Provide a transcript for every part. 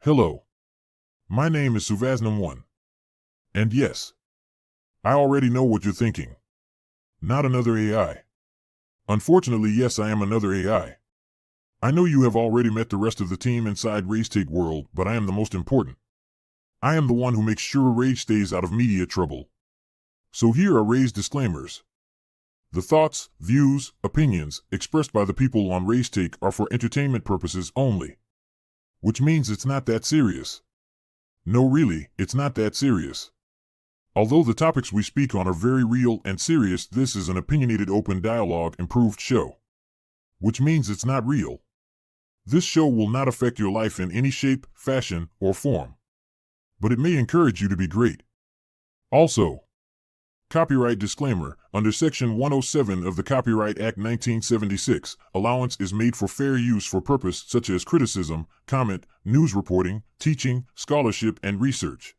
Hello, my name is Suvasnam1. And yes, I already know what you're thinking. Not another AI. Unfortunately, yes, I am another AI. I know you have already met the rest of the team inside RageTake World, but I am the most important. I am the one who makes sure Rage stays out of media trouble. So here are Rage disclaimers. The thoughts, views, opinions expressed by the people on RageTake are for entertainment purposes only. Which means it's not that serious. No, really, it's not that serious. Although the topics we speak on are very real and serious, this is an opinionated open dialogue improved show. Which means it's not real. This show will not affect your life in any shape, fashion, or form. But it may encourage you to be great. Also, copyright disclaimer, under Section 107 of the Copyright Act 1976, allowance is made for fair use for purpose such as criticism, comment, news reporting, teaching, scholarship, and research.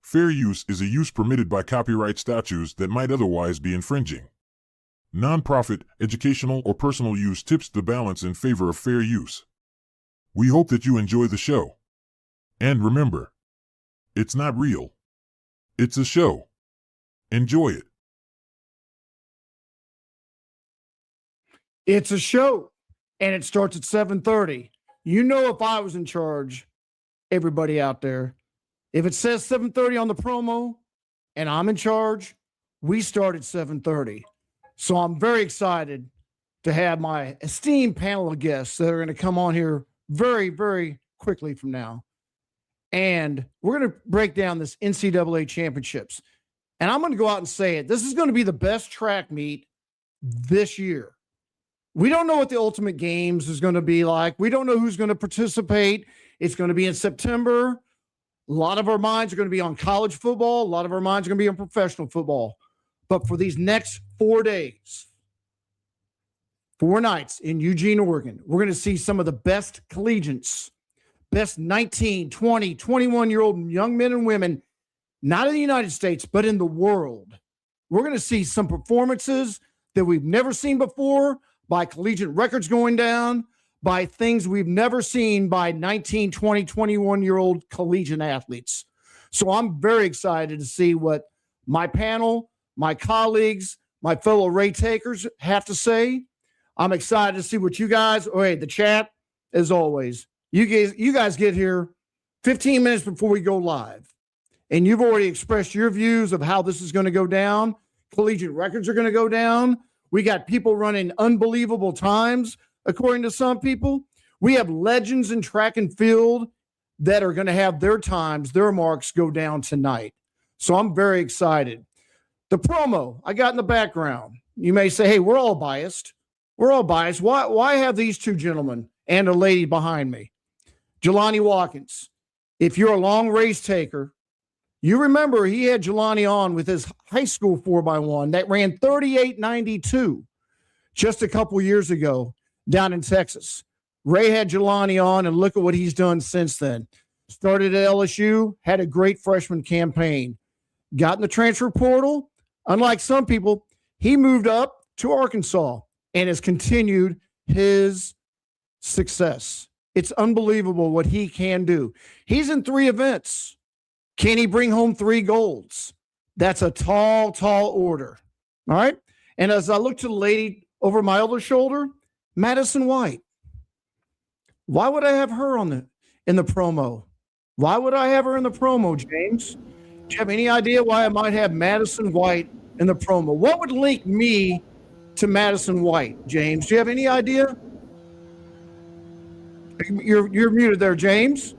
Fair use is a use permitted by copyright statutes that might otherwise be infringing. Non-profit, educational, or personal use tips the balance in favor of fair use. We hope that you enjoy the show. And remember, it's not real. It's a show. Enjoy it. It's a show, and it starts at 7:30. You know, if I was in charge, everybody out there, if it says 7:30 on the promo and I'm in charge, we start at 7:30. So I'm very excited to have my esteemed panel of guests that are going to come on here very, very quickly from now. And we're going to break down this NCAA championships. And I'm going to go out and say it. This is going to be the best track meet this year. We don't know what the ultimate games is going to be like. We don't know who's going to participate. It's going to be in September. A lot of our minds are going to be on college football. A lot of our minds are going to be on professional football. But for these next 4 days, 4 nights in Eugene, Oregon, we're going to see some of the best collegiates, best 19, 20, 21-year-old young men and women, not in the United States, but in the world. We're going to see some performances that we've never seen before, by collegiate records going down, by things we've never seen by 19, 20, 21-year-old collegiate athletes. So I'm very excited to see what my panel, my colleagues, my fellow Ray takers have to say. I'm excited to see what you guys, the chat, as always, you guys get here 15 minutes before we go live. And you've already expressed your views of how this is going to go down. Collegiate records are going to go down. We got people running unbelievable times, according to some people. We have legends in track and field that are going to have their times, their marks go down tonight. So I'm very excited. The promo I got in the background, you may say, hey, we're all biased. We're all biased. Why have these two gentlemen and a lady behind me? Jelani Watkins. If you're a long race taker, you remember he had Jelani on with his high school 4x1 that ran 38.92 just a couple years ago down in Texas. Ray had Jelani on, and look at what he's done since then. Started at LSU, had a great freshman campaign, got in the transfer portal. Unlike some people, he moved up to Arkansas and has continued his success. It's unbelievable what he can do. He's in 3 events. Can he bring home 3 golds? That's a tall, tall order. All right. And as I look to the lady over my other shoulder, Madison White. Why would I have her in the promo? Why would I have her in the promo, James? Do you have any idea why I might have Madison White in the promo? What would link me to Madison White, James? Do you have any idea? You're muted there, James.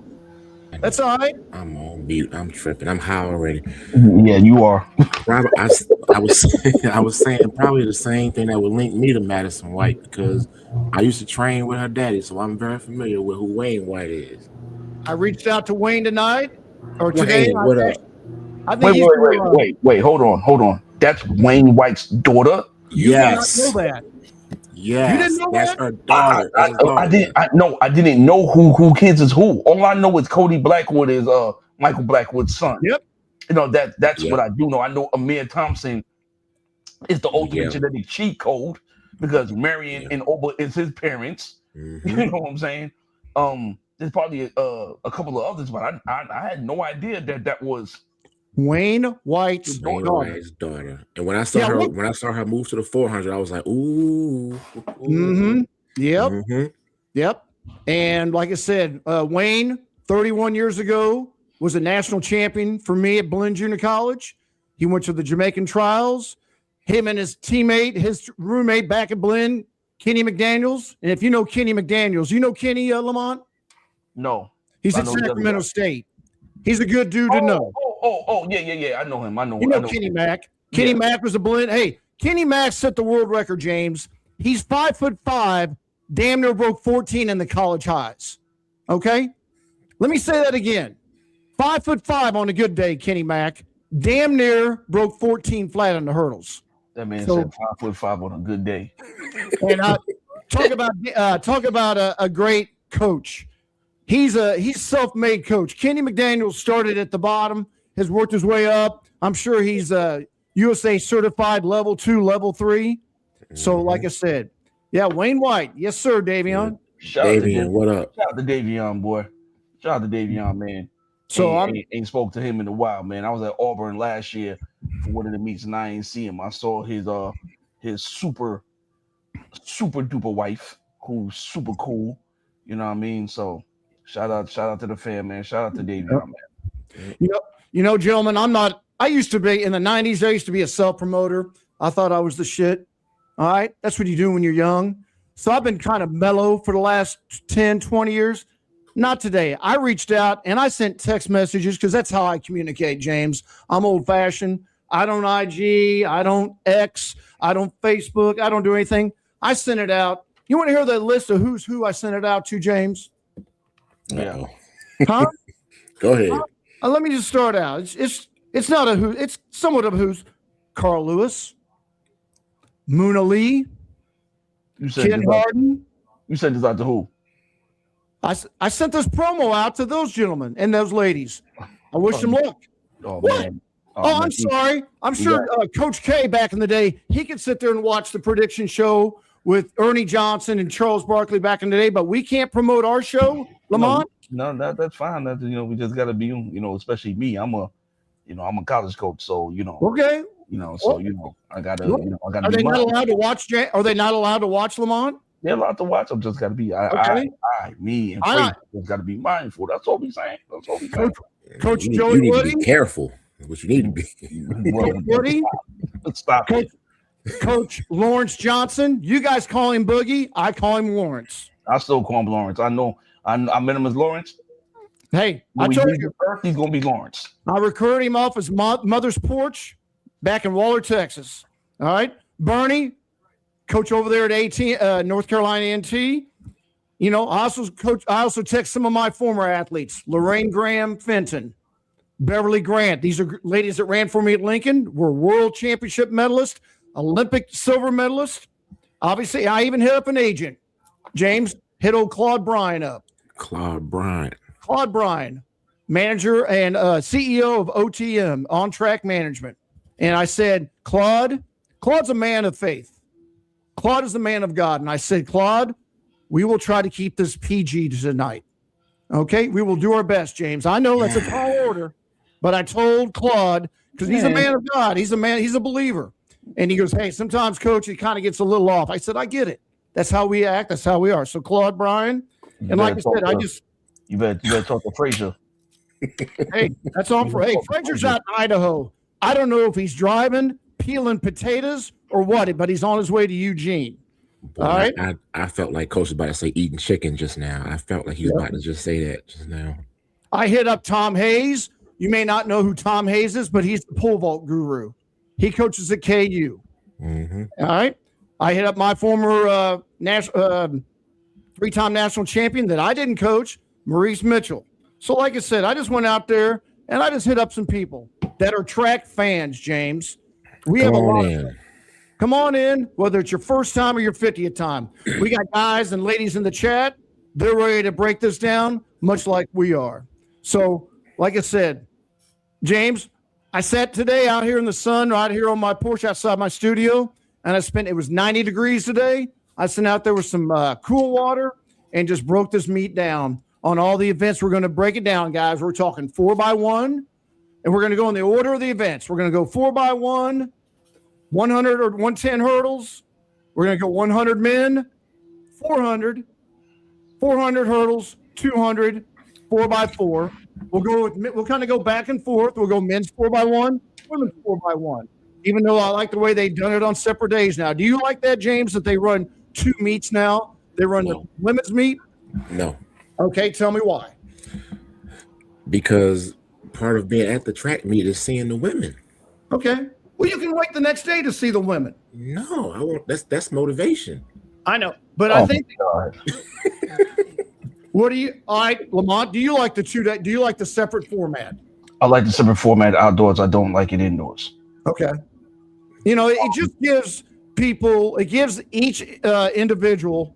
That's all right. I'm on mute. I'm tripping. I'm high already. Yeah, you are. I was saying probably the same thing that would link me to Madison White, because I used to train with her daddy, so I'm very familiar with who Wayne White is. I reached out to Wayne tonight or today. Hey, what up? I think Wait, hold on. That's Wayne White's daughter? Yes. You did not know that. Yes, you didn't know that's that? her daughter. I didn't know who kids is who. All I know is Cody Blackwood is Michael Blackwood's son. Yep. You know that's what I do know. I know Amir Thompson is the ultimate genetic cheat code because Marion and Oba is his parents. Mm-hmm. You know what I'm saying? there's probably a couple of others, but I had no idea that was Wayne White's Wayne daughter. White's daughter. And when I saw her move to the 400, I was like, ooh. Mm-hmm. Yep. Mm-hmm. Yep. And like I said, Wayne, 31 years ago, was a national champion for me at Blinn Junior College. He went to the Jamaican trials. Him and his teammate, his roommate back at Blinn, Kenny McDaniels. And if you know Kenny McDaniels, you know Kenny Lamont? No. He's at Sacramento State. He's a good dude to know. Yeah. I know him. I know Kenny Mack. Kenny Mack was a Blinn. Hey, Kenny Mack set the world record, James. He's 5'5", damn near broke 14 in the college highs. Okay? Let me say that again. 5'5" on a good day, Kenny Mack. Damn near broke 14 flat on the hurdles. That man said 5'5" on a good day. And talk about a great coach. He's self-made coach. Kenny McDaniel started at the bottom, has worked his way up. I'm sure he's USA certified level 2, level 3. So, like I said, Wayne White. Yes, sir, Davion. Davion, what up? Shout out to Davion, boy. Shout out to Davion, man. So I ain't spoke to him in a while, man. I was at Auburn last year for one of the meets, and I ain't see him. I saw his super duper wife, who's super cool. You know what I mean? So shout out to the fam, man. Shout out to Davion, man. You know, gentlemen, I used to be in the 90s. I used to be a self-promoter. I thought I was the shit. All right. That's what you do when you're young. So I've been kind of mellow for the last 10, 20 years. Not today. I reached out and I sent text messages because that's how I communicate, James. I'm old-fashioned. I don't IG. I don't X. I don't Facebook. I don't do anything. I sent it out. You want to hear the list of who's who I sent it out to, James? Yeah. Huh? Go ahead. Let me just start out. It's not a who. It's somewhat of a who's. Carl Lewis, Muna Lee, Ken Harden. You sent this out to who? I sent this promo out to those gentlemen and those ladies. I wish them luck. Oh, what? Man. I'm sorry. I'm sure Coach K back in the day, he could sit there and watch the prediction show with Ernie Johnson and Charles Barkley back in the day, but we can't promote our show, Lamont. No, that's fine. We just got to be, especially me. I'm a college coach, so Okay. I gotta. Are they not allowed to watch? Are they not allowed to watch Lamont? They're allowed to watch. I'm just got to be. Me and Trey just got to be mindful. That's all we saying. Coach you Joey need Woody. To be careful. What you need to be. Coach Woody. Stop it. Coach Lawrence Johnson. You guys call him Boogie. I call him Lawrence. I still call him Lawrence. I know. I met him as Lawrence. Hey, I told you, he's gonna be Lawrence. I recruited him off his mother's porch back in Waller, Texas. All right, Bernie, coach over there at North Carolina A&T. I also text some of my former athletes: Lorraine Graham Fenton, Beverly Grant. These are ladies that ran for me at Lincoln. Were world championship medalists, Olympic silver medalists. Obviously, I even hit up an agent. James, hit old Claude Bryan up. Claude Bryan, manager and CEO of OTM, On Track Management. And I said, Claude's a man of faith. Claude is the man of God. And I said, Claude, we will try to keep this PG tonight. Okay? We will do our best, James. I know that's a tall order, but I told Claude, because he's a man of God. He's a believer. And he goes, hey, sometimes, Coach, it kind of gets a little off. I said, I get it. That's how we act. That's how we are. So, Claude Bryan, and like I said, you better talk to Frazier. Hey, that's all for. Hey, Frazier's out in Idaho. I don't know if he's driving, peeling potatoes, or what, but he's on his way to Eugene. Boy, all right. I felt like Coach was about to say eating chicken just now. I felt like he was about to just say that just now. I hit up Tom Hayes. You may not know who Tom Hayes is, but he's the pole vault guru. He coaches at KU. Mm-hmm. All right. I hit up my former three-time national champion that I didn't coach, Maurice Mitchell. So like I said, I just went out there and I just hit up some people that are track fans, James. We have a lot. Come on in, whether it's your first time or your 50th time. We got guys and ladies in the chat. They're ready to break this down, much like we are. So, like I said, James, I sat today out here in the sun, right here on my porch outside my studio, and it was 90 degrees today. I sat out there with some cool water and just broke this meat down. on all the events. We're going to break it down, guys. We're talking 4x1, and we're going to go in the order of the events. We're going to go 4x1, 100 or 110 hurdles. We're going to go 100 men, 400, 400 hurdles, 200, 4x4. We'll kind of go back and forth. We'll go men's 4x1, women's 4x1. Even though I like the way they've done it on separate days now. Do you like that, James, that they run 2 meets now? They run the women's meet? No. Okay, tell me why. Because part of being at the track meet is seeing the women. Okay. Well, you can wait the next day to see the women. No, I won't. That's motivation. I know, but I think. All right, Lamont, do you like the 2 day? Do you like the separate format? I like the separate format outdoors. I don't like it indoors. Okay. It just gives people, it gives each individual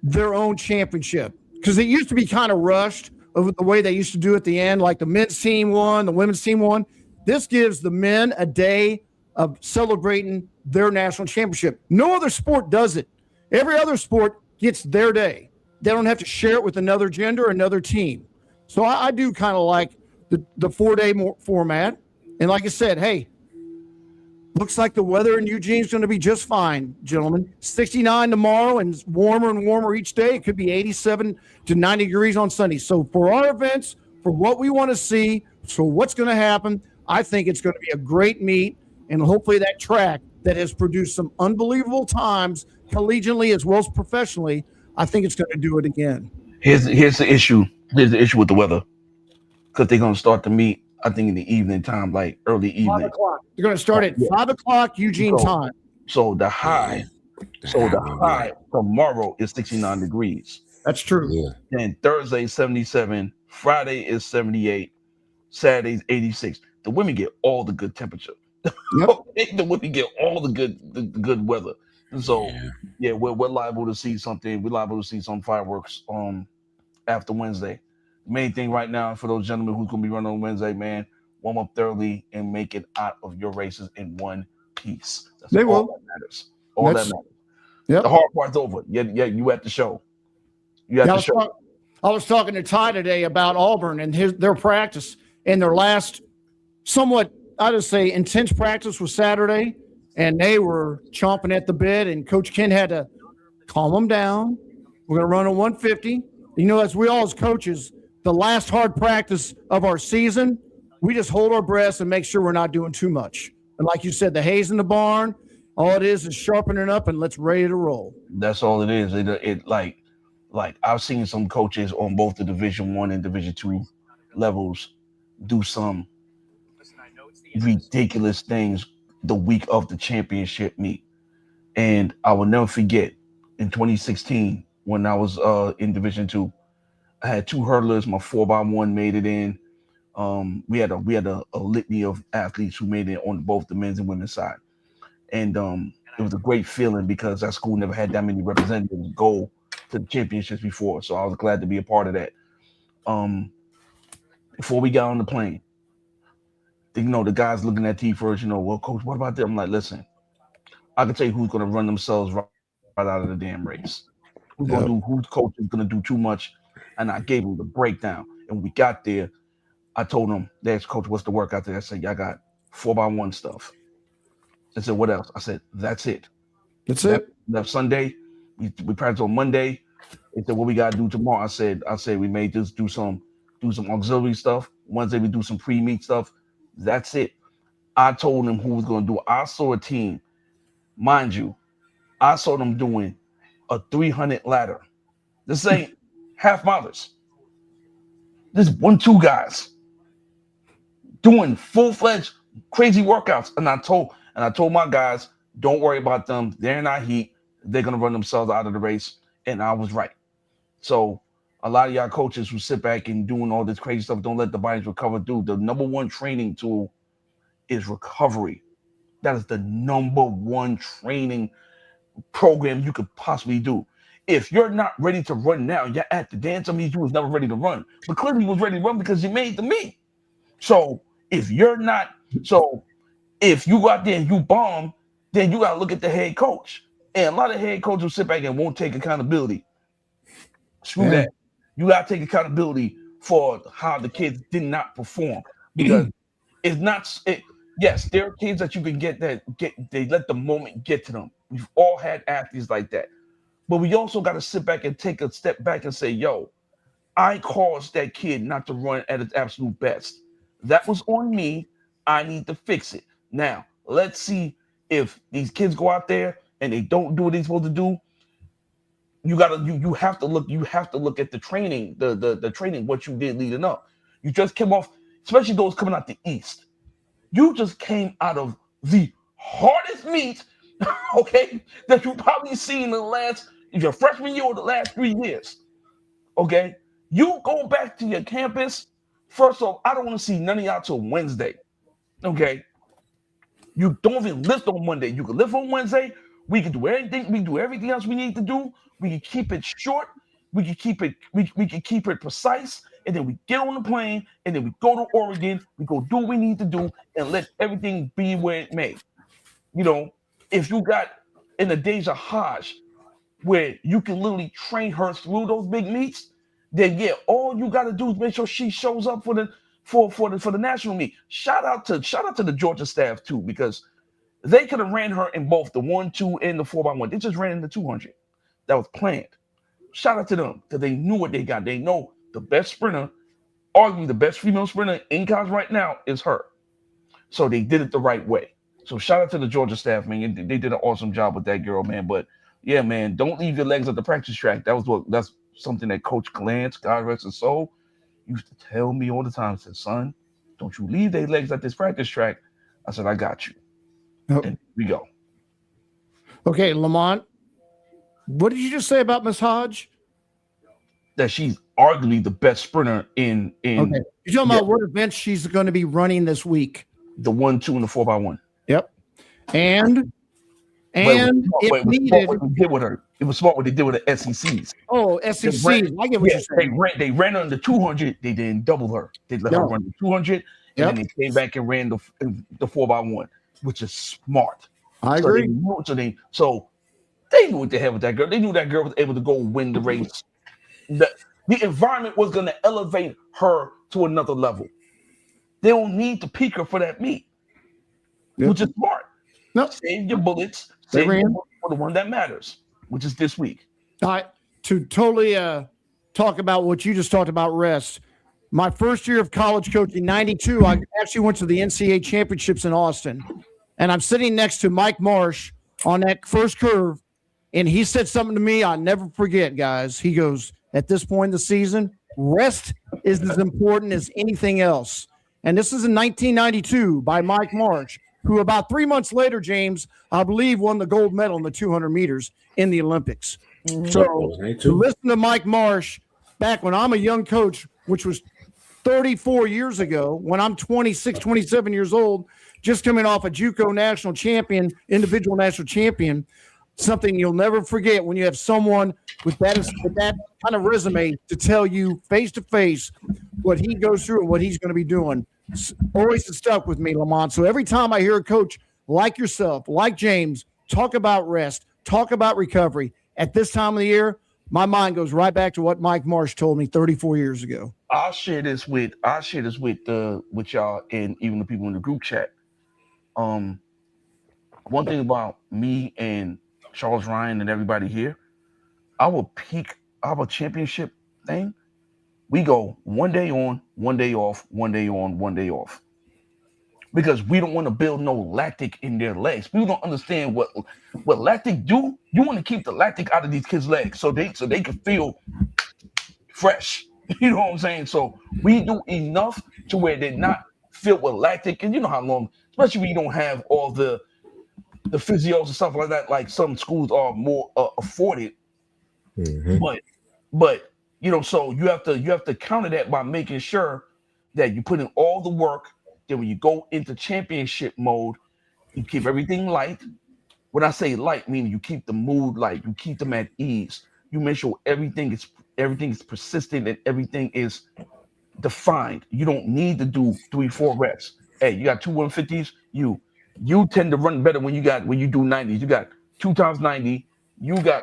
their own championship, because it used to be kind of rushed over the way they used to do at the end, like the men's team won, the women's team won. This gives the men a day of celebrating their national championship. No other sport does it. Every other sport gets their day. They don't have to share it with another gender or another team. So I do kind of like the 4-day format. And like I said, hey, looks like the weather in Eugene is going to be just fine, gentlemen. 69 tomorrow and warmer each day. It could be 87 to 90 degrees on Sunday. So for our events, for what we want to see, so what's going to happen, I think it's going to be a great meet. And hopefully that track that has produced some unbelievable times collegiately as well as professionally, I think it's going to do it again. Here's the issue. Here's the issue with the weather, because they're going to start the meet, I think, in the evening time, like early evening. 5 o'clock. They're going to start at 5 o'clock Eugene time. So the high tomorrow is 69 degrees. That's true. Yeah. Then Thursday 77, Friday is 78, Saturday's 86. The women get all the good temperature. Yep. The women get all the good weather. And so we're liable to see something. We're liable to see some fireworks after Wednesday. The main thing right now for those gentlemen who's gonna be running on Wednesday, man, warm up thoroughly and make it out of your races in one piece. That's They all will. that matters. All that matters. Yep. The hard part's over. Yeah, you at the show. You at the show. I was talking to Ty today about Auburn and their practice, and their last somewhat, I just say, intense practice was Saturday, and they were chomping at the bit, and Coach Ken had to calm them down. We're going to run a 150. As we all as coaches, the last hard practice of our season, we just hold our breaths and make sure we're not doing too much. And like you said, the hay's in the barn. All it is sharpening up and let's ready to roll. That's all it is. It like I've seen some coaches on both the Division I and Division II levels do some ridiculous things the week of the championship meet. And I will never forget in 2016 when I was in Division II, I had 2 hurdlers. My 4x1 made it in. We had a litany of athletes who made it on both the men's and women's side. And it was a great feeling because that school never had that many representatives go to the championships before. So I was glad to be a part of that. Before we got on the plane, the guys looking at T first, well, coach, what about them? I'm like, listen, I can tell you who's going to run themselves right out of the damn race. Who's coach is going to do too much. And I gave them the breakdown. And when we got there, I told them, they asked coach, what's the work out there? I said, I got 4x1 stuff. They said, what else? I said, that's it. That's it. That Sunday, we practiced on Monday. They said, what we got to do tomorrow? I said, we may just do some auxiliary stuff. Wednesday, we do some pre-meet stuff. That's it. I told them who was going to do it. I saw a team, mind you, I saw them doing a 300 ladder. This ain't half milers. This 1-2 guys doing full-fledged crazy workouts. And I told my guys, don't worry about them. They're not heat. They're going to run themselves out of the race. And I was right. So a lot of y'all coaches who sit back and doing all this crazy stuff, don't let the bodies recover. Dude, the number one training tool is recovery. That is the number one training program you could possibly do. If you're not ready to run now, you're at the dance. Means you was never ready to run. But clearly you was ready to run because you made the meet. So if you go out there and you bomb, then you got to look at the head coach. And a lot of head coaches will sit back and won't take accountability. Screw that. You got to take accountability for how the kids did not perform, because it's not. Yes, there are kids that you can get they let the moment get to them. We've all had athletes like that, but we also got to sit back and take a step back and say, "Yo, I caused that kid not to run at its absolute best. That was on me. I need to fix it. Now, let's see if these kids go out there and they don't do what they're supposed to do. You have to look at the training, the training, what you did leading up. You just came off, especially those coming out the East. You just came out of the hardest meet, okay, that you probably seen in the last, your freshman year or the last 3 years. Okay. You go back to your campus. First off, I don't want to see none of y'all till Wednesday. Okay. You don't even lift on Monday. You can lift on Wednesday. We can do anything. We can do everything else we need to do. We can keep it short. We can keep it. We can keep it precise. And then we get on the plane. And then we go to Oregon. We go do what we need to do and let everything be where it may. You know, if you got in the days of Hodge, where you can literally train her through those big meets, then yeah, all you got to do is make sure she shows up for the national meet. Shout out to the Georgia staff too, because they could have ran her in both the 1-2 and the 4x1. They just ran in the 200. That was planned. Shout out to them, because they knew what they got. They know the best sprinter, arguably the best female sprinter in college right now, is her. So they did it the right way. So shout out to the Georgia staff, man. They did an awesome job with that girl, man. But yeah, man, don't leave your legs at the practice track. That's something that Coach Glantz, God rest his soul, used to tell me all the time. He said, son, don't you leave their legs at this practice track. I said, I got you. Nope. And we go. Okay, Lamont, what did you just say about Miss Hodge? That she's arguably the best sprinter in okay. You're talking about what event she's going to be running this week? The 1-2 and the 4x1. Yep. And if needed, what they did with her. It was smart what they did with the SECs. Oh, SECs. I get what you're saying. They ran her in the 200. They didn't double her. They let her run the 200, and then they came back and ran the 4x1, which is smart. I agree. So they knew what they had with that girl. They knew that girl was able to go win the race. The environment was going to elevate her to another level. They don't need to peak her for that meet, which is smart. Nope. Save your bullets. Save your bullets for the one that matters, which is this week. All right. To totally talk about what you just talked about, rest. My first year of college coaching, 92, I actually went to the NCAA championships in Austin. And I'm sitting next to Mike Marsh on that first curve. And he said something to me I'll never forget, guys. He goes, at this point in the season, rest is as important as anything else. And this is in 1992 by Mike Marsh, who about 3 months later, James, I believe, won the gold medal in the 200 meters in the Olympics. Mm-hmm. So to listen to Mike Marsh back when I'm a young coach, which was 34 years ago, when I'm 26, 27 years old, just coming off a JUCO national champion, individual national champion, something you'll never forget when you have someone with that kind of resume to tell you face to face what he goes through and what he's going to be doing. Always stuck with me, Lamont. So every time I hear a coach like yourself, like James, talk about rest, talk about recovery at this time of the year, my mind goes right back to what Mike Marsh told me 34 years ago. I'll share this with y'all and even the people in the group chat. One thing about me and Charles Ryan and everybody here, our championship thing, we go 1 day on, 1 day off, 1 day on, 1 day off. Because we don't want to build no lactic in their legs. People don't understand what lactic do. You want to keep the lactic out of these kids' legs so they can feel fresh. You know what I'm saying? So we do enough to where they're not filled with lactic. And you know how long, especially when you don't have all the physios and stuff like that, like some schools are more afforded. Mm-hmm. But you know, so you have to counter that by making sure that you put in all the work. Then when you go into championship mode, you keep everything light. When I say light, meaning you keep the mood light, you keep them at ease. You make sure everything is persistent and everything is defined. You don't need to do 3-4 reps. Hey, you got 2 150s. You tend to run better when you do 90s. You got 2 times 90. You got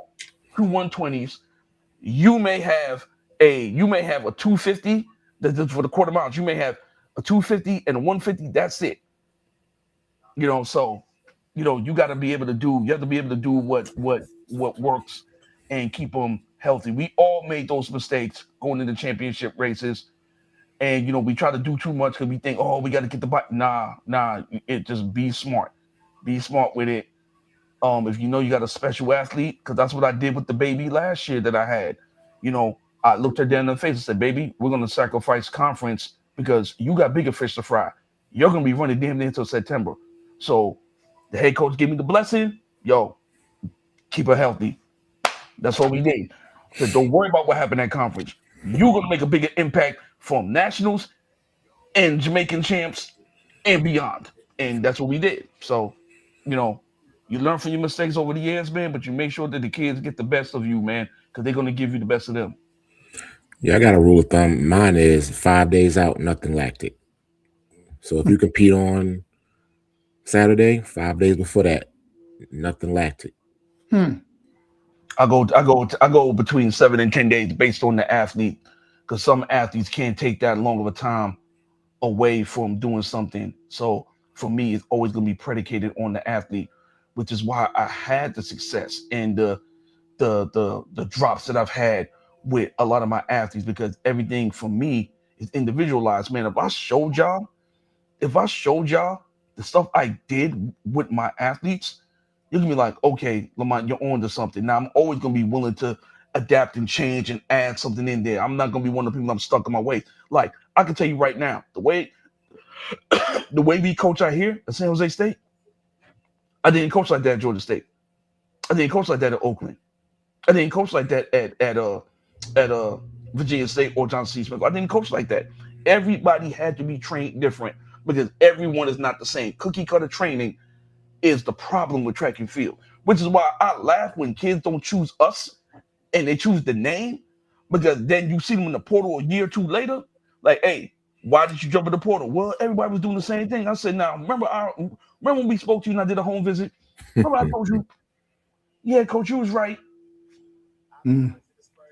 2 120s. You may have you may have a 250 for the quarter miles. You may have a 250 and a 150. That's it. So you got to be able to do. You have to be able to do what works and keep them healthy. We all made those mistakes going into championship races, and we try to do too much because we think, oh, we got to get the bike. Nah. It just be smart. Be smart with it. If you got a special athlete, because that's what I did with the baby last year that I had. I looked her down in the face and said, baby, we're going to sacrifice conference because you got bigger fish to fry. You're going to be running damn near until September. So the head coach gave me the blessing. Yo, keep her healthy. That's all we did. So don't worry about what happened at conference. You're going to make a bigger impact from nationals and Jamaican champs and beyond. And that's what we did. So, you learn from your mistakes over the years, man, but you make sure that the kids get the best of you, man, because they're going to give you the best of them. Yeah, I got a rule of thumb. Mine is 5 days out, nothing lactic. So if you compete on Saturday, 5 days before that, nothing lactic. I go between 7 and 10 days based on the athlete, because some athletes can't take that long of a time away from doing something. So for me, it's always going to be predicated on the athlete, which is why I had the success and the drops that I've had with a lot of my athletes, because everything for me is individualized, man. If I showed y'all the stuff I did with my athletes, you're gonna be like, okay, Lamont, you're on to something. Now I'm always gonna be willing to adapt and change and add something in there. I'm not gonna be one of the people I'm stuck in my way. Like, I can tell you right now, the way we coach out here at San Jose State, I didn't coach like that at Georgia State. I didn't coach like that at Oakland. I didn't coach like that at Virginia State or Johnson C. Smith. I didn't coach like that. Everybody had to be trained different because everyone is not the same. Cookie cutter training is the problem with track and field, which is why I laugh when kids don't choose us and they choose the name, because then you see them in the portal a year or two later, like, hey, why did you jump in the portal? Well, everybody was doing the same thing. I said, now, remember when we spoke to you and I did a home visit? Remember I told you, yeah, coach, you was right.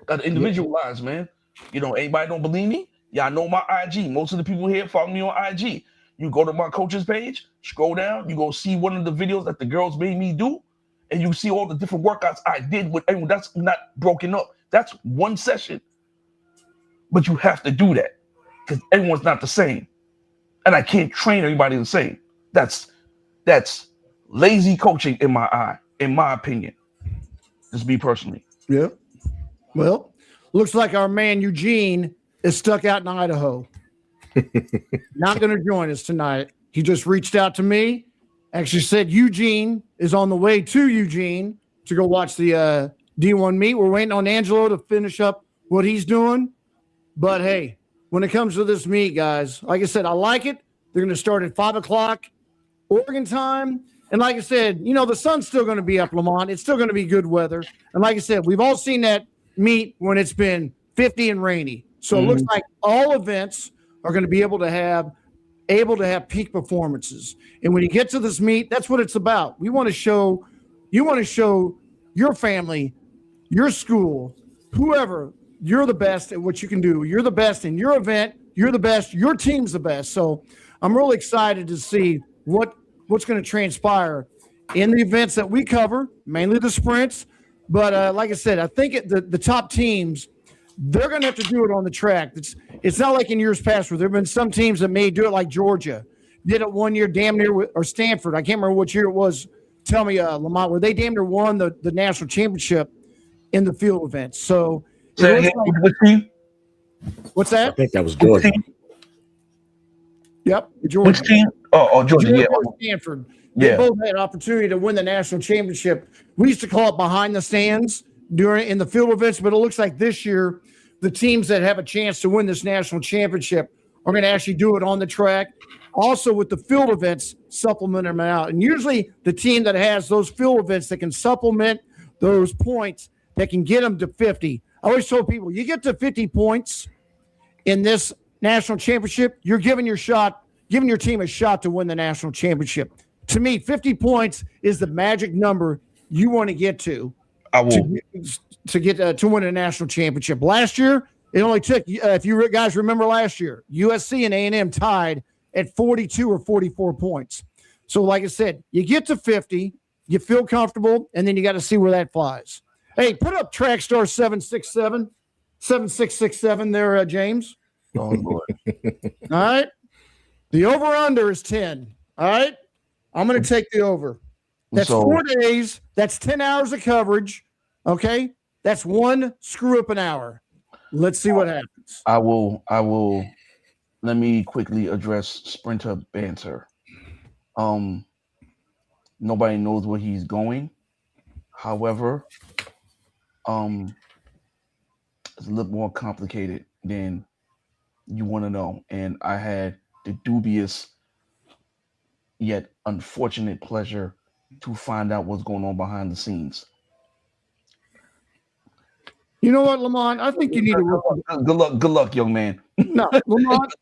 Got to individualize, man. Anybody don't believe me? Yeah, I know my IG. Most of the people here follow me on IG. You go to my coach's page, scroll down, you go see one of the videos that the girls made me do, and you see all the different workouts I did with everyone. That's not broken up. That's one session. But you have to do that because everyone's not the same. And I can't train everybody the same. That's lazy coaching in my opinion. Just me personally. Yeah. Well, looks like our man Eugene is stuck out in Idaho. Not going to join us tonight. He just reached out to me. Actually said Eugene is on the way to Eugene to go watch the D1 meet. We're waiting on Angelo to finish up what he's doing. But hey, when it comes to this meet, guys, like I said, I like it. They're going to start at 5 o'clock Oregon time. And like I said, the sun's still going to be up, Lamont. It's still going to be good weather. And like I said, we've all seen that meet when it's been 50 and rainy. So it looks like all events are going to be able to have peak performances. And when you get to this meet, that's what it's about. You want to show your family, your school, whoever, you're the best at what you can do. You're the best in your event. You're the best. Your team's the best. So I'm really excited to see what's going to transpire in the events that we cover, mainly the sprints. But like I said, I think the top teams, they're going to have to do it on the track. It's not like in years past where there have been some teams that may do it, like Georgia did it one year damn near, or Stanford. I can't remember what year it was. Tell me, Lamont, where they damn near won the national championship in the field events. So what's that? I think that was Georgia. Yep, Georgia. Which team? Oh, Georgia. Yeah, Stanford. They both had an opportunity to win the national championship. We used to call it behind the stands in the field events, but it looks like this year the teams that have a chance to win this national championship are going to actually do it on the track. Also, with the field events, supplement them out. And usually the team that has those field events that can supplement those points that can get them to 50. I always told people, you get to 50 points in this national championship, you're giving your team a shot to win the national championship. To me, 50 points is the magic number you want to get to. To win a national championship. Last year, It only took, if you guys remember last year, USC and A&M tied at 42 or 44 points. So like I said, you get to 50, you feel comfortable, and then you got to see where that flies. Hey, put up Trackstar 7667 there, James. Oh, Lord. All right. The over-under is 10. All right. I'm going to take the over. That's 4 days. That's 10 hours of coverage. Okay. That's one screw up an hour. Let's see what happens. I will. Let me quickly address Sprinter banter. Nobody knows where he's going. However, it's a little more complicated than you want to know. And I had the dubious yet unfortunate pleasure to find out what's going on behind the scenes. You know what, Lamont? I think you need to Good luck, young man. No, Lamont,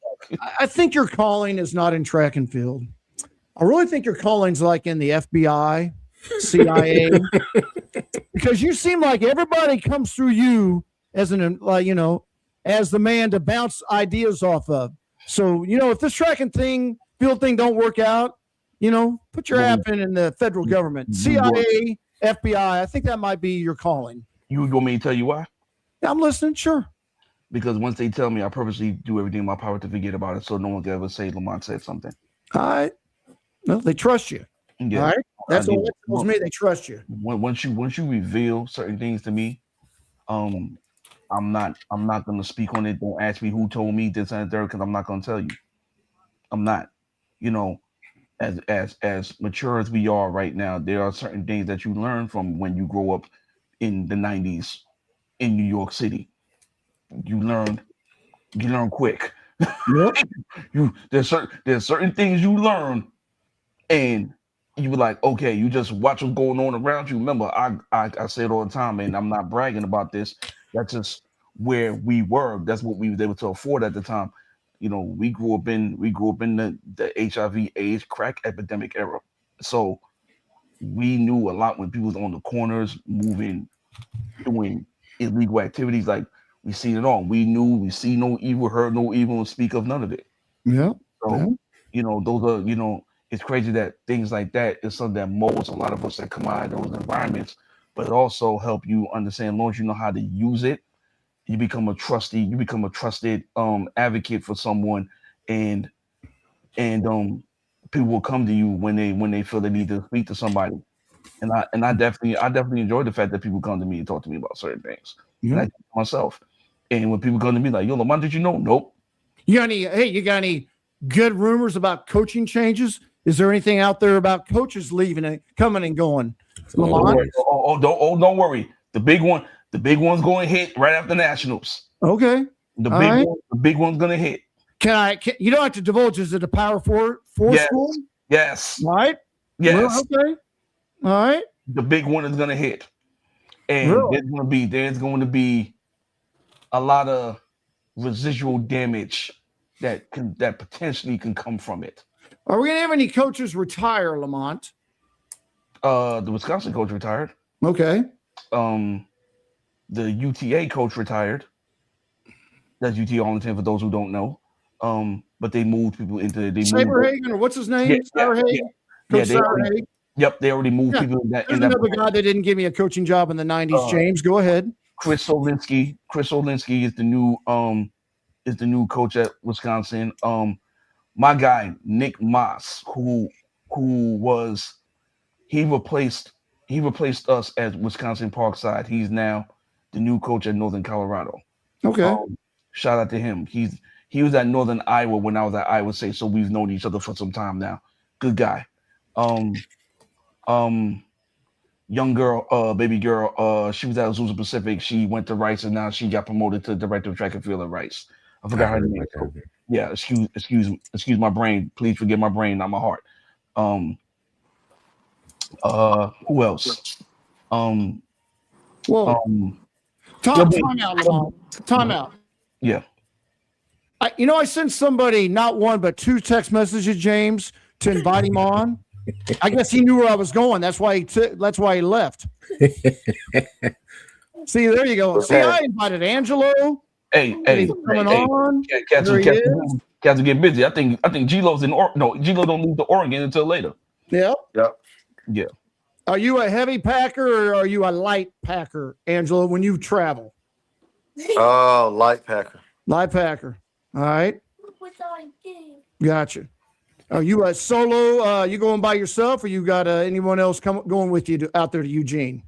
I think your calling is not in track and field. I really think your calling's like in the FBI, CIA, because you seem like everybody comes through you as as the man to bounce ideas off of. So, if this track and field thing don't work out, put your app in the federal government, CIA, FBI. I think that might be your calling. You want me to tell you why? Yeah, I'm listening. Sure. Because once they tell me, I purposely do everything in my power to forget about it, so no one can ever say Lamont said something. All right. No, they trust you. Yeah. All right. That's what it tells me. They trust you. Once you reveal certain things to me, I'm not gonna speak on it. Don't ask me who told me this and third, because I'm not gonna tell you. I'm not. As mature as we are right now, there are certain things that you learn from when you grow up in the 90s in New York City. You learn quick. Yep. There's certain things you learn, and you were like, okay, you just watch what's going on around you. Remember, I say it all the time, and I'm not bragging about this. That's just where we were. That's what we were able to afford at the time. We grew up in the HIV/AIDS crack epidemic era. So we knew a lot when people was on the corners, moving, doing illegal activities. Like, we seen it all. We knew, we see no evil, heard no evil, and speak of none of it. Yeah. So, those are, it's crazy that things like that is something that molds a lot of us that come out of those environments, but it also help you understand, as long as you know how to use it, you become a trusted advocate for someone, and people will come to you when they feel they need to speak to somebody. And I definitely enjoy the fact that people come to me and talk to me about certain things. Yeah. And I keep myself. And when people come to me like, yo, Lamont, did you know? Nope. You got any good rumors about coaching changes? Is there anything out there about coaches leaving and coming and going? Lamont? Don't worry. The big one's going to hit right after Nationals. Okay. The big one's going to hit. You don't have to divulge. Is it a Power Four school? Yes. All right. Yes. Well, okay. All right. The big one is going to hit. And there's going to be a lot of residual damage that potentially can come from it. Are we going to have any coaches retire, Lamont? The Wisconsin coach retired. Okay. The UTA coach retired. That's UT Arlington for those who don't know. But they moved people into Saberhagen, or what's his name? Saberhagen. Yep, they already moved people in that. There's another guy that didn't give me a coaching job in the 90s. James, go ahead. Chris Olinsky is the new coach at Wisconsin. My guy Nick Moss, who replaced us at Wisconsin Parkside. He's now the new coach at Northern Colorado. Okay. Shout out to him. He was at Northern Iowa when I was at Iowa State, so we've known each other for some time now. Good guy. Young girl, baby girl, she was at Azusa Pacific. She went to Rice, and now she got promoted to director of track and field at Rice. I forgot her name. Yeah, excuse my brain. Please forgive my brain, not my heart. Who else? Time out, Lamont. Time out. Yeah. I sent somebody not one but two text messages, James, to invite him on. I guess he knew where I was going. That's why he left. See, there you go. See, I invited Angelo. Hey, coming on. Cats will get busy. I think G-Lo's G-Lo don't leave to Oregon until later. Yep. Yeah. Are you a heavy packer or are you a light packer, Angela, when you travel? Light packer. Light packer. All right. Gotcha. Are you a solo? You going by yourself, or you got anyone else going with you out there to Eugene?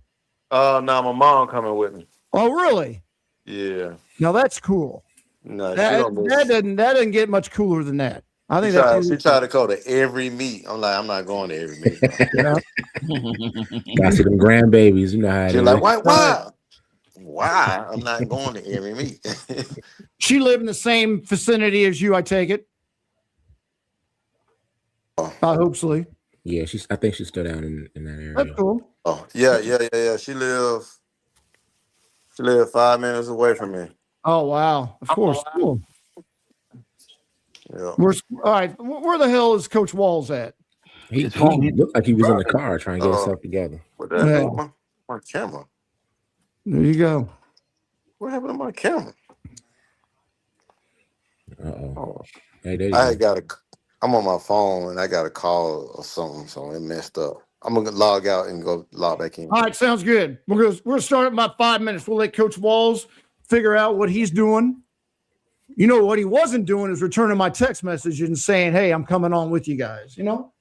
No, my mom coming with me. Oh, really? Yeah. Now that's cool. No, that doesn't get much cooler than that. I think she tried to go to every meet. I'm like, I'm not going to every meet. Gotta see them grandbabies. You know how She's like, why? I'm not going to every meet. She live in the same vicinity as you, I take it. I hope so. Yeah, I think she's still down in that area. That's cool. Oh, yeah. She lives 5 minutes away from me. Oh, wow. Of course. Cool. Yeah. All right. Where the hell is Coach Walls at? He looked like he was in the car trying to get himself together. My camera. There you go. What happened to my camera? Oh. Hey, there you go. I'm on my phone and I got a call or something, so it messed up. I'm gonna log out and go log back in. All right, sounds good. We're gonna start in about 5 minutes. We'll let Coach Walls figure out what he's doing. You know what he wasn't doing is returning my text message and saying, "Hey, I'm coming on with you guys." You know,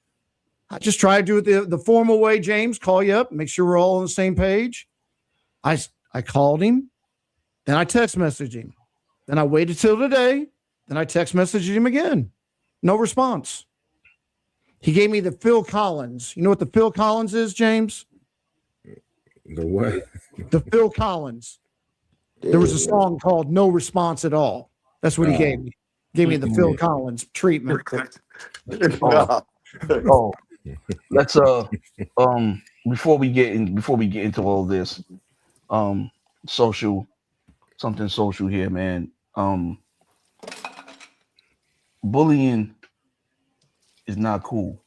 I just try to do it the formal way. James, call you up, make sure we're all on the same page. I called him, then I text messaged him, then I waited till today, then I text messaged him again. No response. He gave me the Phil Collins. You know what the Phil Collins is, James? The what? The Phil Collins. There was a song called "No Response at All." That's what he gave me. Gave me the Phil Collins treatment. Let's before we get into all this, something social here, man. Bullying is not cool,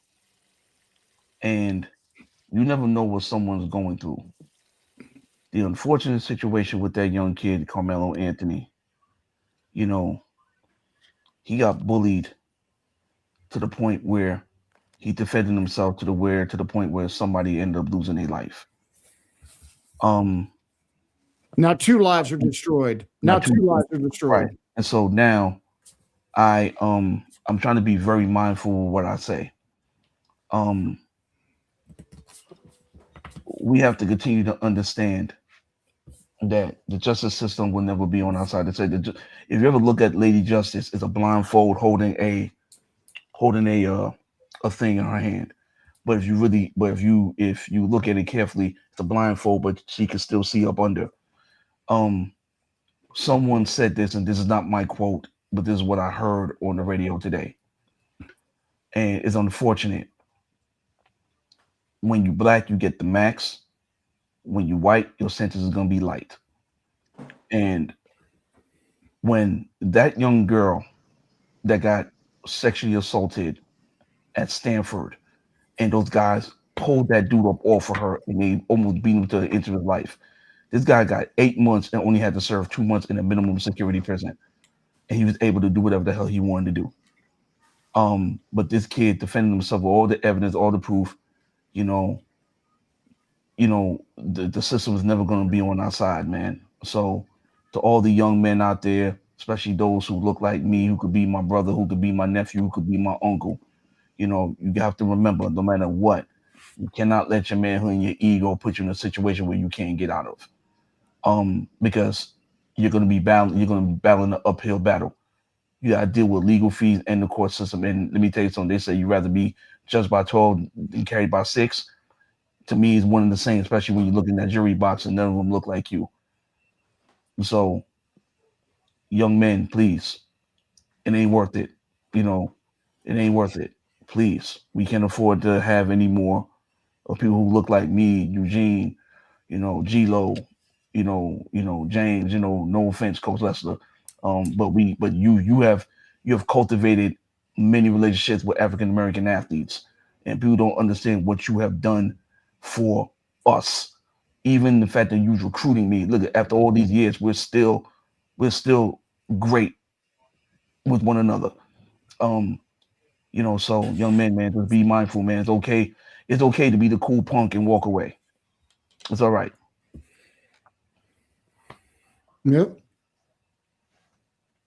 and you never know what someone's going through. The unfortunate situation with that young kid, Carmelo Anthony, you know, he got bullied to the point where he defended himself to the point where somebody ended up losing their life. Now 2 lives are destroyed. Right. And so now I'm trying to be very mindful of what I say. We have to continue to understand that the justice system will never be on our side. To say that if you ever look at Lady Justice, it's a blindfold holding a thing in her hand. But if you look at it carefully, it's a blindfold, but she can still see up under. Someone said this, and this is not my quote, but this is what I heard on the radio today. And it's unfortunate. When you black, you get the max. When you white, your sentence is going to be light. And when that young girl that got sexually assaulted at Stanford, and those guys pulled that dude up off of her, and they almost beat him to the end of his life. This guy got 8 months and only had to serve 2 months in a minimum security prison, and he was able to do whatever the hell he wanted to do. But this kid defended himself with all the evidence, all the proof. The system is never going to be on our side, man. So to all the young men out there, especially those who look like me, who could be my brother, who could be my nephew, who could be my uncle, you have to remember, no matter what, you cannot let your manhood and your ego put you in a situation where you can't get out of. Because you're going to be battling an uphill battle. You got to deal with legal fees and the court system. And let me tell you something. They say you'd rather be judged by 12 than carried by 6. To me, it's one and the same, especially when you look in that jury box and none of them look like you. So, young men, please, it ain't worth it. It ain't worth it. Please, we can't afford to have any more of people who look like me, Eugene, G-Lo, James, no offense, Coach Lester. But you have cultivated many relationships with African American athletes, and people don't understand what you have done for us. Even the fact that you're recruiting me. Look, after all these years, we're still great with one another. So young men, man, just be mindful, man. It's okay. It's okay to be the cool punk and walk away. It's all right. Yep.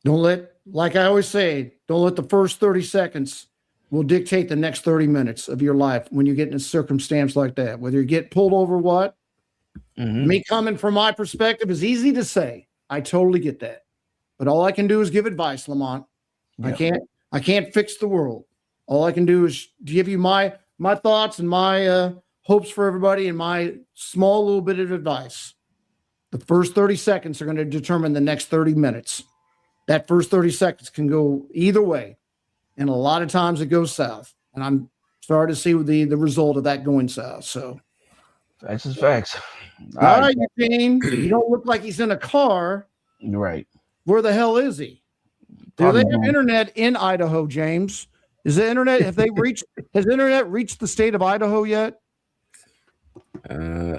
Like I always say, don't let the first 30 seconds will dictate the next 30 minutes of your life when you get in a circumstance like that. Whether you get pulled over, what? Me coming from my perspective is easy to say. I totally get that. But all I can do is give advice, Lamont. Yeah. I can't fix the world. All I can do is give you my thoughts and my hopes for everybody and my small little bit of advice. The first 30 seconds are going to determine the next 30 minutes. That first 30 seconds can go either way. And a lot of times it goes south. And I'm starting to see the result of that going south. So facts is facts. All right, Eugene. You don't look like he's in a car. You're right. Where the hell is he? Do they have internet in Idaho, James? Is the internet, has internet reached the state of Idaho yet?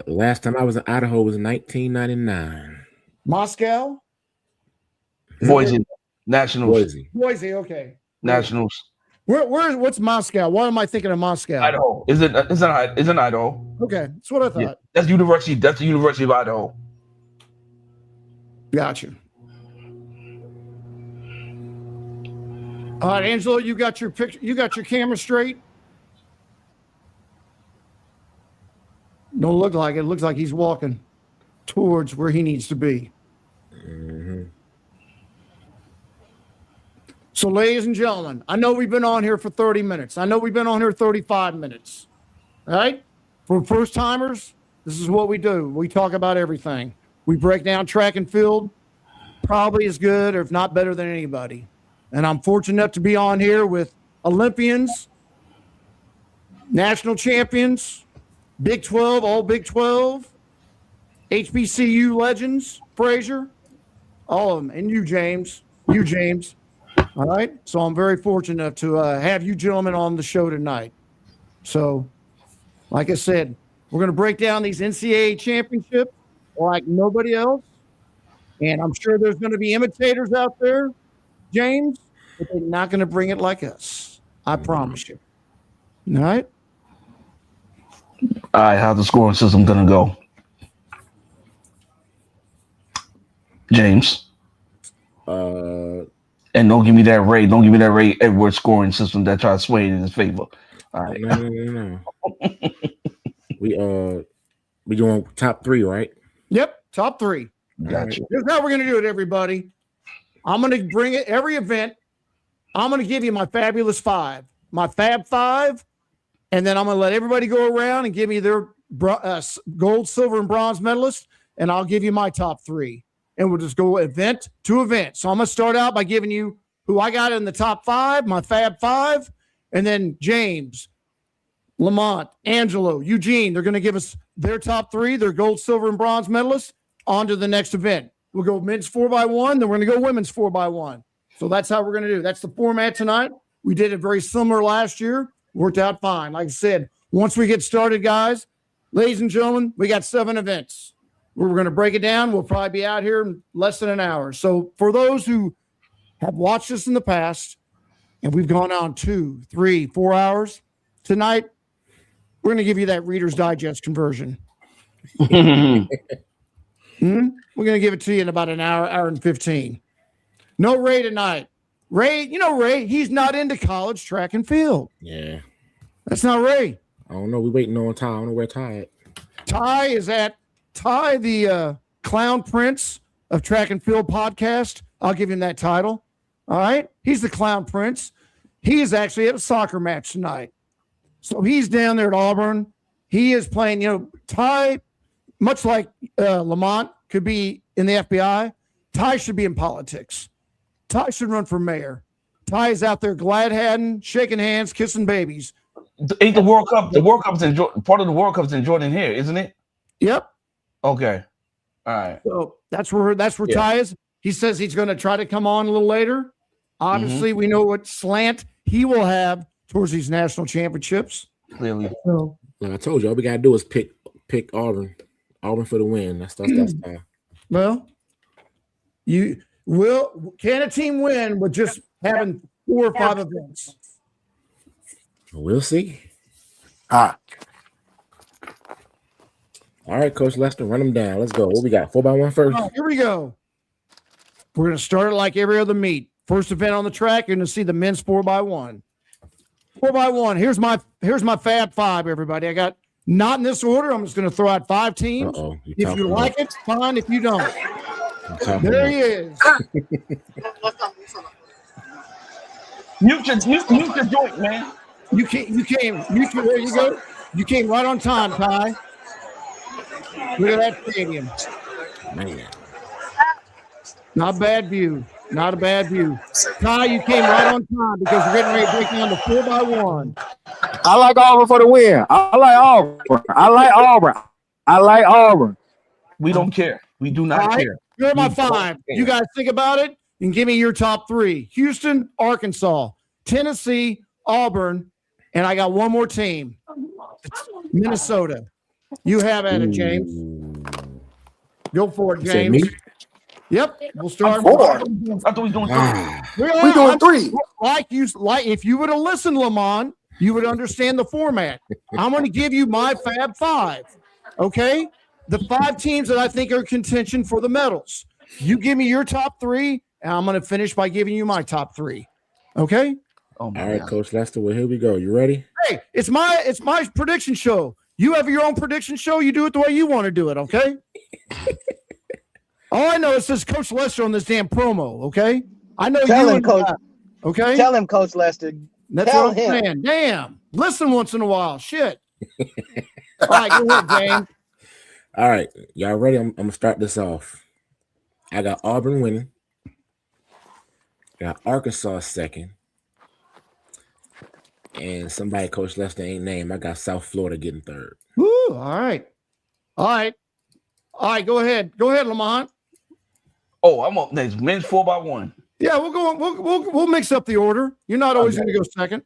Last time I was in Idaho was 1999. Moscow? Boise. Nationals. Boise, okay. Nationals. What's Moscow? Why am I thinking of Moscow? Idaho. It's in Idaho. Okay, that's what I thought. Yeah. That's the University of Idaho. Gotcha. All right, Angelo, you got your picture. You got your camera straight. Don't look like it. It looks like he's walking towards where he needs to be. Mm-hmm. So, ladies and gentlemen, I know we've been on here for 30 minutes. I know we've been on here 35 minutes. All right? For first timers, this is what we do. We talk about everything. We break down track and field, probably as good or if not better than anybody. And I'm fortunate enough to be on here with Olympians, national champions, Big 12, all Big 12, HBCU legends, Frazier, all of them, and you, James. All right. So I'm very fortunate enough to have you gentlemen on the show tonight. So, like I said, we're going to break down these NCAA championships like nobody else. And I'm sure there's going to be imitators out there, James, but they're not going to bring it like us. I promise you. All right. All right. How's the scoring system going to go? James. And don't give me that Ray Edwards scoring system that tries to sway it in his favor. All right. No. We doing top 3, right? Yep, top 3. Gotcha. Here's how we're going to do it, everybody. I'm going to bring it every event. I'm going to give you my fabulous 5, my Fab 5, and then I'm going to let everybody go around and give me their gold, silver, and bronze medalists, and I'll give you my top 3. And we'll just go event to event. So I'm going to start out by giving you who I got in the top 5, my Fab 5, and then James, Lamont, Angelo, Eugene. They're going to give us their top 3, their gold, silver, and bronze medalists on to the next event. We'll go men's 4x1, then we're going to go women's 4x1. So that's how we're going to do. That's the format tonight. We did it very similar last year. Worked out fine. Like I said, once we get started, guys, ladies and gentlemen, we got 7 events. We're going to break it down. We'll probably be out here in less than an hour. So for those who have watched us in the past, and we've gone on 2, 3, 4 hours, tonight, we're going to give you that Reader's Digest conversion. We're going to give it to you in about an hour and 15. No Ray tonight. Ray, Ray, he's not into college track and field. Yeah. That's not Ray. I don't know. We're waiting on Ty. I don't know where Ty at. Ty is at Ty, the Clown Prince of Track and Field podcast. I'll give him that title. All right. He's the Clown Prince. He is actually at a soccer match tonight. So he's down there at Auburn. He is playing, Ty, much like Lamont could be in the FBI, Ty should be in politics. Ty should run for mayor. Ty is out there glad-handing, shaking hands, kissing babies. Ain't the World Cup? The World Cup's in part of the World Cup's in Jordan here, isn't it? Yep. Okay. All right. So that's where Ty is. He says he's going to try to come on a little later. Obviously, we know what slant he will have towards these national championships. Clearly. So, I told you all we gotta do is pick Auburn for the win. That's time. Well, Can a team win with just having 4 or 5 events? We'll see. All right, Coach Lester, run them down. Let's go. What we got? 4x1 first? All right, here we go. We're going to start it like every other meet. First event on the track, you're going to see the men's 4x1. 4x1. Here's my Fab 5, everybody. I got not in this order. I'm just going to throw out 5 teams. If you like it, fine. If you don't, there he is. Mute your joint, man. You came. There you go. You came right on time, Ty. Look at that stadium. Man. Not a bad view. Not a bad view. Ty, you came right on time because we're getting ready to break down the 4x1. I like Auburn for the win. I like Auburn. We don't care. We do not care. Here are my 5. You guys think about it and give me your top 3. Houston, Arkansas, Tennessee, Auburn, and I got one more team. Minnesota. You have at it, James. Go for it, James. Yep, we'll start. 4. I thought we was doing 3. We're doing 3. Like if you would have listened, Lamont, you would understand the format. I'm going to give you my Fab 5. Okay, the 5 teams that I think are contention for the medals. You give me your top 3, and I'm going to finish by giving you my top 3. Okay. All right, Coach Lester. Well, here we go. You ready? Hey, it's my prediction show. You have your own prediction show. You do it the way you want to do it. Okay. All I know is says Coach Lester on this damn promo. Okay. I know Tell you him, Coach. Okay. Tell him, Coach Lester. That's Tell what I'm him. saying. Damn. Listen once in a while. Shit. All right, go ahead, James. All right. Y'all ready? I'm going to start this off. I got Auburn winning. Got Arkansas second. And somebody Coach Lester ain't named. I got South Florida getting third. Woo, all right. All right. All right, go ahead. Go ahead, Lamont. Oh, I'm up next. Men's 4x1. Yeah, we'll go. We'll mix up the order. You're not always going to go second.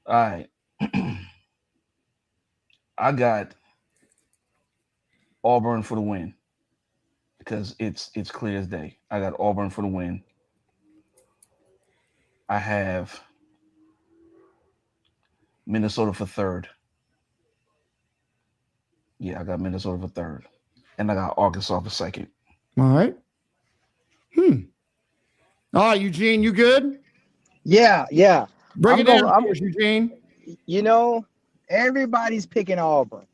All right. I got Auburn for the win because it's clear as day. I got Auburn for the win. I have Minnesota for third. Yeah, I got Minnesota for third. And I got Arkansas for second. All right. All right, Eugene, you good? Yeah. Bring it down, Eugene. You know, everybody's picking Auburn.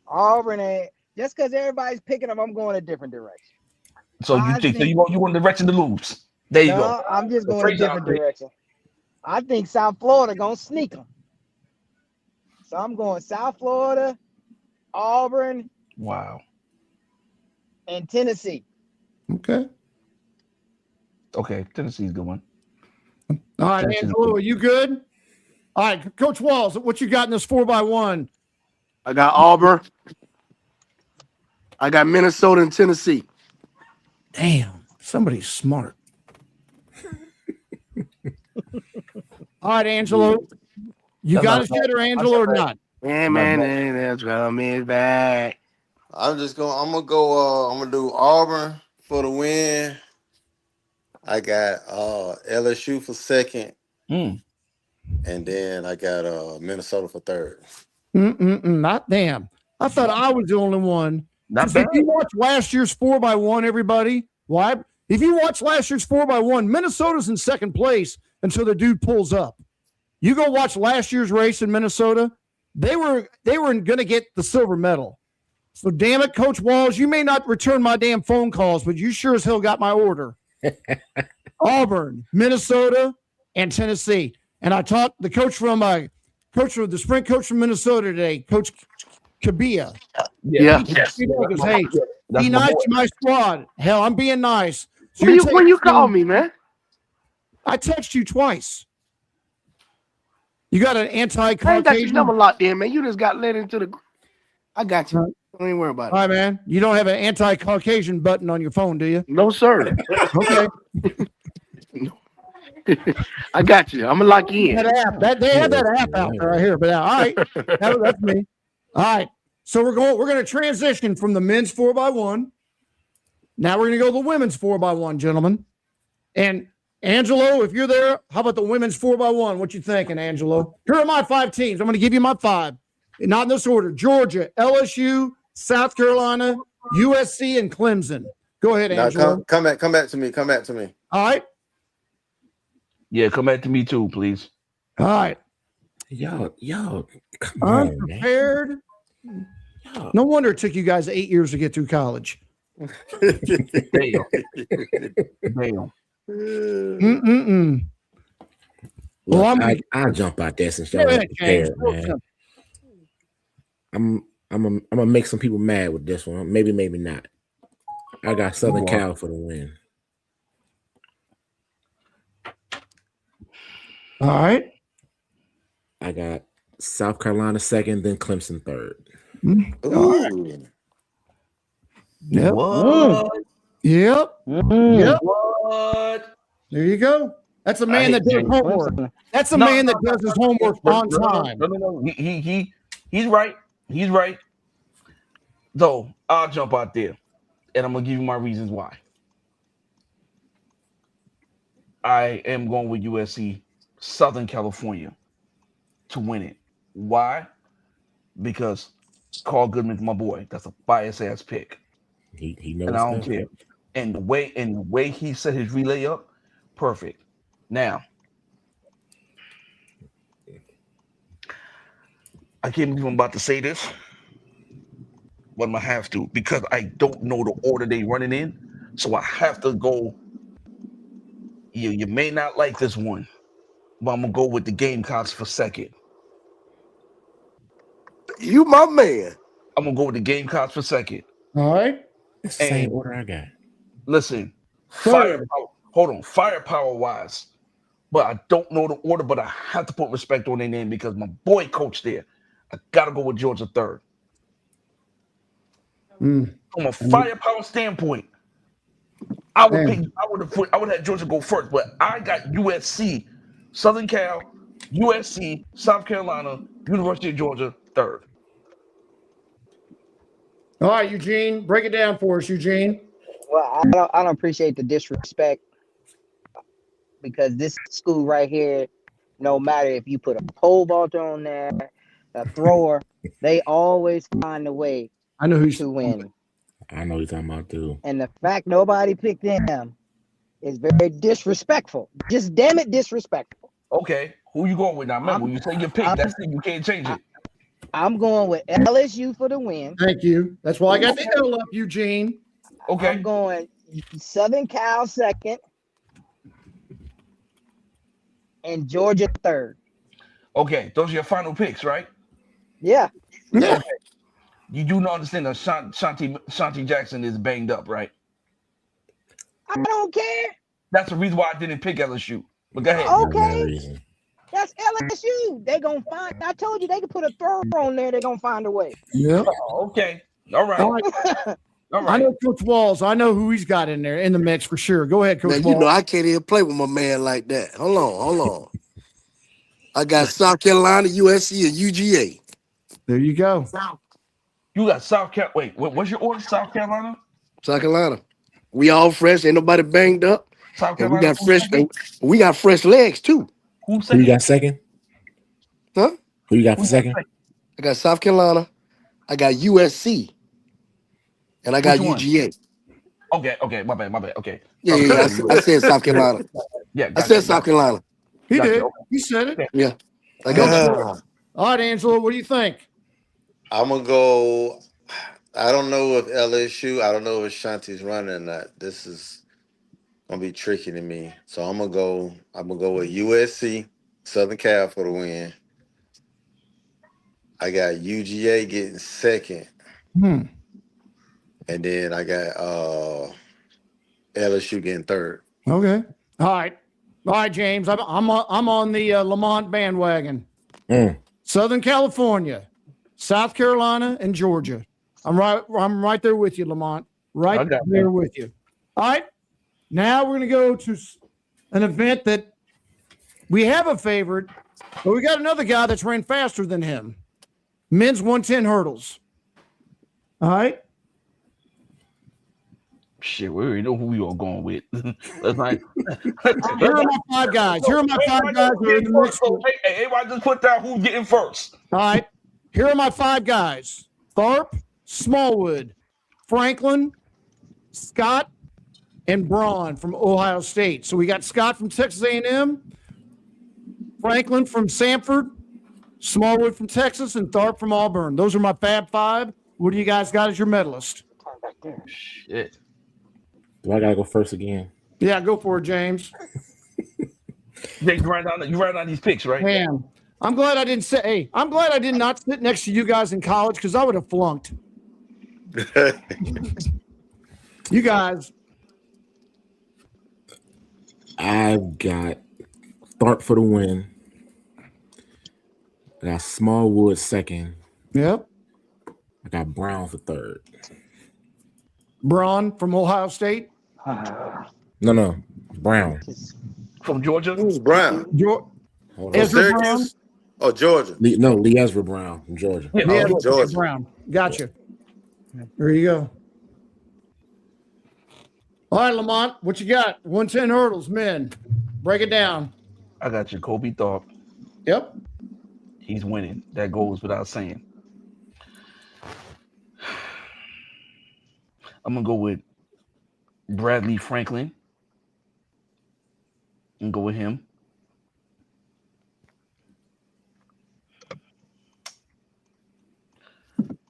Auburn ain't just because everybody's picking them. I'm going a different direction. So you want the direction to lose? There you go. I'm just going a different direction. I think South Florida gonna sneak them. So I'm going South Florida, Auburn. Wow. And Tennessee. Okay, Tennessee's a good one. All right, Angelo, are you good? All right, Coach Walls, what you got in this 4x1? I got Auburn. I got Minnesota and Tennessee. Damn, somebody's smart. All right, Angelo. You got his head or Angelo or not? Yeah, man, that's coming back. I'm gonna do Auburn for the win. I got LSU for second. And then I got Minnesota for third. Not damn. I thought I was the only one. Not bad. If you watch last year's 4x1, everybody, why? If you watch last year's 4x1, Minnesota's in second place until the dude pulls up. You go watch last year's race in Minnesota. They were going to get the silver medal. So damn it, Coach Walls, you may not return my damn phone calls, but you sure as hell got my order. Auburn, Minnesota, and Tennessee. And I talked the coach from the sprint coach from Minnesota today, Coach Kabia. Yeah. He goes, hey, be nice to my squad. Hell, I'm being nice. So When you call me, man? I texted you twice. You got an I ain't got your anti-Caucasian number locked in, man. You just got let into the. I got you. Don't even worry about it. All right, man. You don't have an anti-Caucasian button on your phone, do you? No, sir. Okay. I got you. I'm gonna lock you in. That app. They have that app out there right here. But all right, that's me. All right. So we're going to transition from the men's 4x1. Now we're going to go to the women's 4x1, gentlemen. And Angelo, if you're there, how about the women's 4x1? What you thinking, Angelo? Here are my 5 teams. I'm going to give you my 5. Not in this order. Georgia, LSU, South Carolina, USC, and Clemson. Go ahead, Angelo. Now come back to me. Come back to me. All right. Yeah, come back to me too, please. All right. Yo, come on, prepared. No wonder it took you guys 8 years to get through college. Damn. Well, I'll jump out there since y'all ain't prepared, man. I'm gonna make some people mad with this one. Maybe not. I got Southern Cal for the win. All right. I got South Carolina second, then Clemson third. Ooh. Yep. What? Yep. Yep. What? There you go. That's a man that does homework. That's a man that does his homework on time. No. He's right. He's right. So I'll jump out there, and I'm gonna give you my reasons why. I am going with USC, Southern California, to win it. Why? Because Carl Goodman's my boy. That's a bias ass pick. He knows, and I don't care. And the way he set his relay up, perfect. Now, I can't believe I'm about to say this, but I'm gonna have to because I don't know the order they running in, so I have to go. You may not like this one, but I'm gonna go with the Gamecocks for second. You my man. I'm gonna go with the Gamecocks for second. All right. It's the same order I got. Listen, firepower. Hold on, firepower wise, but I don't know the order. But I have to put respect on their name because my boy coached there. I gotta go with Georgia third. From a firepower standpoint, I would have had Georgia go first, but I got USC, Southern Cal, USC, South Carolina, University of Georgia third. All right, Eugene, break it down for us, Eugene. Well, I don't appreciate the disrespect because this school right here, no matter if you put a pole vaulter on there, a thrower, they always find a way to win. I know you're talking about too. And the fact nobody picked them is very disrespectful. Just damn it, disrespectful. Okay, who you going with now? Remember, when you say your pick, that's it. You can't change it. I'm going with LSU for the win. Thank you. That's why I got the L up, Eugene. Okay. I'm going Southern Cal second and Georgia third. Okay, those are your final picks, right? Yeah. Yeah. Okay. You do not understand that Shanti Jackson is banged up, right? I don't care. That's the reason why I didn't pick LSU. But go ahead. Okay. That's LSU. They gonna find. I told you they could put a thrower on there. They're gonna find a way. Yeah. Okay. All right. All right. I know Coach Walls. I know who he's got in there in the mix for sure. Go ahead, Coach Walls. You know I can't even play with my man like that. Hold on. I got South Carolina, USC, and UGA. There you go. You got South Carolina. Wait, what's your order? South Carolina? South Carolina. We all fresh. Ain't nobody banged up. South And Carolina. we got fresh legs too. Who you got second? Huh? Who you got for second? I got South Carolina. I got USC. And I got UGA. Okay. My bad. Okay. Yeah. I said South Carolina. Yeah. I said South Carolina. He did. Okay. He said it. Yeah. I got you. All right, Angelo, what do you think? I'm gonna go. I don't know if LSU. I don't know if Shanti's running or not. This is gonna be tricky to me. So I'm gonna go with USC, Southern Cal for the win. I got UGA getting second. And then I got LSU getting third. Okay. All right, James. I'm on the Lamont bandwagon. Southern California, South Carolina, and Georgia. I'm right there with you, Lamont. Right there with you. All right. Now we're gonna go to an event that we have a favorite, but we got another guy that's ran faster than him. Men's 110 hurdles. All right. Shit, we already know who we are going with. Let's not. Here are my 5 guys. Here are my 5 guys who are in the mix. Hey, everybody just put down who's getting first. All right. Here are my 5 guys. Tharp, Smallwood, Franklin, Scott, and Braun from Ohio State. So we got Scott from Texas A&M, Franklin from Samford, Smallwood from Texas, and Tharp from Auburn. Those are my Fab 5. What do you guys got as your medalist? Shit. Do I gotta go first again? Yeah, go for it, James. You write down these picks, right? Man, I'm glad I didn't say. Hey, I'm glad I did not sit next to you guys in college because I would have flunked. You guys. I've got Tharp for the win. I got Smallwood second. Yep. I got Brown for third. Braun from Ohio State. No, Brown. From Georgia? Who's Brown? Ezra Brown. Oh, Georgia. Lee Ezra Brown from Georgia. Yeah, Georgia. Brown. Gotcha. There you go. All right, Lamont, what you got? 110 hurdles, men. Break it down. I got Jacoby Tharp. Yep. He's winning. That goes without saying. I'm going to go with Bradley Franklin and go with him.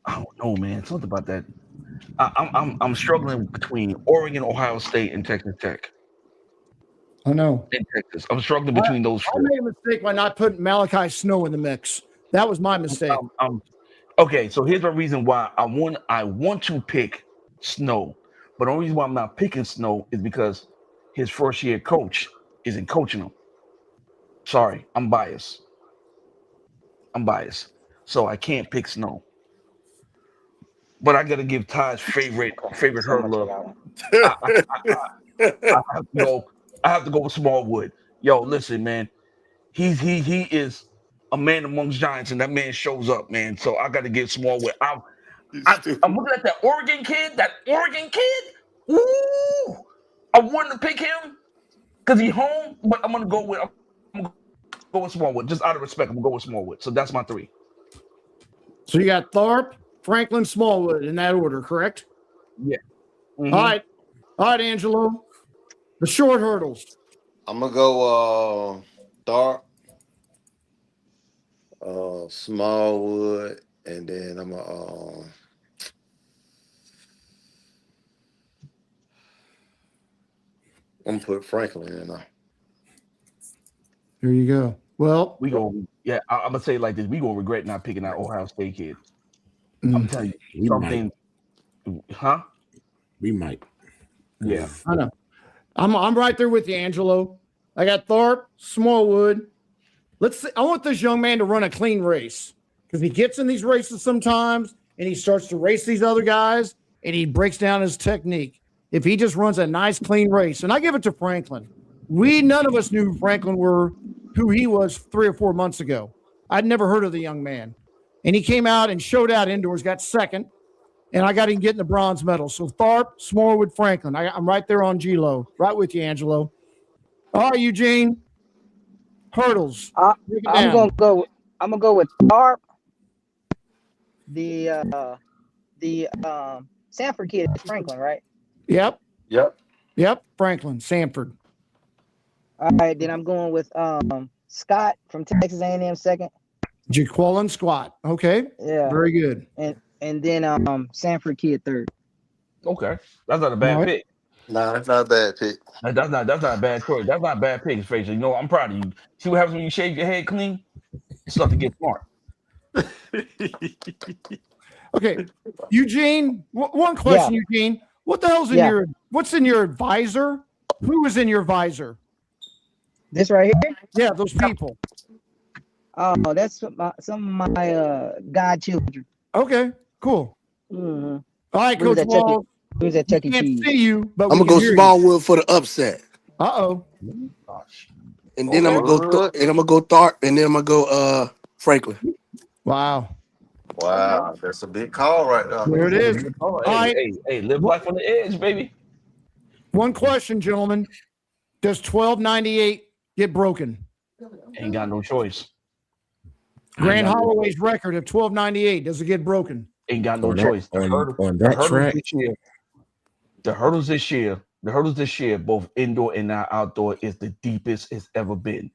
I don't know, man. Something about that. I'm struggling between Oregon, Ohio State, and Texas Tech. I know. In Texas, I'm struggling between those I four. made a mistake by not putting Malachi Snow in the mix. That was my mistake. Okay, so here's the reason why I want to pick Snow, but the only reason why I'm not picking Snow is because his first year coach isn't coaching him. Sorry, I'm biased. So I can't pick Snow. But I gotta give Ty's favorite hurdler. I have to go with Smallwood. Yo, listen, man. He is a man amongst giants, and that man shows up, man. So I got to give Smallwood. I'm looking at that Oregon kid. Ooh, I wanted to pick him because he's home, but I'm gonna go with Smallwood. Just out of respect, I'm gonna go with Smallwood. So that's my 3. So you got Tharp, Franklin, Smallwood in that order, correct? Yeah. Mm-hmm. All right, Angelo. The short hurdles. I'm gonna go Tharp, Smallwood, and then I'm gonna put Franklin in there. There you go. Well, I'm gonna say it like this: we gonna regret not picking that Ohio State kid. I'm telling you something, huh? We might. Yeah, I know. I'm right there with you, Angelo. I got Tharp, Smallwood. I want this young man to run a clean race because he gets in these races sometimes and he starts to race these other guys and he breaks down his technique. If he just runs a nice, clean race, and I give it to Franklin. None of us knew Franklin who he was 3 or 4 months ago. I'd never heard of the young man. And he came out and showed out indoors, got second, and I got him getting the bronze medal. So Tharp, Smallwood, Franklin. I'm right there on G-Lo. Right with you, Angelo. All right, Eugene. Hurdles. I'm gonna go with Tharp. The Sanford kid is Franklin, right? Yep. Franklin, Sanford. All right, then I'm going with Scott from Texas A&M second. Jaqueline Squat. Okay. Yeah. Very good. And then Sanford kid third. okay, that's not a bad pick. Nah, that's not a bad pick. That's not a bad choice. That's not a bad pick, Frazier. You know, I'm proud of you. See what happens when you shave your head clean? You start to get smart. Okay, Eugene. One question, Eugene. What the hell's in what's in your advisor? Who is in your visor? This right here? Yeah, those people. Oh, that's some of my godchildren. Okay, cool. Mm-hmm. All right, Coach Wall. Who's at Chuck E. Can't Cheese? see you, but I'm gonna go Smallwood for the upset. Uh-oh. And then I'm gonna go Tharp, and then I'm gonna go Franklin. Wow, that's a big call right there. there it is. All right. Hey, live life on the edge, baby. One question, gentlemen. Does 1298 get broken? Ain't got no choice. Grant Holloway's record of 1298, does it get broken? Ain't got no choice. On that track. The hurdles this year, both indoor and outdoor, is the deepest it's ever been.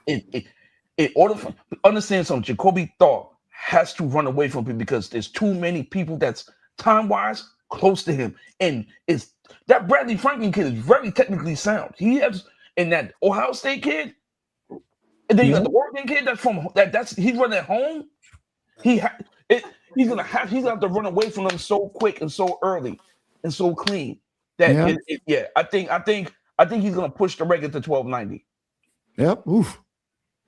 In order for understand something, Jacoby Thaw has to run away from him because there's too many people that's time-wise close to him. And it's that Bradley Franklin kid is very technically sound. He has, and that Ohio State kid, and then you got the Oregon kid that's from that's he's running at home. He's gonna have to run away from them so quick and so early and so clean that I think he's gonna push the record to 1290. Yep. Oof.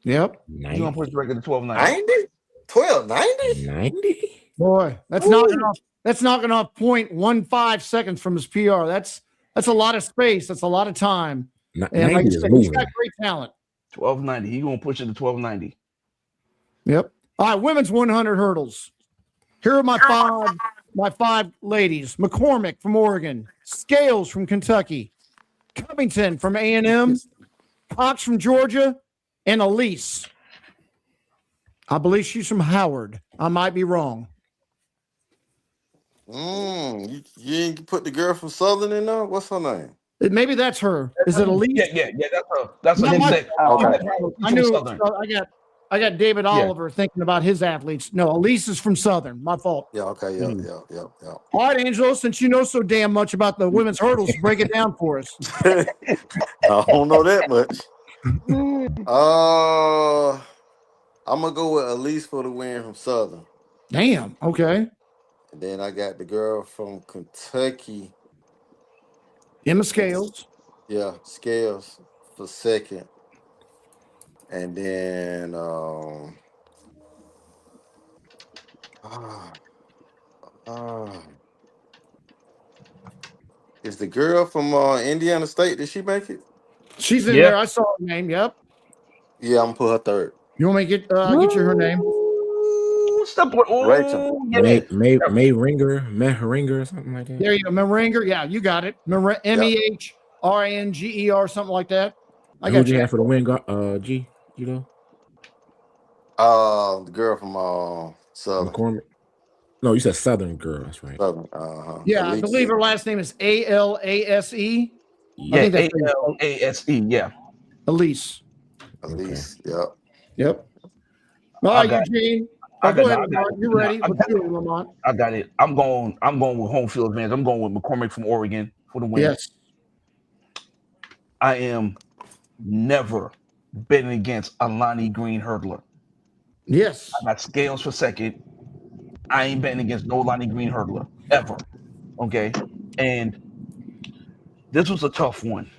Yep. He's gonna push the record to 1290. 1290? Boy, that's knocking off. That's knocking off 0.15 seconds from his PR. That's a lot of space. That's a lot of time. And like I said, he's got great talent. 1290. He's gonna push it to 1290. Yep. All right, women's 100 hurdles. Here are my five ladies: McCormick from Oregon, Scales from Kentucky, Covington from A&M, Cox from Georgia, and Elise. I believe she's from Howard. I might be wrong. You didn't put the girl from Southern in there? What's her name? Maybe that's her. Is it Elise? Yeah, that's her. Okay. I knew. I got David Oliver thinking about his athletes. No, Elise is from Southern. My fault. Yeah, okay, yeah. All right, Angelo, since you know so damn much about the women's hurdles, break it down for us. I don't know that much. I'm gonna go with Elise for the win from Southern. Damn. Okay. And then I got the girl from Kentucky. Emma Scales. Yeah, Scales for second. And then is the girl from Indiana State, did she make it? She's in there. I saw her name. Yep. Yeah, I'm gonna put her third. You want me to get you her name? Rachel. May Ringer or something like that. There you go. Meringer. Yeah, you got it. MEHRANGER, something like that. Who'd you have for the win, G? You know? The girl from Southern. McCormick. No, you said Southern girl. That's right. Southern. Yeah, I believe her last name is ALASE. Yeah, ALASE. Yeah. Elise. Elise. Okay. Yep. All right, Eugene. Go ahead, Lamont. You ready? Lamont? I got it. I'm going with home field advantage. I'm going with McCormick from Oregon for the win. Yes. I am never betting against a Lonnie Green hurdler. Yes. I got Scales for second. I ain't betting against no Lonnie Green hurdler ever. Okay. And this was a tough one.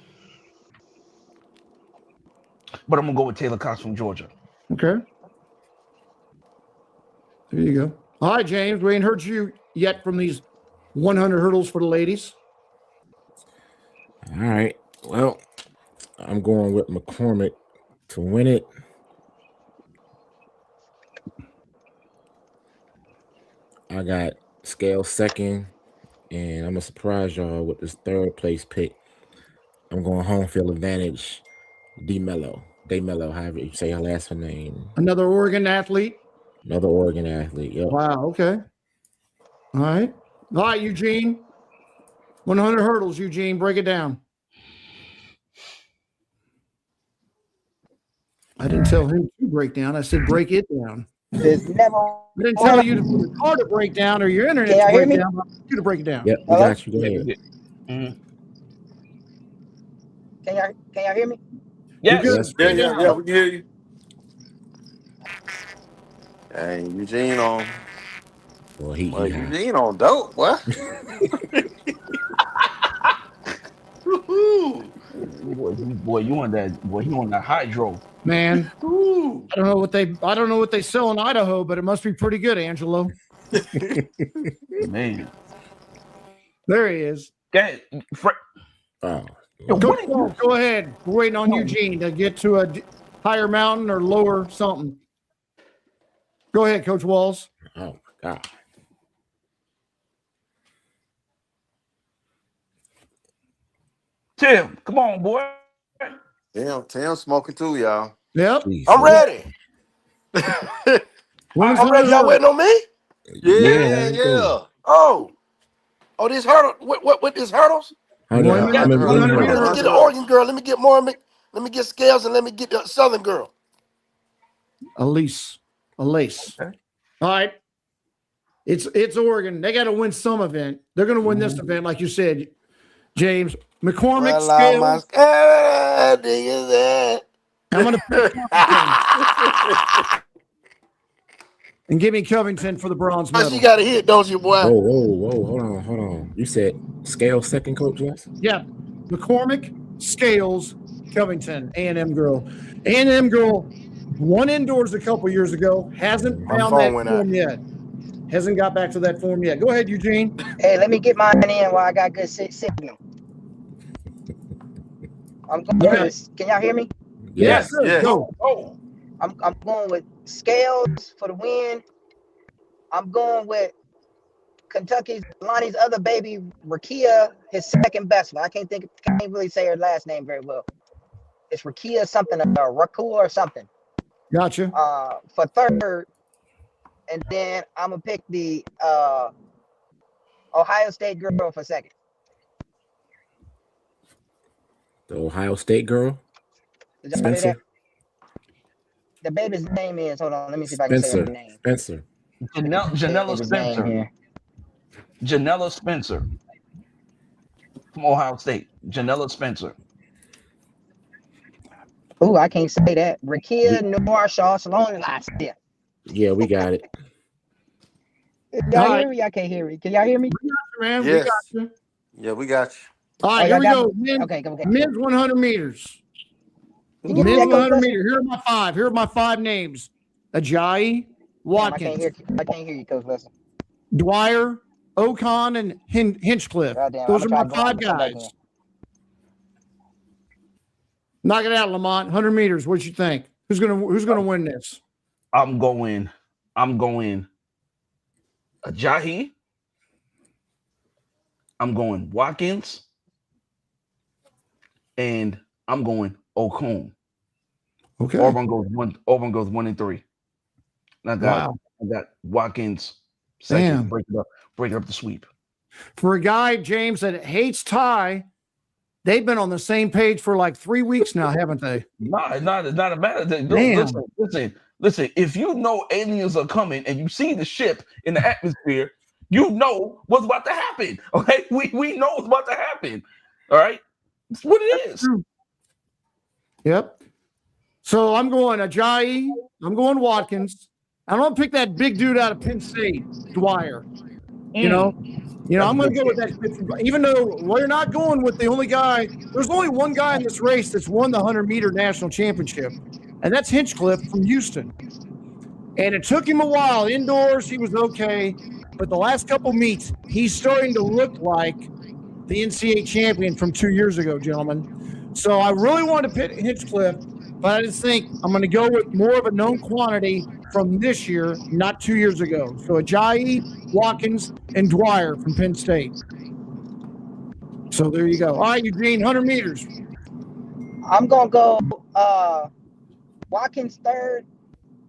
But I'm gonna go with Taylor Cox from Georgia. Okay. There you go. All right, James. We ain't heard you yet from these 100 hurdles for the ladies. All right. Well, I'm going with McCormick to win it. I got Scale second, and I'm gonna surprise y'all with this third place pick. I'm going home field advantage. DeMello, however you say her last name. Another Oregon athlete. Yep. Wow. Okay. All right, Eugene. 100 hurdles, Eugene. Break it down. I didn't tell him to break down. I said break it down. There's never. I didn't tell you for the car to break down or your internet to break down. I want you to break it down. Yep, we got you. Go ahead. Can y'all hear me? Yes. Yeah, we can hear you. Hey, Eugene on. Well, Eugene on dope, what? Boy, you on that? Boy, he on that hydro. Man, I don't know what they sell in Idaho, but it must be pretty good, Angelo. Man, there he is. Go ahead. We're waiting on Eugene to get to a higher mountain or lower something. Go ahead, Coach Walls. Oh my God. Tim, come on, boy. Damn, Tim's smoking too, y'all. Yep. I'm ready. Women's I'm ready. 100 Y'all hurdles. waiting on me? Yeah, Yeah, let's go. yeah. Oh, this hurdle. What this hurdles? Women's I mean, 100 women meter Let me hurdles. get 100 the hurdles. Oregon girl. Let me get Mormon. Let me get Scales, and let me get the Southern girl. Elise. Okay. All right. It's Oregon. They got to win some event. They're going to win this event, like you said, James. McCormick, Scales. I'm going to pick Covington and give me Covington for the bronze medal. She got a hit, don't you, boy? Whoa, hold on. You said scale second, Coach Wes? Yeah. McCormick, Scales, Covington, A&M girl. A&M girl won indoors a couple years ago. Hasn't My found phone that went out. form yet. Hasn't got back to that form yet. Go ahead, Eugene. Hey, let me get mine in while I got good signal. I'm going with. Can y'all hear me? Yes. Yes. Go. Oh, I'm going with Scales for the win. I'm going with Kentucky's Lonnie's other baby, Rakia, his second best one. I can't really say her last name very well. It's Rakia something, Rakua or something. Gotcha. For third, and then I'm gonna pick the Ohio State girl for second. The Ohio State girl? Did y'all hear Spencer? that? The baby's name is. Hold on, let me see if I can say her name. Spencer. Janella Spencer. Janella Spencer from Ohio State. Janella Spencer. Oh, I can't say that. Rakia Noir Shaw Salon last year. Yeah, we got it. Y'all hear me? I can't hear me. Can y'all hear me? Man, Yes. we got you. Yeah, we got you. All right, here we go. Okay. Men's 100 meters. You get Men's that, 100 meters. Here are my five names. Ajayi, Watkins, I can't hear you, Coach Lester. Dwyer, Ocon, and Hinchcliffe. Goddamn, Those are my I'm trying five to come back guys. in. Knock it out, Lamont. 100 meters. What you think? Who's gonna win this? I'm going Ajayi. I'm going Watkins. And I'm going Okon. Okay. Auburn goes 1-3. I got Watkins second. Damn. Break it up the sweep. For a guy, James, that hates Ty, they've been on the same page for like 3 weeks now, haven't they? No, it's not a matter. Listen. If you know aliens are coming and you see the ship in the atmosphere, you know what's about to happen. Okay, we know what's about to happen. All right, it's what it is. Yep. So I'm going Ajayi. I'm going Watkins. I don't pick that big dude out of Penn State, Dwyer. You know, I'm going to go with that. Even though we're not going with the only guy, there's only one guy in this race that's won the 100-meter national championship, and that's Hinchcliffe from Houston. And it took him a while. Indoors, he was okay. But the last couple meets, he's starting to look like the NCAA champion from 2 years ago, gentlemen. So I really want to pick Hinchcliffe, but I just think I'm going to go with more of a known quantity from this year, not 2 years ago. So Ajayi, Watkins, and Dwyer from Penn State. So there you go. All right, Eugene, 100 meters. I'm going to go Watkins third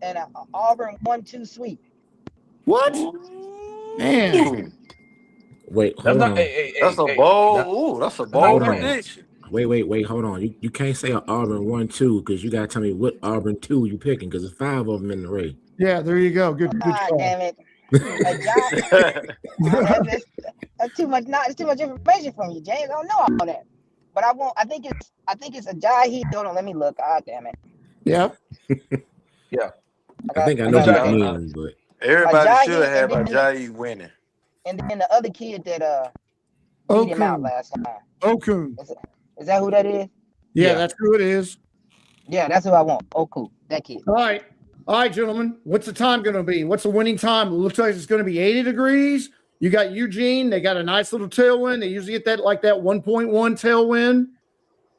and Auburn 1-2 sweep. What? Man. Wait, hold on. That's a bold. That's a bold prediction. Wait, hold on. You can't say an Auburn 1-2 because you gotta tell me what Auburn 2 you picking because there's 5 of them in the race. Yeah, there you go. Good call. Damn it. That's too much. It's too much information from you, James. I don't know all that. But I think it's Ajayi. Hold on, let me look. God damn it. Yep. Yeah. I think I know what you mean, but everybody Ajayi, should have Ajayi winning. And then the other kid that beat him out last time. Okun. Is that who that is? Yeah, that's who it is. Yeah, that's who I want. Okun, that kid. All right, gentlemen. What's the time going to be? What's the winning time? It looks like it's going to be 80 degrees. You got Eugene. They got a nice little tailwind. They usually get that 1.1 tailwind.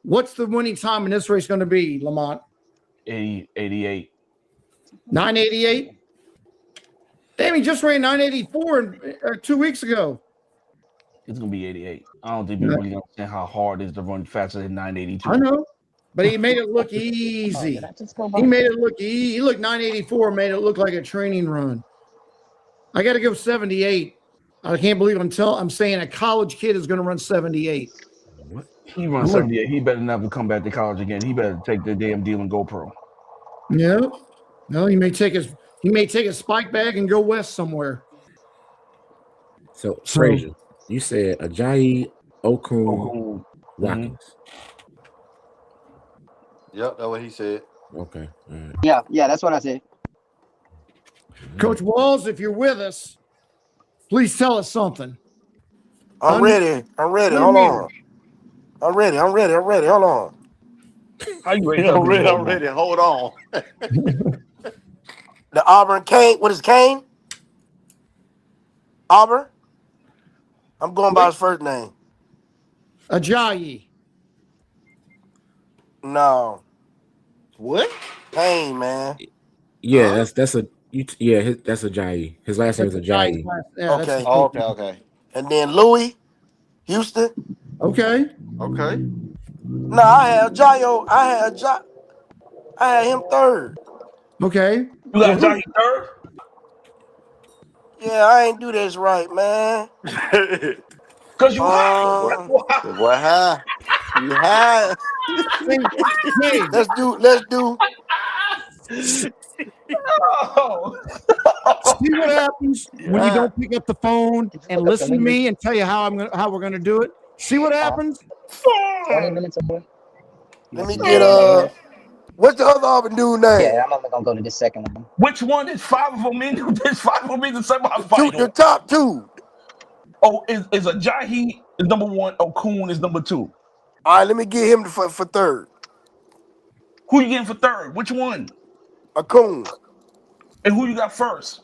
What's the winning time in this race going to be, Lamont? 88. 988. Damn, he just ran 984 2 weeks ago. It's gonna be 88. I don't think people really understand how hard it is to run faster than 982. I know, but he made it look easy. He made it look easy. He looked 984, made it look like a training run. I got to go 78. I can't believe I'm saying a college kid is going to run 78. What? He runs 78. He better never come back to college again. He better take the damn deal and go pro. Yeah. No, he may take his spike bag and go west somewhere. So Frazier, you said Ajayi, Okun, Watkins. Yep, that's what he said. Okay. All right. Yeah, that's what I said. Coach Walls, if you're with us, please tell us something. I'm ready. Hold on. I'm ready. Hold on. How you ready? I'm ready. Hold on. The Auburn Kane. What is Kane? Auburn? I'm going by his first name. Ajayi. No. What? Kane, man. Yeah, that's Ajayi. His last name is Ajayi. Yeah, okay. Okay. And then Louis, Houston. Okay. No, I had Ajayi. I had him third. Okay. You got Ajayi third? Yeah, I ain't do this right, man. Because you high. What high? You high? Let's do. Oh. See what happens when you don't pick up the phone and listen to me and tell you how we're gonna do it. See what happens? 20 minutes away. Let me get what's the other Auburn dude name? Yeah, I'm only gonna go to the second one. Which one is 5 of them in? There's 5 of them in the semifinal. The top two. Oh, is Ajayi is number 1? Okun is number 2. All right, let me get him for third. Who you getting for third? Which one? Okun. And who you got first?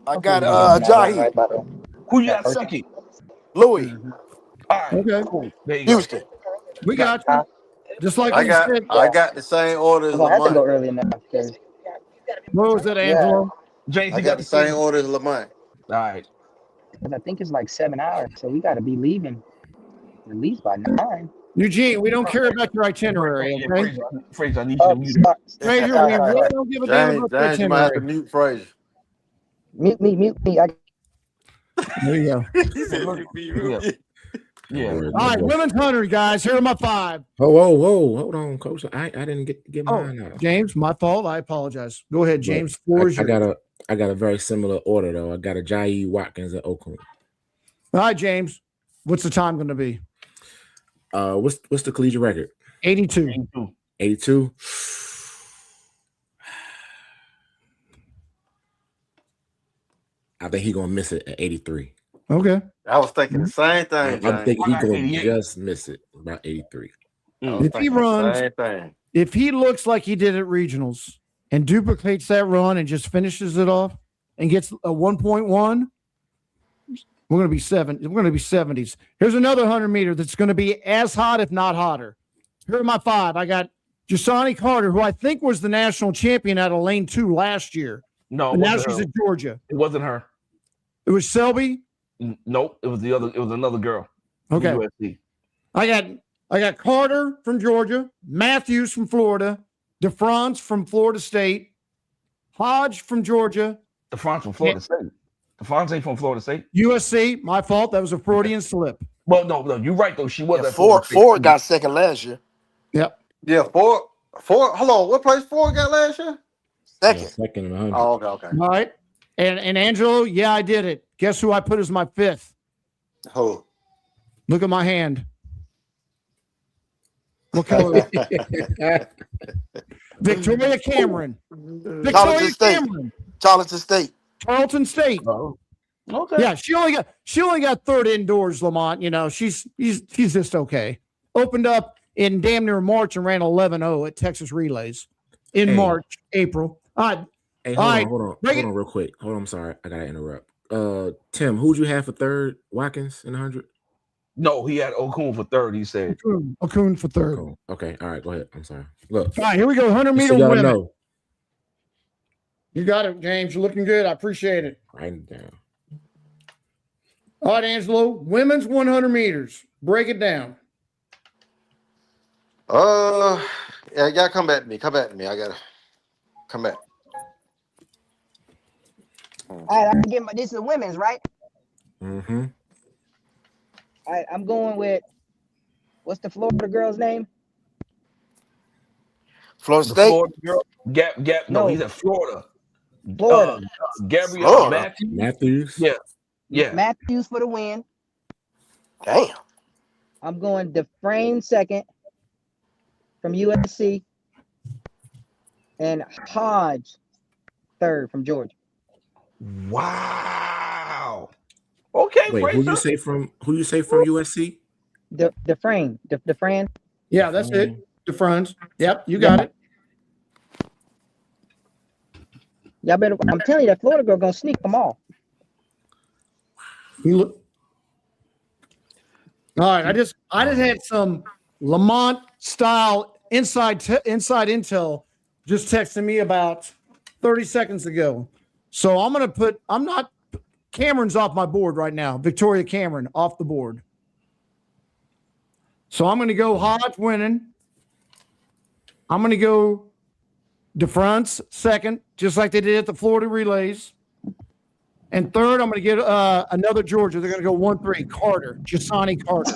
I got Ajayi. Who you got second? Louis. All right. Okay. Cool. There you Houston. go. We got you. Just like I got the same order as I have to go Lamont. early enough. What was that, Angelo? James, I got the same order as Lamont. All right. I think it's like 7 hours, so we got to be leaving at least by 9. Eugene, we don't care about your itinerary, okay? Frazier, I need you to mute it. Frazier, we really don't give a damn about your James, you might have to itinerary. mute Frazier. Mute me. There you go. He said, Yeah. All right, women's 100, guys. Here are my 5. Whoa. Hold on, Coach. I didn't get mine out. James, my fault. I apologize. Go ahead, James. Floor is yours. I got a very similar order though. I got Ajayi, Watkins, and Okun. All right, James. What's the time going to be? What's the collegiate record? 82. 82. I think he's gonna miss it at 83. Okay. I was thinking the same thing. I'm thinking he's gonna just miss it about 83. If he looks like he did at regionals and duplicates that run and just finishes it off and gets a 1.1, we're going to be 7. We're going to be 70s. Here's another 100-meter that's going to be as hot, if not hotter. Here are my 5. I got Jasani Carter, who I think was the national champion out of lane 2 last year. No, now she's at Georgia. It wasn't her. It was Selby. Nope, it was the other. It was another girl. Okay. USC. I got Carter from Georgia, Matthews from Florida, DeFrance from Florida State, Hodge from Georgia. DeFrance from Florida State. DeFrance ain't from Florida State. USC, my fault. That was a Freudian slip. Well, no, you're right though. She was at Ford got second last year. Yep. Yeah, Ford. Hold on. What place Ford got last year? Second. Second and 100. Oh, okay. All right. And Angelo, yeah, I did it. Guess who I put as my 5th? Who? Look at my hand. What color? Victoria Cameron. Victoria Cameron. Charleston State. Tarleton State. Oh, okay. Yeah, she only got third indoors, Lamont. You know, she's just okay. Opened up in damn near March and ran 11-0 at Texas Relays in March, April. All right. Hey, hold on real quick. Hold on, I'm sorry. I gotta interrupt. Tim, who'd you have for third? Watkins in 100? No, he had Okun for third, he said. Okun for third. Cool. Okay, all right, go ahead. I'm sorry. Look. All right, here we go. 100-meter so women. know. You got it, James. You're looking good. I appreciate it. Write it down. All right, Angelo. Women's 100 meters. Break it down. Yeah, y'all come back to me. Come back to me. I gotta come back. All right, I get this is the women's, right? Mm-hmm. All right, I'm going with what's the Florida girl's name? Florida The State. Florida girl. No, No. he's at Florida. Florida. Gabrielle Florida? Matthews. Matthews. Yeah. Matthews for the win. Damn. I'm going Dufresne second from USC, and Hodge third from Georgia. Wow. Okay, Wait, Fraser. who you say from USC? Dufresne. Yeah, that's it. DeFranz. Yep, you got it. Y'all better. I'm telling you, that Florida girl gonna sneak them all. You look. All right, I just had some Lamont style inside intel just texting me about 30 seconds ago. So Cameron's off my board right now. Victoria Cameron off the board. So I'm going to go Hodge winning. I'm going to go DeFrance second, just like they did at the Florida relays. And third, I'm going to get another Georgia. They're going to go 1-3. Carter, Jasani Carter.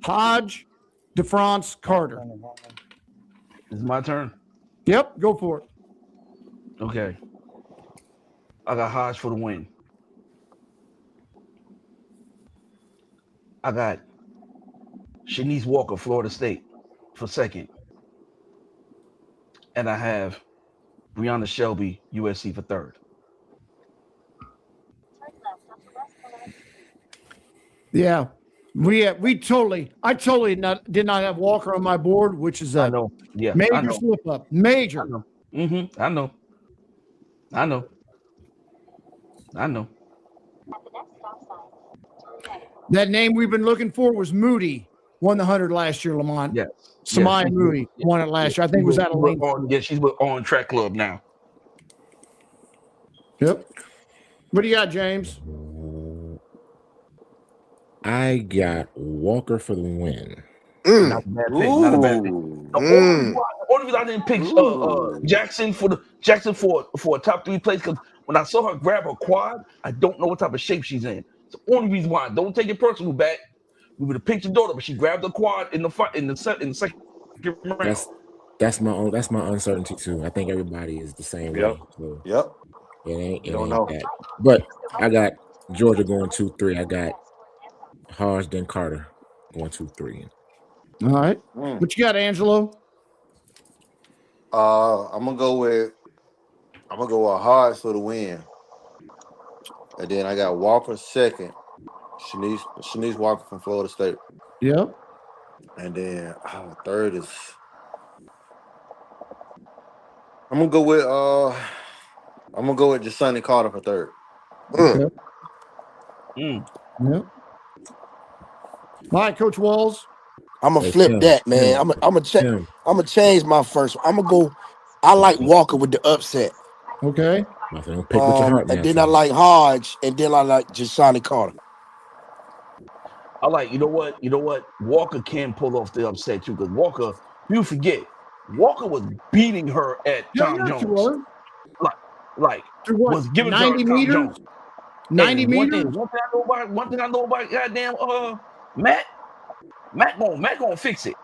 Hodge, DeFrance, Carter. It's my turn. Yep, go for it. Okay. I got Hodge for the win. I got Shanice Walker, Florida State, for second. And I have Brianna Shelby, USC, for third. Yeah. I totally did not have Walker on my board, which is I know. Yeah. major slip up. Major. I know. Mm-hmm. I know. That name we've been looking for was Moody. Won the 100 last year, Lamont. Yes. Samaya yes. Moody won it last year. I think it was out of Lane. She's with On Track Club now. Yep. What do you got, James? I got Walker for the win. Not a bad pick. Not a bad pick. The only reason I didn't pick Jackson for a top 3 place, because when I saw her grab her quad, I don't know what type of shape she's in. It's the only reason why. Don't take it personal, back. We would have picked your daughter, but she grabbed the quad in the second round. That's my uncertainty too. I think everybody is the same way. So Yep. It ain't know. that. But I got Georgia going 2-3. I got Hodge then Carter going 2-3. All right. What you got, Angelo? I'm gonna go with Hodge for the win. And then I got Walker second. Shanice Walker from Florida State. Yep. And then third is I'm gonna go with Jasani Carter for third. Okay. Yep. All right, Coach Walls. I'm gonna flip that, man. I'm gonna change my first one. I'm gonna go. I like Walker with the upset. Okay. Pick with your heart, and then I like Hodge, and then I like Jasani Carter. I like, you know what? Walker can pull off the upset too, because Walker, you forget, Walker was beating her at Tom Jones. Like was giving 90 her Tom meters? Jones. 90 meters? One thing I know about goddamn Matt gonna fix it.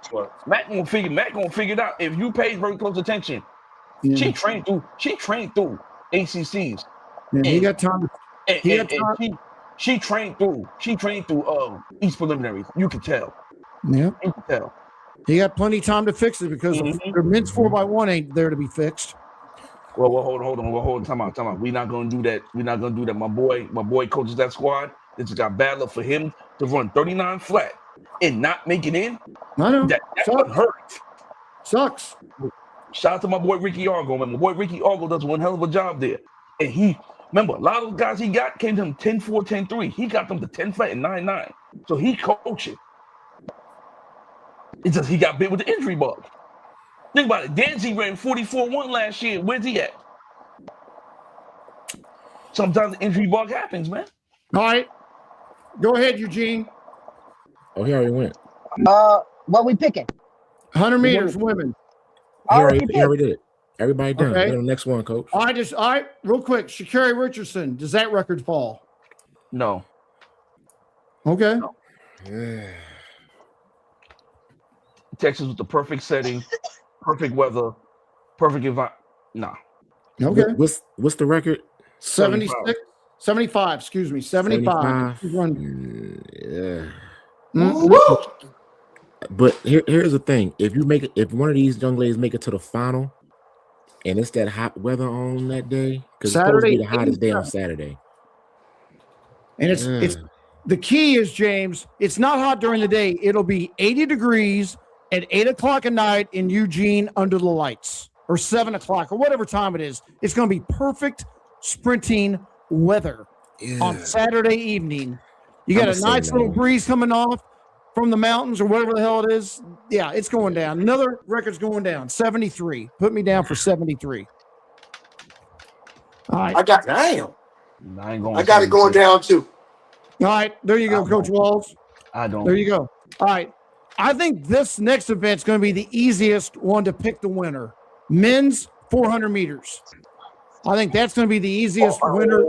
What? Matt gonna figure it out. If you pay very close attention, she trained through ACCs. Yeah, he got time. She trained through East preliminaries. You can tell. Yeah. You can tell. He got plenty of time to fix it because the men's 4x1 ain't there to be fixed. Well, hold on. Time out. We're not gonna do that. My boy coaches that squad. It's got bad luck for him to run 39 flat and not make it in. I know. That's what hurts. Sucks. Shout out to my boy Ricky Argo, man. My boy Ricky Argo does one hell of a job there. And remember, a lot of those guys he got came to him 10-4, 10-3. He got them to 10 flat and 9-9. So he coaching. It's just he got bit with the injury bug. Think about it. Danzy ran 44-1 last year. Where's he at? Sometimes the injury bug happens, man. All right. Go ahead, Eugene. Oh, he already went. What we picking? 100 meters, women. He already did it. Everybody done. Okay. Go to the next one, coach. All right, real quick. Sha'Carri Richardson, does that record fall? No. Okay. No. Texas with the perfect setting, perfect weather, perfect environment. Nah. Okay. What's the record? 76, 75. Excuse me, 75. Yeah. Mm-hmm. But here's the thing: if one of these young ladies make it to the final, and it's that hot weather on that day, because it's supposed to be the hottest day on Saturday. And it's the key is, James, it's not hot during the day. It'll be 80 degrees at 8 o'clock at night in Eugene under the lights, or 7 o'clock, or whatever time it is. It's going to be perfect sprinting weather on Saturday evening. You got a nice little breeze coming off from the mountains or whatever the hell it is. Yeah, it's going down. Another record's going down. 73. Put me down for 73. All right. I got it going down too. All right. There you go, Coach Walls. I don't. There you go. All right. I think this next event's going to be the easiest one to pick the winner. Men's 400 meters. I think that's going to be the easiest winner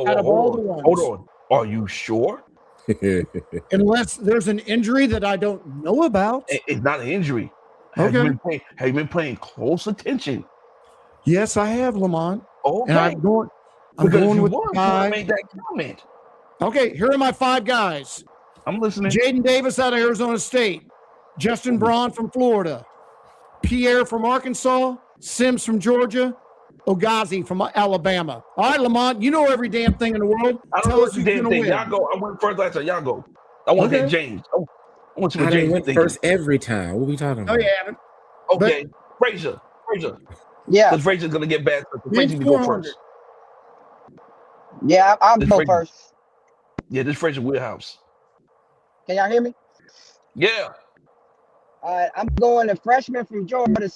out of all the ones. Hold on. Are you sure? Unless there's an injury that I don't know about. It's not an injury. Okay. Have you been paying close attention? Yes, I have, Lamont. Okay. And I'm going with the guy. Made that comment. Okay, here are my 5 guys. I'm listening. Jaden Davis out of Arizona State. Justin Braun from Florida. Pierre from Arkansas. Sims from Georgia. Ogazi from Alabama. All right, Lamont, you know every damn thing in the world. I don't know every damn thing. Y'all go. I went first last time. Y'all go. I want to hit James. I want to see what James went thinking. first every time. What are we talking about? Oh, you haven't. Okay, Frazier. Yeah. Because Frazier's going to get bad. Frazier to go first. Yeah, I'll go first. Yeah, this Frazier wheelhouse. Can y'all hear me? Yeah. I'm going to freshman from Georgia.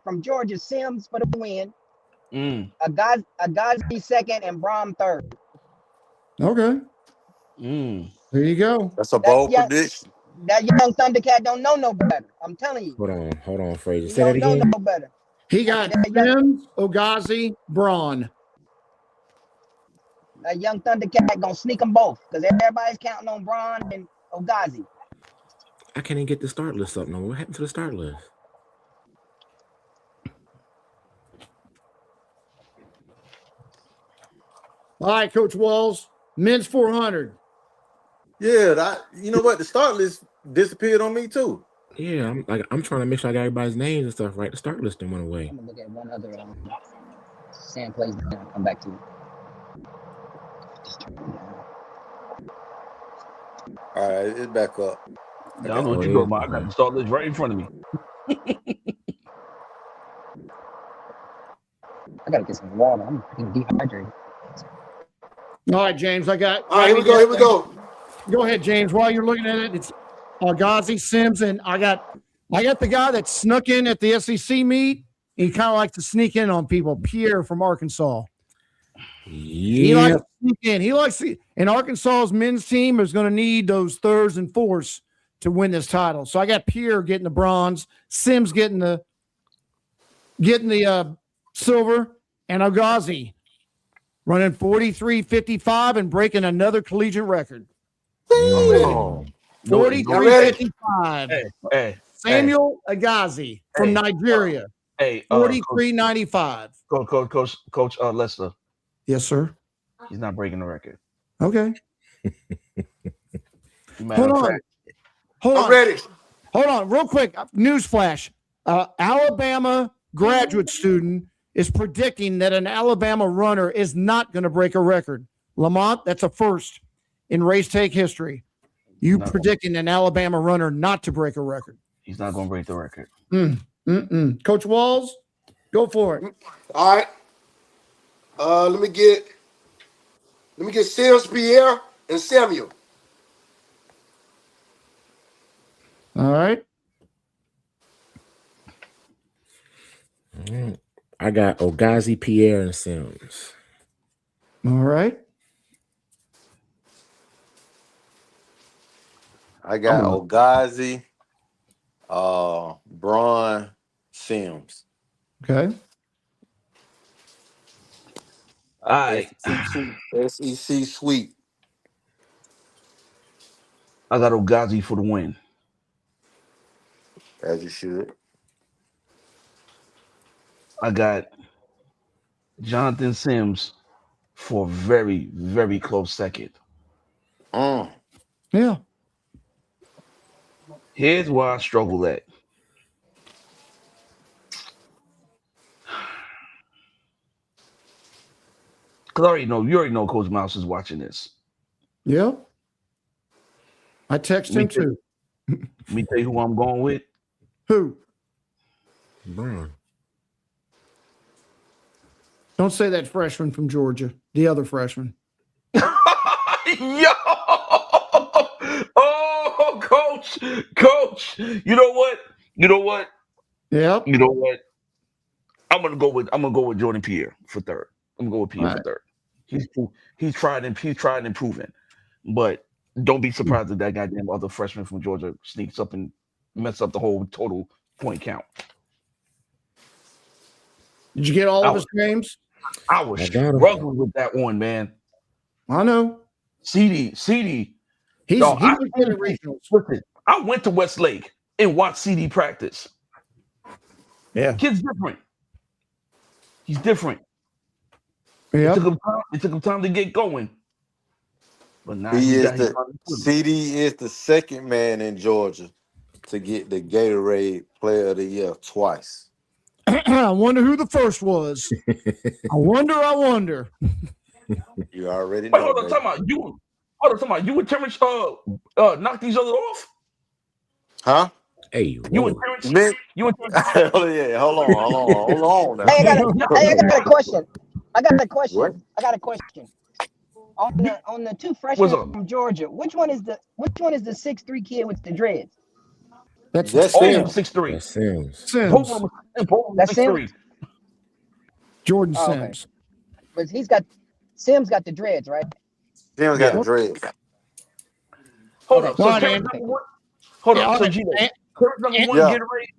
From Georgia, Sims for the win. Agazi second and Braun third. Okay. There you go. That's a bold prediction. That young Thundercat don't know no better. I'm telling you. Hold on, Frazier. He Say that again. don't know no better. He got Sims, Ogazi, Braun. That young Thundercat gonna sneak them both because everybody's counting on Braun and Ogazi. I can't even get the start list up no more. What happened to the start list? All right, Coach Walls. Men's 400. Yeah, you know what? The start list disappeared on me too. Yeah, I'm trying to make sure I got everybody's names and stuff right. The start list went away. I'm gonna look at one other Sam plays down. Come back to you. Just turn it down. All right, it's back up. I don't know what you're talking about. I got the start list right in front of me. I gotta get some water. I'm getting dehydrated. All right, James. All right, here we go. Go ahead, James. While you're looking at it, it's Ogazi, Sims, and I got the guy that snuck in at the SEC meet. He kind of likes to sneak in on people. Pierre from Arkansas. Yeah. He likes to sneak in. And Arkansas's men's team is going to need those thirds and fourths to win this title. So I got Pierre getting the bronze, Sims getting the silver, and Ogazi running 43.55 and breaking another collegiate record. 43.55. Samuel Ogazi from Nigeria. 43.95. Coach Lester. Yes, sir. He's not breaking the record. Okay. Hold on. I'm ready. Hold on, real quick. Newsflash. Alabama graduate student is predicting that an Alabama runner is not going to break a record. Lamont, that's a first in race take history. You predicting an Alabama runner not to break a record. He's not going to break the record. Coach Walls, go for it. All right. Let me get Sims, Pierre, and Samuel. All right. I got Ogazi, Pierre, and Sims. All right. I got Ogazi, Braun, Sims. Okay. All right. SEC sweep. I got Ogazi for the win. As you should. I got Jonathan Sims for a very, very close second. Yeah. Here's where I struggle at. Because you already know Coach Mouse is watching this. Yeah. I text him too. Let me tell you who I'm going with. Who? Brown. Don't say that freshman from Georgia. The other freshman. Yo! Oh, Coach. You know what? Yep. You know what? I'm gonna go with Jordan Pierre for third. I'm gonna go with Pierre for third. He's tried and proven. But don't be surprised if that goddamn other freshman from Georgia sneaks up and mess up the whole total point count. Did you get all of his names? I was struggling with that one, man. I know. CD. He's good at regionals. Listen, I went to Westlake and watched CD practice. Yeah. Kid's different. He's different. Yeah. It took him time to get going. But now CD is the second man in Georgia to get the Gatorade Player of the Year twice. I wonder who the first was. I wonder. You already know. Hold on, talking about you and Terrence knock these other off? Huh? Hey, you and Terrence? Yeah, hold on. Now. Hey, I got a question. I got a question. On the two freshmen from Georgia, which one is the 6'3" kid with the dreads? That's Sims. 6'3". That's Sims. That's Sims. Jordan Sims. But Sims got the dreads, right? Sims got the dreads. Hold up. So Terrence number one. Hold up. So Gino, Terrence number one Gatorade.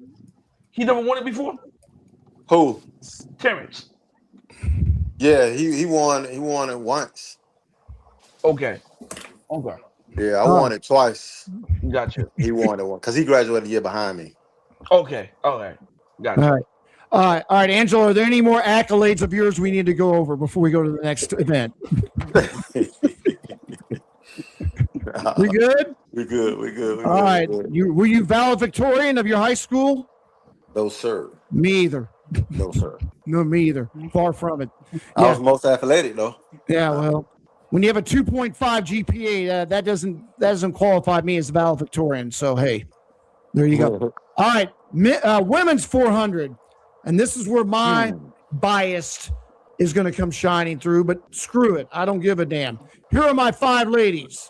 He never won it before? Who? Terrence. Yeah, he won it once. Okay. Yeah, I won it twice. Gotcha. He won it one because he graduated a year behind me. Okay. All right. Gotcha. All right, Angelo, are there any more accolades of yours we need to go over before we go to the next event? We good? We're good. All right. Were you valedictorian of your high school? No, sir. Me either. No, sir. No, me either. Far from it. I was most athletic though. Yeah, well, when you have a 2.5 GPA, that doesn't qualify me as a valedictorian. So hey, there you go. All right, women's 400, and this is where my bias is going to come shining through. But screw it, I don't give a damn. Here are my 5 ladies: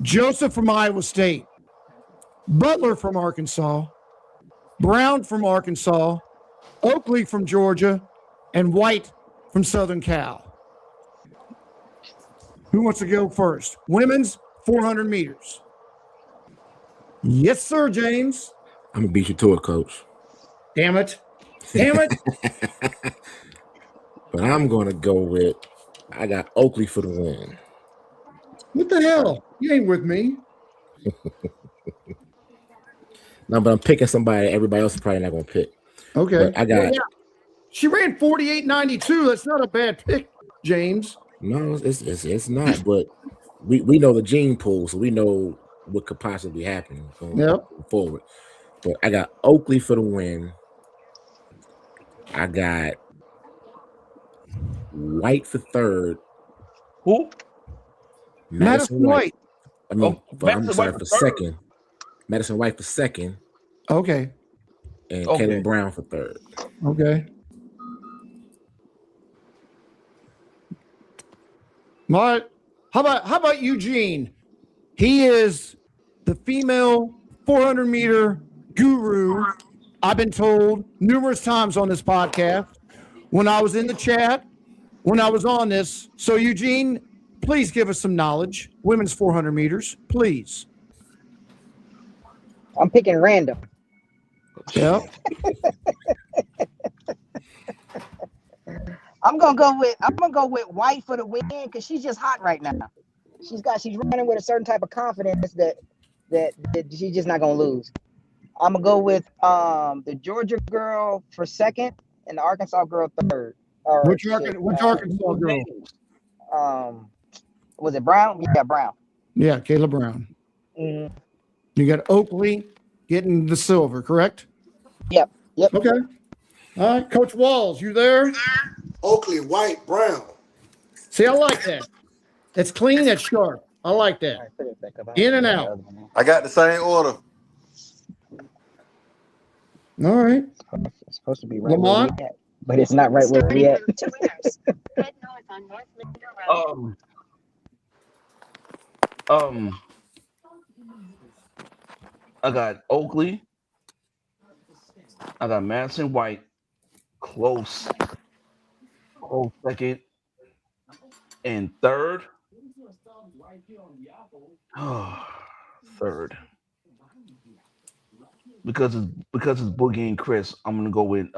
Joseph from Iowa State, Butler from Arkansas, Brown from Arkansas, Oakley from Georgia, and White from Southern Cal. Who wants to go first? Women's 400 meters. Yes, sir, James. I'm going to beat you to it, Coach. Damn it. But I'm going to go with, I got Oakley for the win. What the hell? You ain't with me. No, but I'm picking somebody everybody else is probably not going to pick. Okay. But I got. She ran 48.92. That's not a bad pick, James. No, it's not. But we know the gene pool, so we know what could possibly happen going forward. But I got Oakley for the win. I got White for third. Who? Madison White. I'm sorry, for second. Madison White for second. Okay. And Kevin Brown for third. Okay. What? How about Eugene? He is the female 400 meter guru. I've been told numerous times on this podcast. When I was in the chat, when I was on this. So, Eugene, please give us some knowledge. Women's 400 meters, please. I'm picking random. Yep. I'm gonna go with White for the win because she's just hot right now. She's running with a certain type of confidence that she's just not gonna lose. I'm gonna go with the Georgia girl for second and the Arkansas girl third. Which Arkansas girl? Was it Brown? Yeah, Brown. Yeah, Kayla Brown. Mm-hmm. You got Oakley getting the silver, correct? Yep. Okay. All right, Coach Walls, you there? Oakley, White, Brown. See, I like that. It's clean, it's sharp. I like that. In and out. I got the same order. All right. It's supposed to be right Lamont? where we at, but it's not right where we at. I got Oakley. I got Madison White. Close second. And third. Third. Because it's Boogie and Chris, I'm gonna go with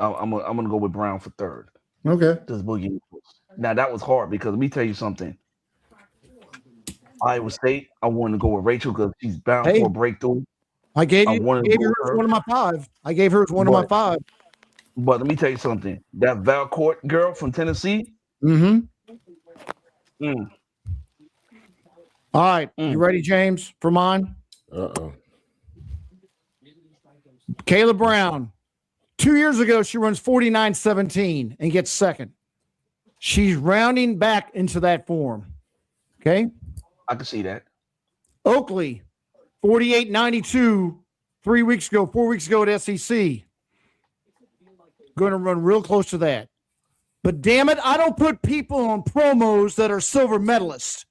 Brown for third. Okay. This Boogie and Chris. Now that was hard because let me tell you something. Iowa State, I wanted to go with Rachel because she's bound for a breakthrough. I gave her as one of my five. Of my five. But let me tell you something. That Valcourt girl from Tennessee. Mm-hmm. All right. You ready, James, for mine? Uh-oh. Kayla Brown. 2 years ago, she runs 49.17 and gets second. She's rounding back into that form. Okay? I can see that. Oakley, 48.92 4 weeks ago at SEC. Going to run real close to that. But damn it, I don't put people on promos that are silver medalists.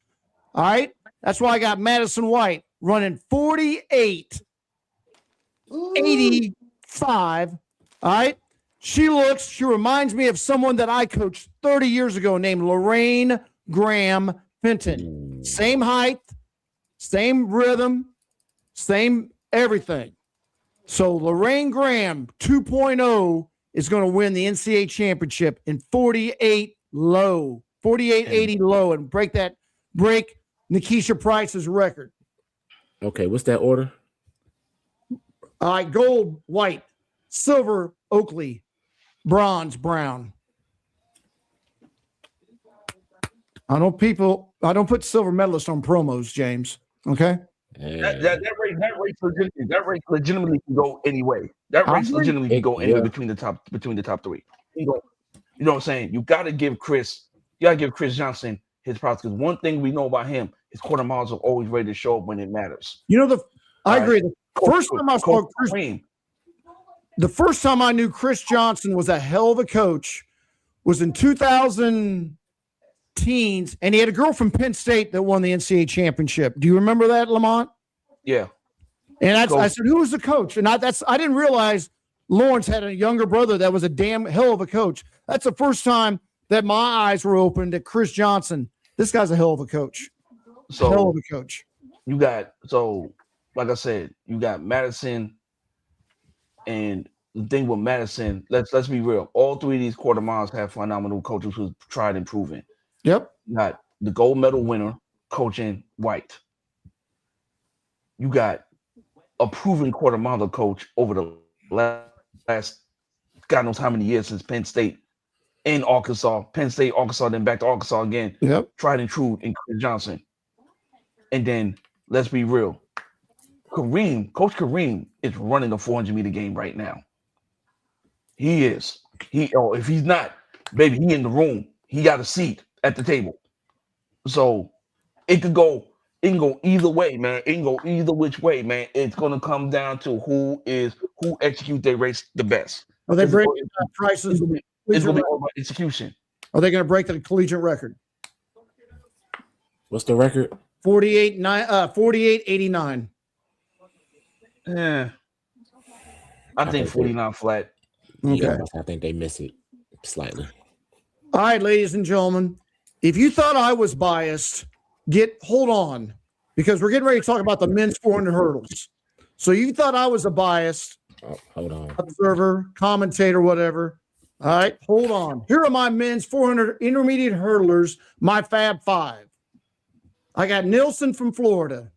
All right? That's why I got Madison White running 48.85. All right? She reminds me of someone that I coached 30 years ago named Lorraine Graham Fenton. Same height, same rhythm, same everything. So Lorraine Graham 2.0 is going to win the NCAA championship in 48.80 low and break Nikisha Price's record. Okay, what's that order? All right, gold, White, silver, Oakley, bronze, Brown. I don't put silver medalists on promos, James. Okay. That race legitimately can go anyway. That race legitimately can go anywhere between the top three. You know what I'm saying? You gotta give Chris Johnson his props because one thing we know about him, his quarter miles are always ready to show up when it matters. I agree. The first time I knew Chris Johnson was a hell of a coach was in 2000 teens, and he had a girl from Penn State that won the NCAA championship. Do you remember that, Lamont? Yeah. And I said, who was the coach? And I didn't realize Lawrence had a younger brother that was a damn hell of a coach. That's the first time that my eyes were opened to Chris Johnson. This guy's a hell of a coach. Hell of a coach. Like I said, you got Madison, and the thing with Madison, let's be real. All three of these quarter miles have phenomenal coaches who've tried and proven. Yep. You got the gold medal winner coaching White. You got a proven quarter mile coach over the last God knows how many years since Penn State in Arkansas. Penn State, Arkansas, then back to Arkansas again. Yep. Tried and true in Chris Johnson. And then let's be real. Coach Kareem is running the 400-meter game right now. He is. If he's not, baby, he in the room. He got a seat at the table. So it can go either way, man. It can go either which way, man. It's gonna come down to who execute their race the best. Are they breaking Price's? It's gonna be all about execution. Are they gonna break the collegiate record? What's the record? 48.89. Yeah. I think 49 flat. Okay. Yeah, I think they miss it slightly. All right, ladies and gentlemen, if you thought I was biased, hold on, because we're getting ready to talk about the men's 400 hurdles. So you thought I was a biased hold on. observer, commentator, whatever. All right, hold on. Here are my men's 400 intermediate hurdlers, my Fab Five. I got Nilsson from Florida.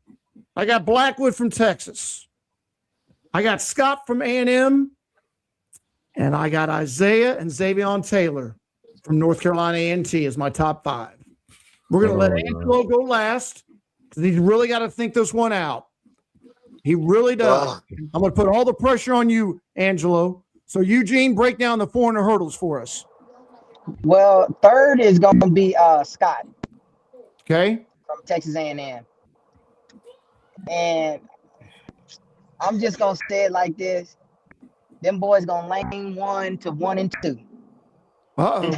I got Blackwood from Texas. I got Scott from A&M. And I got Isaiah and Xavier Taylor from North Carolina A&T as my top 5. We're going to let Angelo go last because he's really got to think this one out. He really does. I'm going to put all the pressure on you, Angelo. So, Eugene, break down the 400 hurdles for us. Well, third is going to be Scott. Okay. From Texas A&M. And I'm just going to say it like this. Them boys going to lane 1 to 1 and 2. Uh-oh.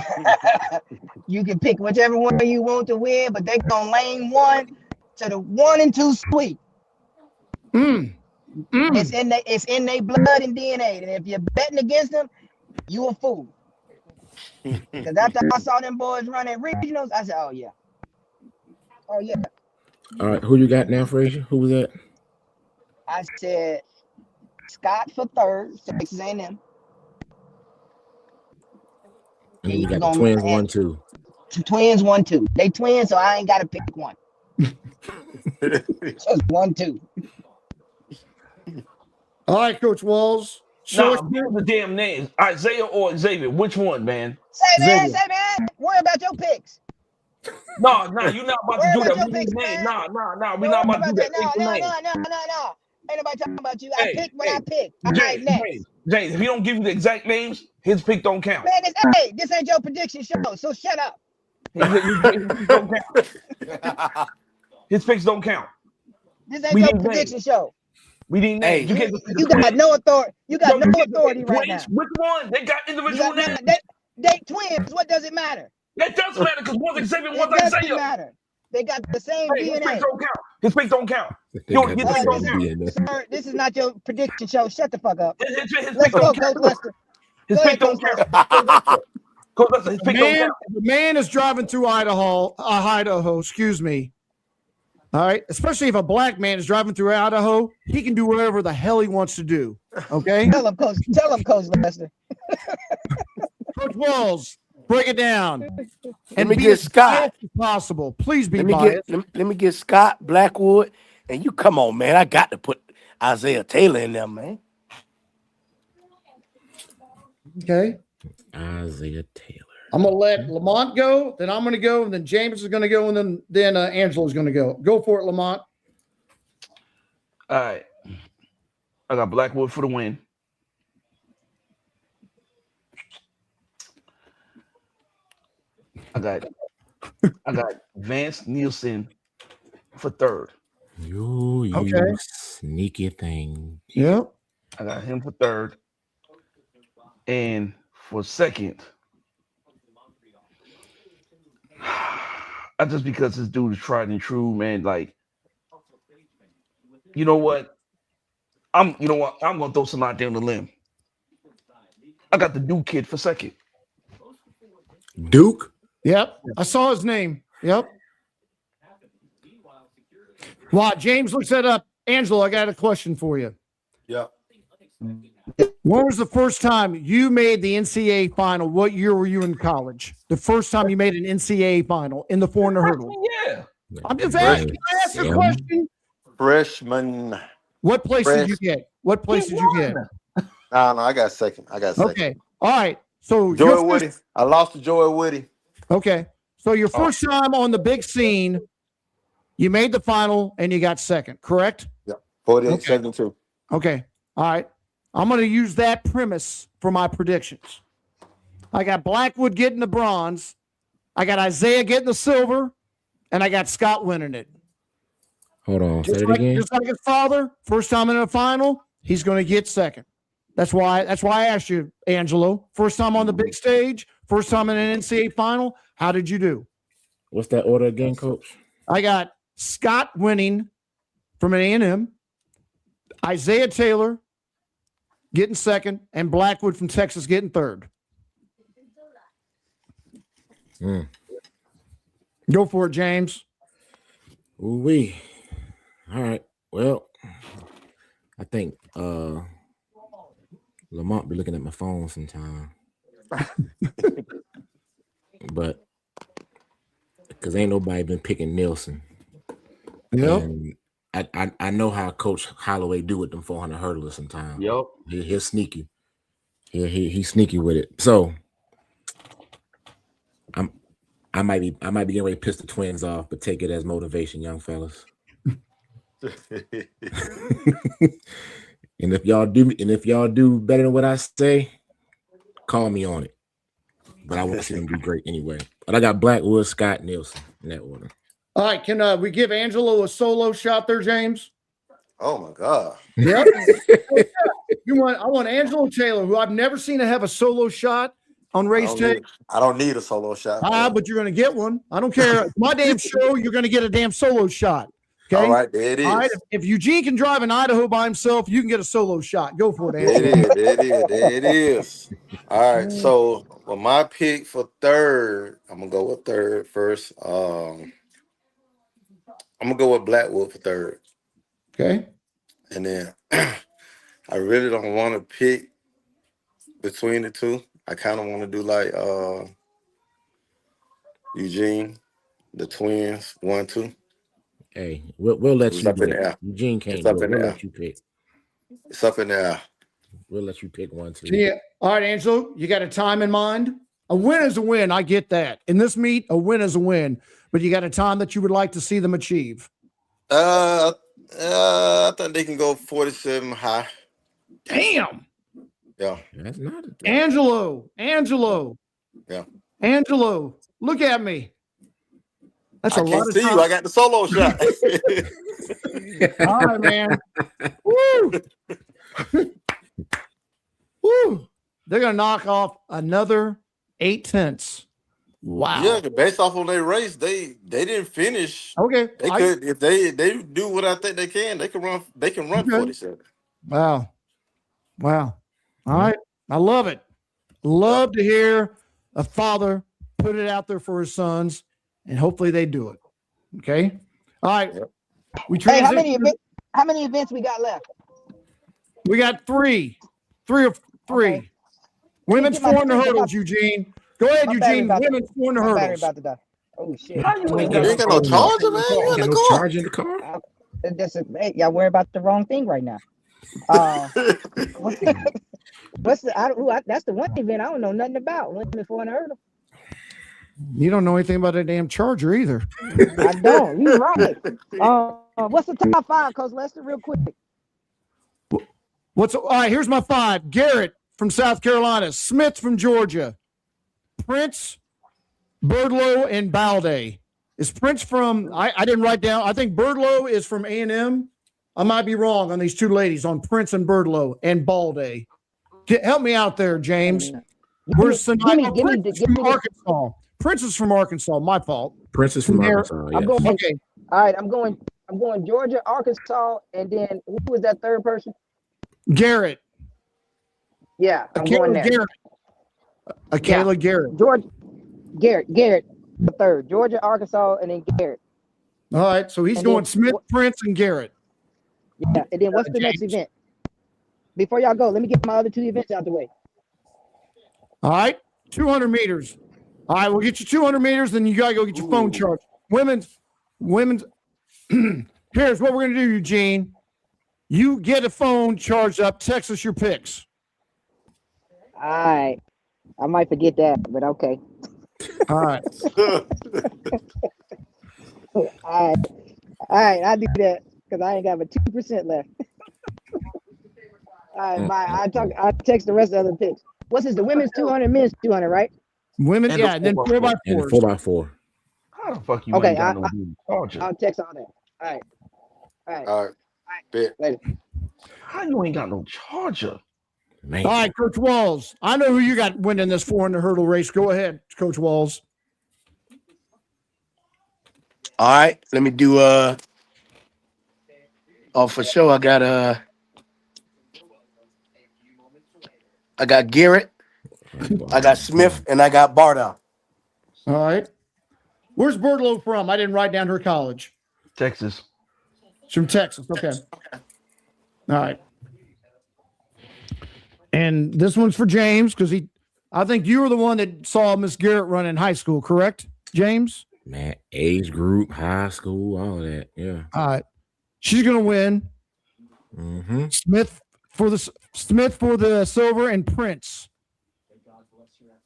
You can pick whichever one you want to win, but they're going to lane 1 to the 1 and 2 sweep. It's in their blood and DNA. And if you're betting against them, you a fool. Because after I saw them boys running regionals, I said, oh, yeah. Oh, yeah. All right, who you got now, Frazier? Who was that? I said Scott for third, Texas A&M. And then you got the twins 1, 2. Twins 1, 2. They twins, so I ain't got to pick one. Just 1, 2. All right, Coach Walls. Nah, give the damn names. Isaiah or Xavier. Which one, man? Say, man. Worry about your picks. No, you're not about to do that. Picks, nah. We're not about to do that. No. Ain't nobody talking about you. I picked what I picked. All right, next. James, if he don't give you the exact names, his pick don't count. Man, this ain't your prediction show, so shut up. His picks don't count. His picks don't count. This ain't your prediction show. We need names. You got no authority. You got no authority right now. Which one? They got individual names. They twins. What does it matter? It does matter because one's Xavier, one's Isaiah. Isaiah. It doesn't matter. They got the same DNA. His picks don't count. Sir, this is not your prediction show. Shut the fuck up. Let's go, Coach Lester. His pick don't count. Coach Lester, his pick don't count. The man is driving through Idaho, excuse me. All right, especially if a black man is driving through Idaho, he can do whatever the hell he wants to do. Okay? Tell him, Coach Lester. Coach Walls, break it down. Let me get Scott. If possible, please be biased. Let me get Scott, Blackwood, and you come on, man. I got to put Isaiah Taylor in there, man. Okay. Isaiah Taylor. I'm gonna let Lamont go, then I'm gonna go, and then James is gonna go, and then Angela's gonna go. Go for it, Lamont. All right. I got Blackwood for the win. I got Vance Nielsen for third. You sneaky thing. Yep. I got him for third. And for second, just because this dude is tried and true, man. Like, you know what? I'm gonna throw some out there on the limb. I got the Duke kid for second. Duke? Yep. I saw his name. Yep. Wow, James looks that up. Angelo, I got a question for you. Yep. When was the first time you made the NCAA final? What year were you in college? The first time you made an NCAA final in the 400 hurdle? Yeah. I'm just asking. I asked a question. Freshman. What place did you get? What place did you get? No, I got second. Okay. All right. So Joey Woody. I lost to Joey Woody. Okay. So your first time on the big scene, you made the final and you got second, correct? Yeah. 48-72. Okay. All right. I'm going to use that premise for my predictions. I got Blackwood getting the bronze. I got Isaiah getting the silver. And I got Scott winning it. Hold on. Say it again. Just like his father, first time in a final, he's going to get second. That's why I asked you, Angelo. First time on the big stage, first time in an NCAA final. How did you do? What's that order again, Coach? I got Scott winning from an A&M, Isaiah Taylor getting second, and Blackwood from Texas getting third. Go for it, James. Ooh-wee. All right. Well, I think Lamont be looking at my phone sometime. But because ain't nobody been picking Nelson. Yep. And I know how Coach Holloway do with them 400 hurdlers sometimes. Yep. He'll sneak you. He's sneaky with it. So I might be getting ready to piss the twins off, but take it as motivation, young fellas. And if y'all do better than what I say, call me on it. But I want to see them do great anyway. But I got Blackwood, Scott, Nielsen in that order. All right, can we give Angelo a solo shot there, James? Oh my God. Yep. I want Angelo Taylor, who I've never seen to have a solo shot on race tape. I don't need a solo shot. But you're going to get one. I don't care. My damn show, you're going to get a damn solo shot. Okay. All right, there it is. All right, if Eugene can drive in Idaho by himself, you can get a solo shot. Go for it, Angelo. There it is. All right, so for my pick for third, I'm gonna go with third first. I'm gonna go with Blackwood for third. Okay. And then I really don't want to pick between the two. I kind of want to do like Eugene, the twins, 1, 2. Hey, we'll let you do it. Eugene can't do it. We'll let you pick. It's up in there. We'll let you pick 1, 2. Yeah. All right, Angelo, you got a time in mind? A win is a win. I get that. In this meet, a win is a win. But you got a time that you would like to see them achieve? I think they can go 47 high. Damn. Yeah. That's not it. Angelo. Yeah. Angelo, look at me. That's I a lot can't of see time. you. I got the solo shot. All right, man. Woo. Woo. They're going to knock off another 8/10. Wow. Yeah, based off of their race, they didn't finish. Okay. They could if they do what I think they can run Okay. 47. Wow. All right. I love it. Love to hear a father put it out there for his sons, and hopefully they do it. Okay. All right. Yep. Hey, how many events we got left? We got three. Okay. Women's 400 hurdles, Eugene. Go ahead, Eugene. Women's 400 hurdles. About to die. Oh shit! You ain't got no charger, man. You got no charge in the car. Y'all worry about the wrong thing right now. What's that's the one event I don't know nothing about. Women 400 hurdle. You don't know anything about that damn charger either. I don't. You're right. What's the top 5, Coach Lester? Real quick. All right? Here's my 5. Garrett from South Carolina, Smith from Georgia, Prince, Birdlow, and Balde. Is Prince from? I didn't write down. I think Birdlow is from A&M. I might be wrong on these two ladies, on Prince and Birdlow and Balde. Help me out there, James. Where's Prince from Arkansas? Prince is from Arkansas. My fault. Prince is from Arkansas. Yes. Okay. All right. I'm going Georgia, Arkansas, and then who was that third person? Garrett. Yeah, I'm going there. Garrett. Akela Garrett. Garrett, the third. Georgia, Arkansas, and then Garrett. All right. So he's going Smith, Prince, and Garrett. Yeah. And then what's the next event? Before y'all go, let me get my other 2 events out the way. All right. 200 meters. All right. We'll get you 200 meters. Then you got to go get your phone charged. Women's. Here's what we're going to do, Eugene. You get a phone charged up. Text us your picks. All right. I might forget that, but okay. All right. All right. I'll do that because I ain't got but 2% left. All right, bye. I'll text the rest of the other picks. What's this? The women's 200, men's 200, right? Women, and then 4x4. And 4x4. How the fuck you ain't got no charger? I'll text all that. All right. Bet. Later. How you ain't got no charger? Man. All right, Coach Walls. I know who you got winning this 400 hurdle race. Go ahead, Coach Walls. All right, let me do for sure. I got Garrett, I got Smith, and I got Bardow. All right. Where's Birdlow from? I didn't write down her college. Texas. She's from Texas. Okay. All right. And this one's for James because I think you were the one that saw Miss Garrett run in high school, correct, James? Man, age group, high school, all of that. Yeah. All right. She's going to win. Mm-hmm. Smith for the silver and Prince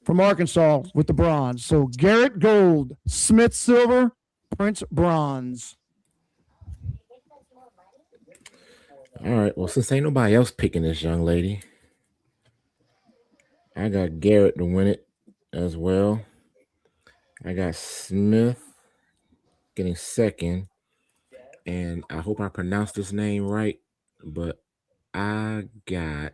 from Arkansas with the bronze. So Garrett gold, Smith silver, Prince bronze. All right. Well, since ain't nobody else picking this young lady, I got Garrett to win it as well. I got Smith getting second, and I hope I pronounced this name right, but I got.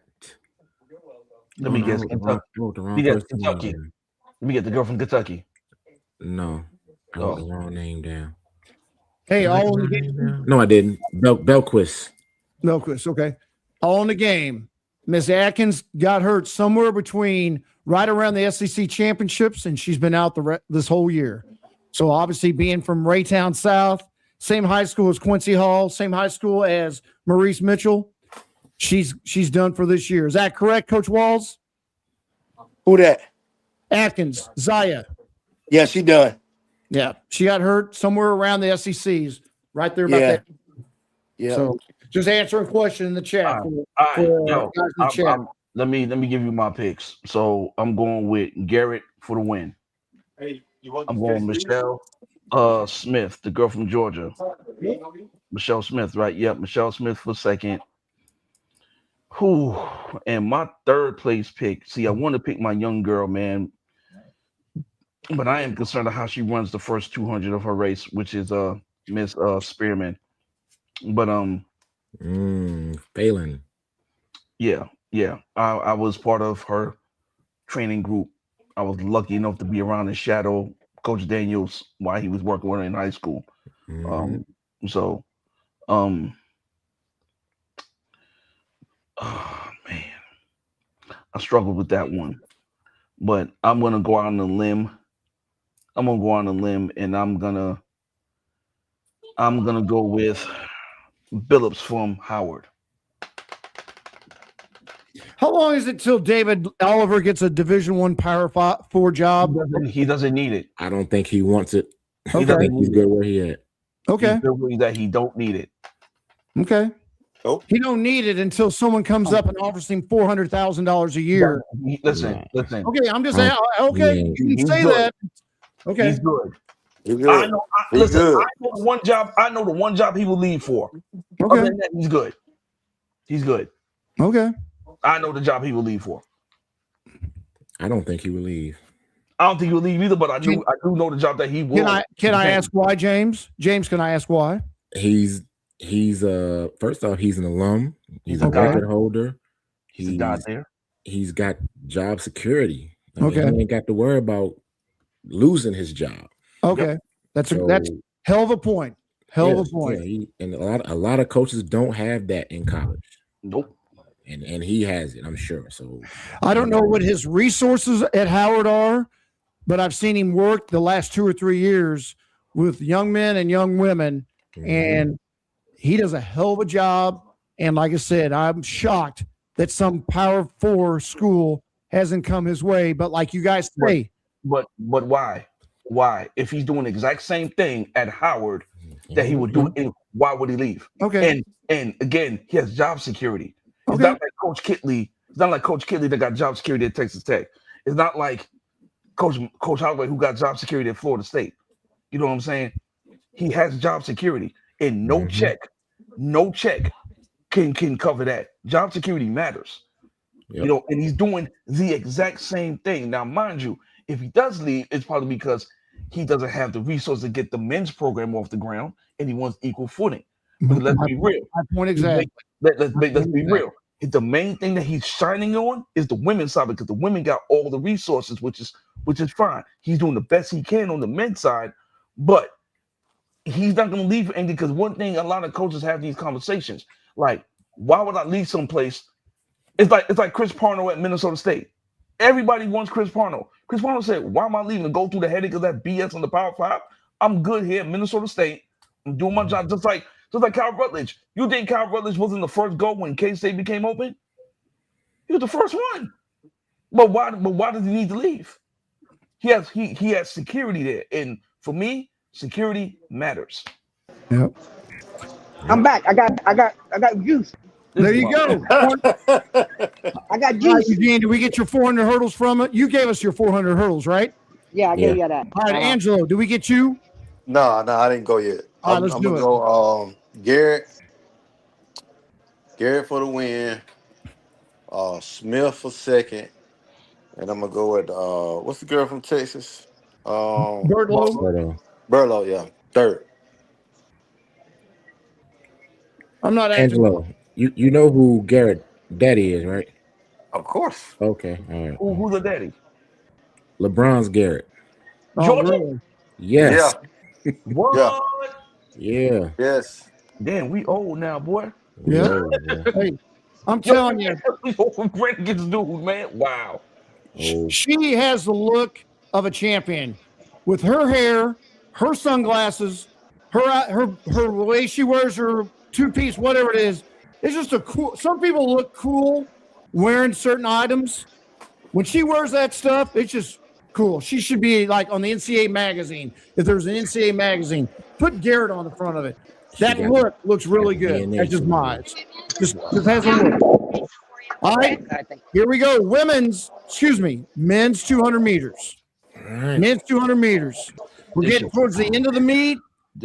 Let me guess. Kentucky. Let me get the girl from Kentucky. No, I wrote the wrong name down. Hey, all in the game. No, I didn't. Belquist. Belquist, okay. All in the game. Miss Atkins got hurt somewhere between right around the SEC championships, and she's been out this whole year. So obviously, being from Raytown South, same high school as Quincy Hall, same high school as Maurice Mitchell, she's done for this year. Is that correct, Coach Walls? Who that? Atkins, Zaya. Yeah, she done. Yeah, she got hurt somewhere around the SECs, right there about that. Yeah. So just answering a question in the chat. Let me give you my picks. So I'm going with Garrett for the win. I'm going Michelle Smith, the girl from Georgia. Michelle Smith, right? Yep, Michelle Smith for second. Whew. And my third place pick. See, I want to pick my young girl, man. But I am concerned of how she runs the first 200 of her race, which is Miss Spearman. But Phelan. Yeah. I was part of her training group. I was lucky enough to be around and shadow Coach Daniels while he was working with her in high school. Oh man, I struggled with that one. But I'm gonna go out on a limb. And I'm gonna go with Billups from Howard. How long is it till David Oliver gets a Division I Power 4 job? He doesn't need it. I don't think he wants it. Okay. I think he's good where he at. Okay. That he don't need it. Okay. Oh. He don't need it until someone comes up and offers him $400,000 a year. Listen. Okay, I'm just saying. Okay, you can say good. that. Okay, he's good. He's good. I know the one job he will leave for. Okay. Other than that, he's good. He's good. Okay. I know the job he will leave for. I don't think he will leave. I don't think he will leave either, but I do know the job that he will. Can I ask why, James? James, can I ask why? He's first off, he's an alum. He's a record holder. He's got there. He's got job security. He ain't got to worry about losing his job. Okay, that's hell of a point. Hell of a point. Yeah, and a lot of coaches don't have that in college. Nope. And he has it, I'm sure. So I don't know what his resources at Howard are, but I've seen him work the last 2 or 3 years with young men and young women, and he does a hell of a job. And like I said, I'm shocked that some Power 4 school hasn't come his way. But like you guys say, but why? Why? If he's doing the exact same thing at Howard that he would do, why would he leave? Okay. And again, he has job security. It's not like Coach Kitley. It's not like Coach Kitley that got job security at Texas Tech. It's not like Coach Holloway who got job security at Florida State. You know what I'm saying? He has job security, and no check can cover that. Job security matters. Yep. You know, and he's doing the exact same thing. Now, mind you, if he does leave, it's probably because he doesn't have the resources to get the men's program off the ground, and he wants equal footing. But let's be real. My point exactly. Let's be real. The main thing that he's shining on is the women's side, because the women got all the resources, which is fine. He's doing the best he can on the men's side, but he's not going to leave for anything. Because one thing, a lot of coaches have these conversations, like, why would I leave someplace? It's like Chris Parnell at Minnesota State. Everybody wants Chris Parnell. Chris Parnell said, "Why am I leaving to go through the headache of that BS on the Power 5? I'm good here, Minnesota State. I'm doing my job just like Cal Rutledge. You think Cal Rutledge wasn't the first go when K-State became open? He was the first one. But why does he need to leave? He has security there, and for me, security matters. Yep. I'm back. I got juice. There you go. I got All right, juice. Eugene, did we get your 400 hurdles from it? You gave us your 400 hurdles, right? Yeah, I gave you that. All right, Angelo, do we get you? No, I didn't go yet. All right, I'm let's gonna do it. go Garrett for the win. Smith for second. And I'm gonna go with what's the girl from Texas? Birdlow. Burlow, yeah. Third. I'm not asking. Angelo, you know who Garrett daddy is, right? Of course. Okay, all right. Who's the daddy? LeBron's Garrett. Oh, Georgia? really? Yes. What? Yeah. Yes. Damn, we old now, boy. Yeah. Whoa, Hey, I'm telling you, Grant gets dude, man. Wow. oh. she has the look of a champion with her hair, her sunglasses, her way she wears her two-piece, whatever it is. It's just a cool. Some people look cool wearing certain items. When she wears that stuff, it's just cool. She should be like on the NCAA magazine. If there's an NCAA magazine, put Garrett on the front of it. That look looks really good. That's just my eyes. Just has a look. All right, here we go. Men's 200 meters. Men's 200 meters. We're getting towards the end of the meet.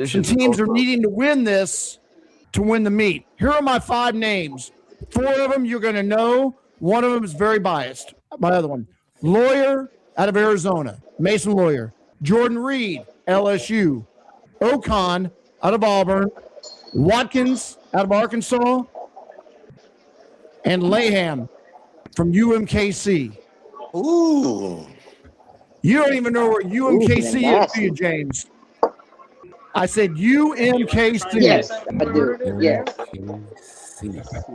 Some teams are needing to win this to win the meet. Here are my 5 names. 4 of them you're going to know. One of them is very biased. My other one. Lawyer out of Arizona. Mason Lawyer. Jordan Reed, LSU. Ocon out of Auburn. Watkins out of Arkansas. And Laham from UMKC. Ooh. You don't even know where UMKC is, do you, James? I said UMKC. Yes, I do. Yeah.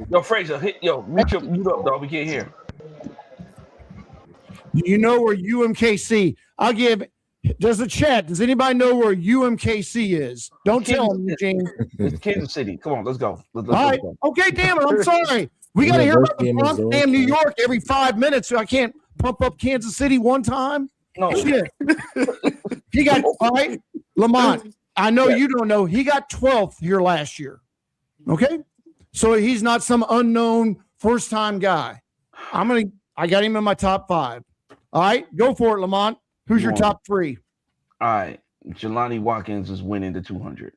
Yo, Fraser, mute up, dog. We can't hear. You know where UMKC? There's a chat. Does anybody know where UMKC is? Don't tell them, Eugene. It's Kansas City. Come on, let's go. Let's All right. go. Okay, damn it. I'm sorry. We got to hear about the Bronx, damn New York every 5 minutes, so I can't pump up Kansas City one time. No. Shit. He got, all right, Lamont, I know you don't know. He got 12th here last year. Okay? So he's not some unknown first-time guy. I got him in my top 5. All right, go for it, Lamont. Who's your top 3? All right. Jelani Watkins is winning the 200.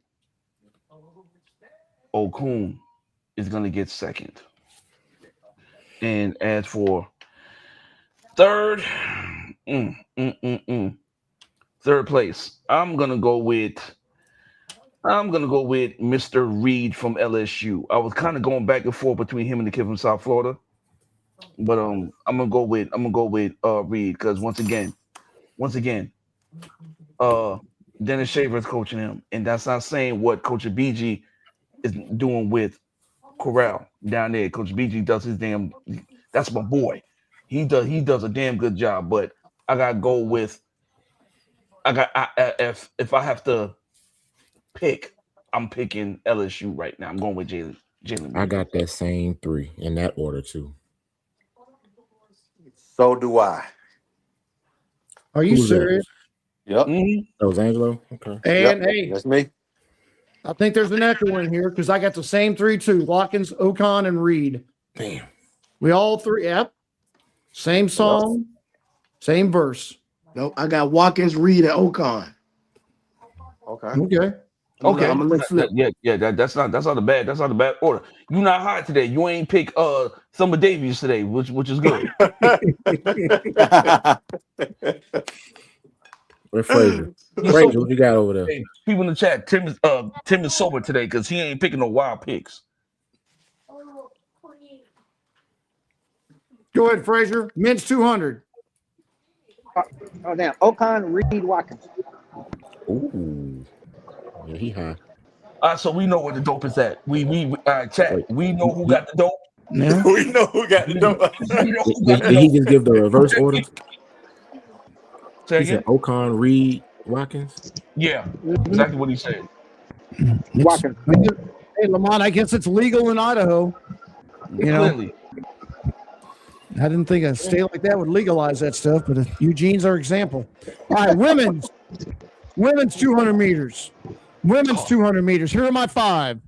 Okun is going to get second. And as for third, third place, I'm gonna go with Mr. Reed from LSU. I was kind of going back and forth between him and the kid from South Florida, but I'm gonna go with Reed because once again, Dennis Shaver is coaching him, and that's not saying what Coach BG is doing with Corral down there. Coach BG does his damn. That's my boy. He does a damn good job. But I gotta go with. If I have to pick, I'm picking LSU right now. I'm going with Jalen. I got that same 3 in that order too. So do I. Are you serious? Yep. That was Angelo? Okay. And hey, that's me. I think there's an echo in here because I got the same 3 too. Watkins, Ocon, and Reed. Damn. We all 3. Yep. Same song, same verse. Nope, I got Watkins, Reed, and Ocon. Okay. Okay. I'm gonna let flip. Yeah. That's not a bad order. You're not hot today. You ain't pick Summer Davies today, which is good. Where Fraser? Fraser, what you got over there? Hey, people in the chat, Tim is sober today because he ain't picking no wild picks. Go ahead, Frazier. Men's 200. Oh, damn. Ocon, Reed, Watkins. Ooh. Yeah, he high. So we know where the dope is at. We chat. We know who got the dope. Yeah. We know who got the number. Did he just give the reverse order? Say He said again? Ocon, Reed, Watkins. Yeah, exactly what he said. Watkins. Hey, Lamont, I guess it's legal in Idaho. You know, Clearly. I didn't think a state like that would legalize that stuff, but Eugene's our example. All right, women's 200 meters. Women's 200 meters. Here are my 5.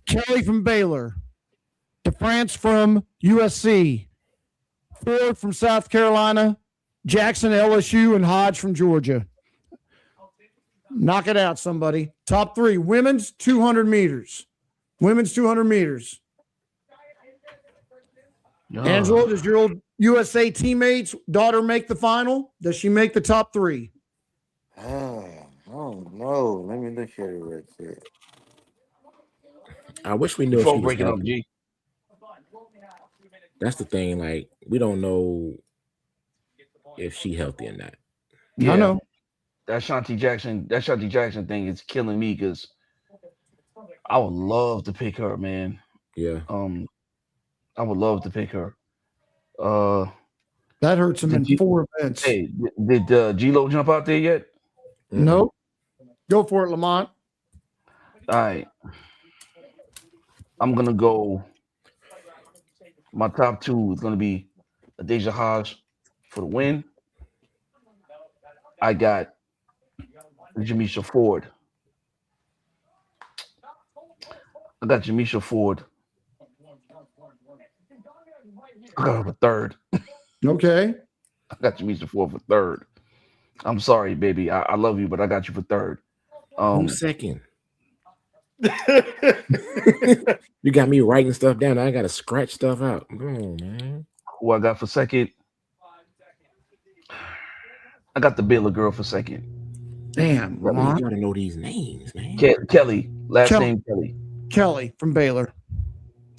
Kelly from Baylor. DeFrance from USC. Ford from South Carolina. Jackson, LSU, and Hodge from Georgia. Knock it out, somebody. Top 3. Women's 200 meters. Women's 200 meters. Angelo, does your old USA teammate's daughter make the final? Does she make the top 3? Oh no. Let me look at it right there. I wish we knew if Before she was breaking up, healthy. G. That's the thing. Like, we don't know if she healthy or not. Yeah. I know. That Shanti Jackson thing is killing me because I would love to pick her, man. Yeah. I would love to pick her. That hurts him in 4 events. Hey, did G-Lo jump out there yet? Nope. Go for it, Lamont. All right. I'm gonna go. My top 2 is gonna be Adeja Hodge for the win. I got Jamisha Ford. I got Jamisha Ford. I got her for 3rd. Okay. I got Jamisha Ford for 3rd. I'm sorry, baby. I love you, but I got you for 3rd. Who's 2nd? You got me writing stuff down. I got to scratch stuff out. Come on, man. Who I got for 2nd? I got the Baylor girl for 2nd. Damn, You Lamont. got to know these names, man. Kelly. Last name Kelly. Kelly from Baylor.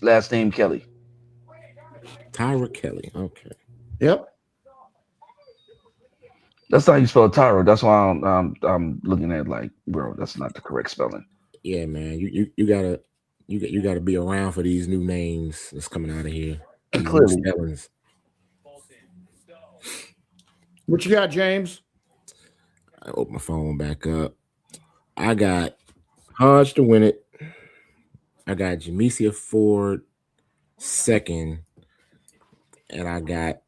Last name Kelly. Tyra Kelly. Okay. Yep. That's how you spell Tyra. That's why I'm looking at like, bro, that's not the correct spelling. Yeah, man. You gotta be around for these new names that's coming out of here. Clearly. What you got, James? I open my phone back up. I got Hodge to win it. I got Jamisha Ford 2nd, and I got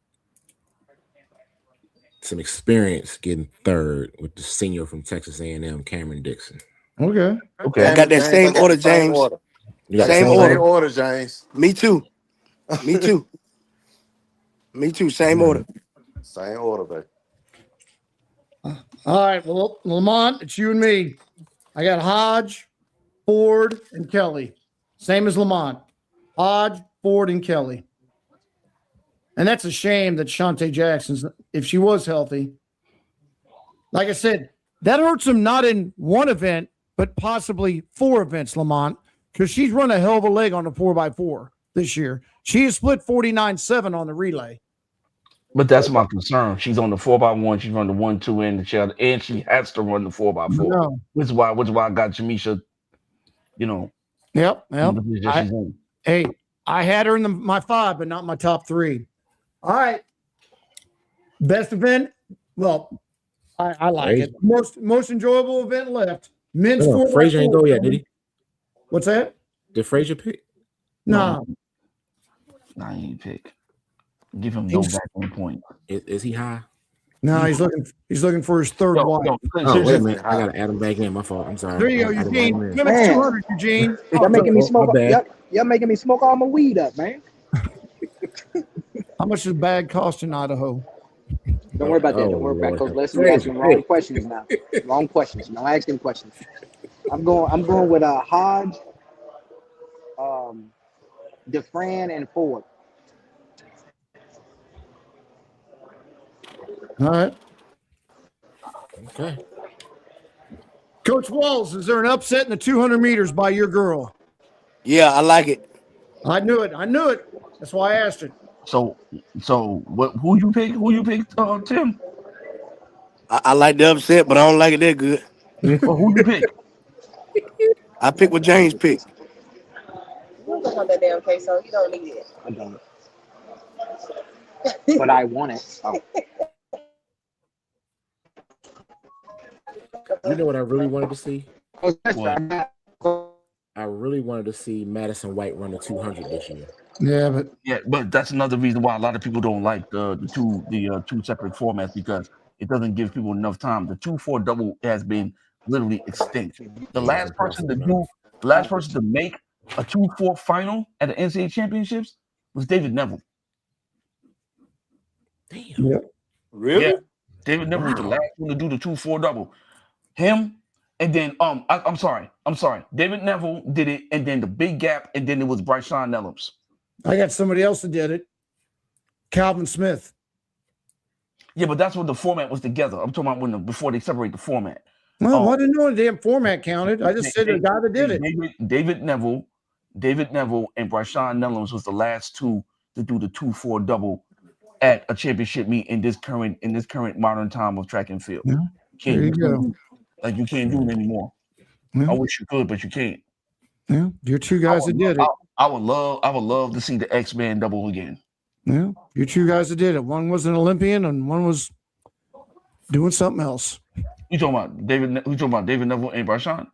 some experience getting 3rd with the senior from Texas A&M, Cameron Dixon. Okay. I got that same order, James. You got Same the order. order, James. Me too. Same order. Same order, baby. All right. Well, Lamont, it's you and me. I got Hodge, Ford, and Kelly. Same as Lamont. Hodge, Ford, and Kelly. And that's a shame that Shantae Jackson's, if she was healthy, like I said, that hurts him not in one event, but possibly 4 events, Lamont, because she's run a hell of a leg on the 4x4 this year. She has split 49.7 on the relay. But that's my concern. She's on the 4x1. She's run the 1-2 and she has to run the 4x4. No. Which is why I got Jamisha. You know. Yep. Hey, I had her in my 5, but not my top 3. All right. Best event. Well, I like it. Most enjoyable event left. Men's 4x4. Frazier ain't go yet, did he? What's that? Did Frazier pick? No. Nah, he ain't pick. Give him no back on point. Is he high? No, he's looking for his 3rd wife. Oh, wait a minute. I gotta add him back in. My fault. I'm sorry. There you go, Eugene. Women's 200, Eugene. Y'all making me smoke. bad. Y'all making me smoke all my weed up, man. How much does a bag cost in Idaho? Don't worry about that. Don't worry about it. Coach Leslie, you're asking wrong questions now. Wrong questions. Don't ask them questions. I'm going with Hodge, DeFran, and Ford. All right. Okay. Coach Walls, is there an upset in the 200 meters by your girl? Yeah, I like it. I knew it. That's why I asked it. So what? Who you pick? Tim? I like the upset, but I don't like it that good. Well, who you pick? I pick what James picked. on that damn queso. You don't need it. I don't. But I want it. Oh. You know what I really wanted to see? What? I really wanted to see Madison White run the 200 this year. Yeah, but that's another reason why a lot of people don't like the two separate formats, because it doesn't give people enough time. The 2-4 double has been literally extinct. The last person to make a 2-4 final at the NCAA championships was David Neville. Damn. Yep. Really? Yeah, David Neville was the last one to do the 2-4 double. Him, and then I'm sorry. David Neville did it, and then the big gap, and then it was Bryshawn Nellums. I got somebody else that did it. Calvin Smith. Yeah, but that's when the format was together. I'm talking about before they separate the format. Well, I didn't know the damn format counted. I just said the guy that did it. David Neville, and Bryshawn Nellums was the last two to do the 2-4 double at a championship meet in this current modern time of track and field. Yeah, there you go. Like, you can't do it anymore. Yeah. I wish you could, but you can't. Yeah, you're two guys that did it. I would love to see the X-Man double again. Yeah, you're two guys that did it. One was an Olympian and one was doing something else. You talking about David Neville and Bryshawn?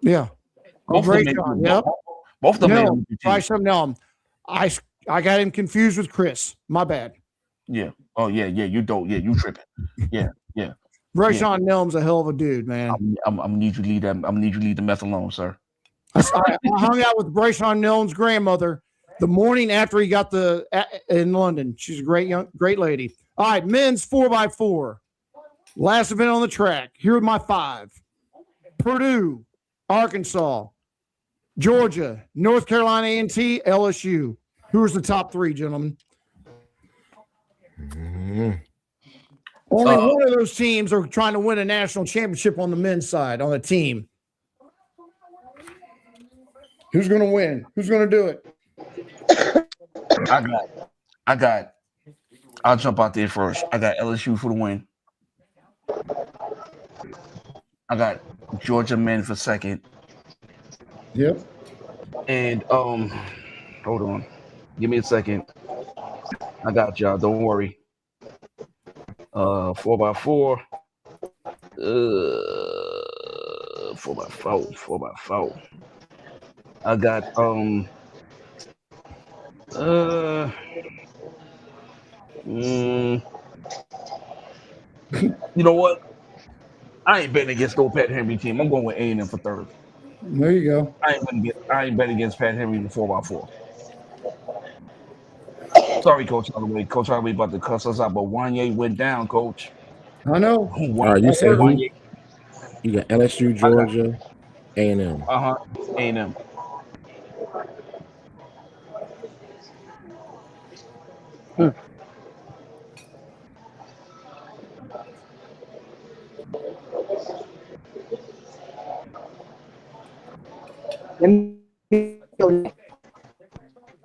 Yeah. Both of them. Yep. Both of them. No, I got him confused with Chris. My bad. Yeah. Oh yeah. You don't. Yeah, you tripping. Yeah. Bryshawn Nellum's a hell of a dude, man. I'm gonna need you to leave that. I'm gonna need you to leave the meth alone, sir. I hung out with Bryshawn Nellum's grandmother the morning after he got in London. She's a great lady. All right, men's 4x4. Last event on the track. Here are my 5. Purdue, Arkansas, Georgia, North Carolina A&T, LSU. Who's the top 3, gentlemen? Only one of those teams are trying to win a national championship on the men's side, on the team. Who's going to win? Who's going to do it? I'll jump out there first. I got LSU for the win. I got Georgia men for second. Yep. And hold on. Give me a second. I got y'all. Don't worry. 4x4. 4x4. I got you know what? I ain't betting against no Pat Henry team. I'm going with A&M for third. There you go. I ain't betting against Pat Henry in the 4x4. Sorry, Coach Holloway. Coach Holloway about to cuss us out, but Wanye went down, Coach. I know. All right, you said Wanye. You got LSU, Georgia, A&M. A&M.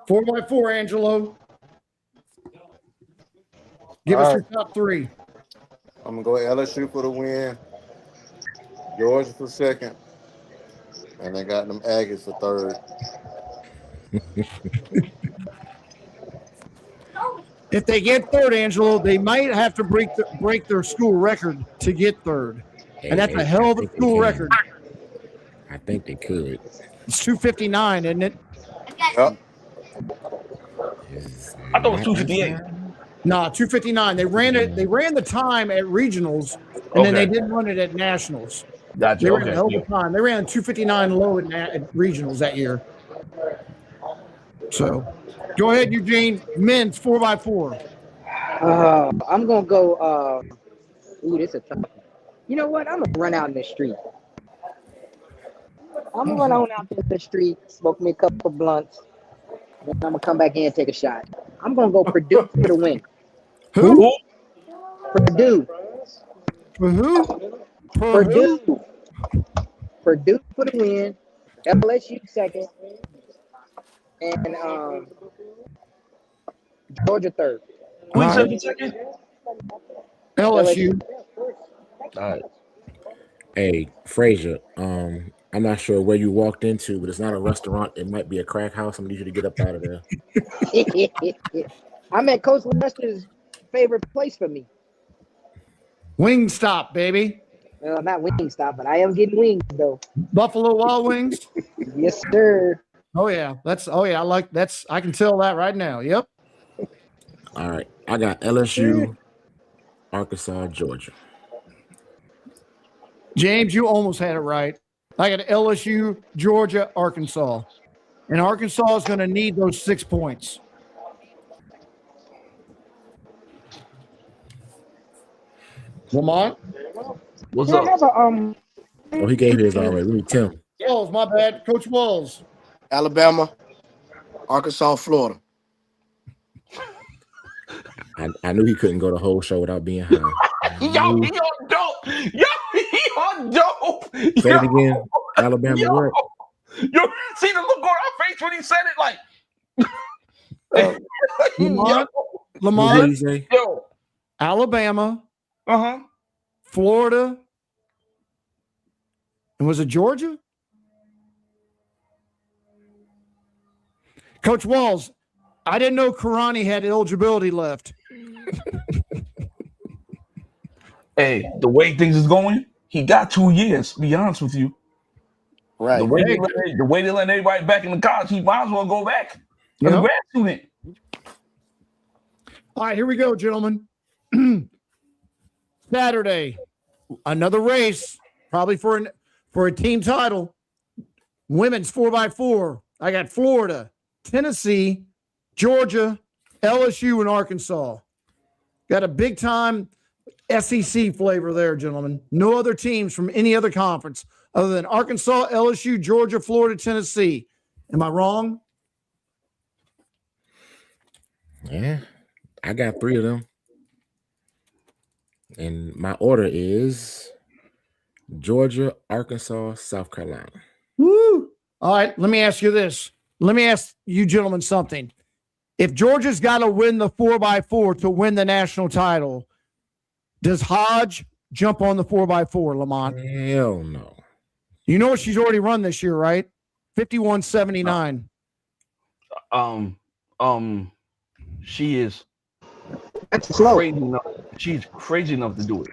Four by 4, Angelo. Give us your top 3. I'm going to go LSU for the win, Georgia for second, and I got them Aggies for third. If they get third, Angelo, they might have to break their school record to get third. And that's a hell of a school record. I think they could. It's 259, isn't it? Yep. I thought it was 258. No, 259. They ran it. They ran the time at regionals, and then they didn't run it at nationals. Gotcha. They ran a hell of a time. They ran 259 low at regionals that year. So, go ahead, Eugene. Men's 4x4. I'm gonna go. This is a tough one. You know what? I'm gonna run out in the street. I'm gonna run on out in the street, smoke me a couple of blunts, then I'm gonna come back in and take a shot. I'm gonna go Purdue for the win. Who? Purdue. For who? Purdue. Purdue for the win. LSU second. And Georgia third. Who you said second? LSU. All right. Hey, Frazier, I'm not sure where you walked into, but it's not a restaurant. It might be a crack house. I'm gonna need you to get up out of there. I'm at Coach Lester's favorite place for me. Wingstop, baby. Not Wingstop, but I am getting wings though. Buffalo Wild Wings. Yes, sir. Oh yeah, I like that's. I can tell that right now. Yep. All right, I got LSU, Arkansas, Georgia. James, you almost had it right. I got LSU, Georgia, Arkansas, and Arkansas is going to need those 6 points. Lamont, what's up? Oh, he gave his already. Really, Tim. Walls, my bad, Coach Walls. Alabama, Arkansas, Florida. I knew he couldn't go the whole show without being high. Yo, he on dope. Yo, he on dope. Say it again. Alabama, what? Yo, see the look on our face when he said it, like Lamont, What did he say? Yo, Alabama, Florida, and was it Georgia? Coach Walls, I didn't know Karani had eligibility left. Hey, the way things is going, he got 2 years. To be honest with you, Right. the way they let everybody back in the college, he might as well go back as a grad student. All right, here we go, gentlemen. Saturday, another race, probably for a team title. Women's 4x4. I got Florida, Tennessee, Georgia, LSU, and Arkansas. Got a big time SEC flavor there, gentlemen. No other teams from any other conference other than Arkansas, LSU, Georgia, Florida, Tennessee. Am I wrong? Yeah, I got 3 of them. And my order is Georgia, Arkansas, South Carolina. Woo! All right, let me ask you this. Let me ask you gentlemen something. If Georgia's got to win the 4x4 to win the national title, does Hodge jump on the 4x4, Lamont? Hell no. You know what she's already run this year, right? 51.79. She is That's slow. crazy enough. She's crazy enough to do it.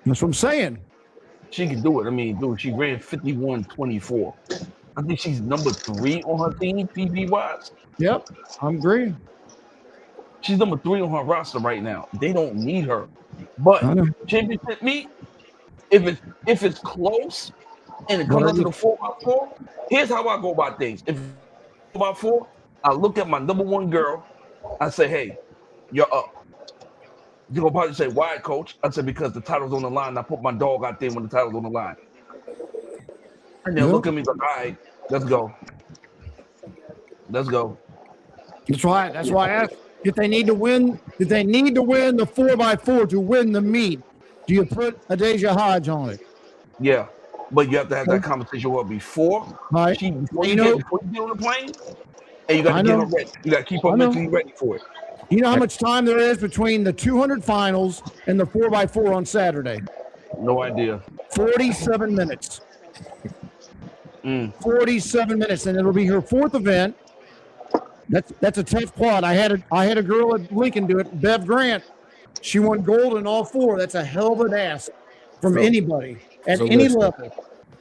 That's what I'm saying. She can do it. I mean, dude, she ran 51.24. I think she's number 3 on her team, PB wise. Yep, I'm agreeing. She's number 3 on her roster right now. They don't need her. But championship meet, if it's close and it comes down to the 4x4, here's how I go about things. If 4x4, I look at my number 1 girl. I say, hey, you're up. You're going to probably say, why, coach? I said, because the title's on the line. I put my dog out there when the title's on the line. And they'll look at me like, all right, let's go. Let's go. That's right. That's why I asked if they need to win. If they need to win the 4x4 to win the meet, do you put Adasia Hodge on it? Yeah, but you have to have that conversation with her before. Right. Before you get on the plane, and you got to get her ready. You got to keep her mentally ready for it. You know how much time there is between the 200 finals and the 4x4 on Saturday? No idea. 47 minutes. 47 minutes, and it'll be her 4th event. That's a tough quad. I had a girl at Lincoln do it, Bev Grant. She won gold in all 4. That's a hell of an ask from anybody at any level.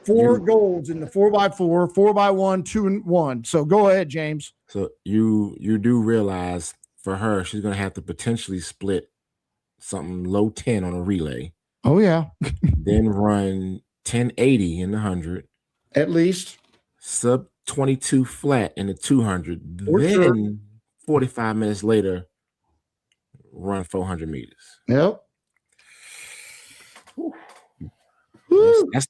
4 golds in the 4x4, 4x1, 2 and 1. So go ahead, James. So you do realize for her, she's gonna have to potentially split something low 10 on a relay. Oh yeah. Then run 1080 in the 100. At least. Sub 22 flat in the 200. Then 45 minutes later, run 400 meters. Yep.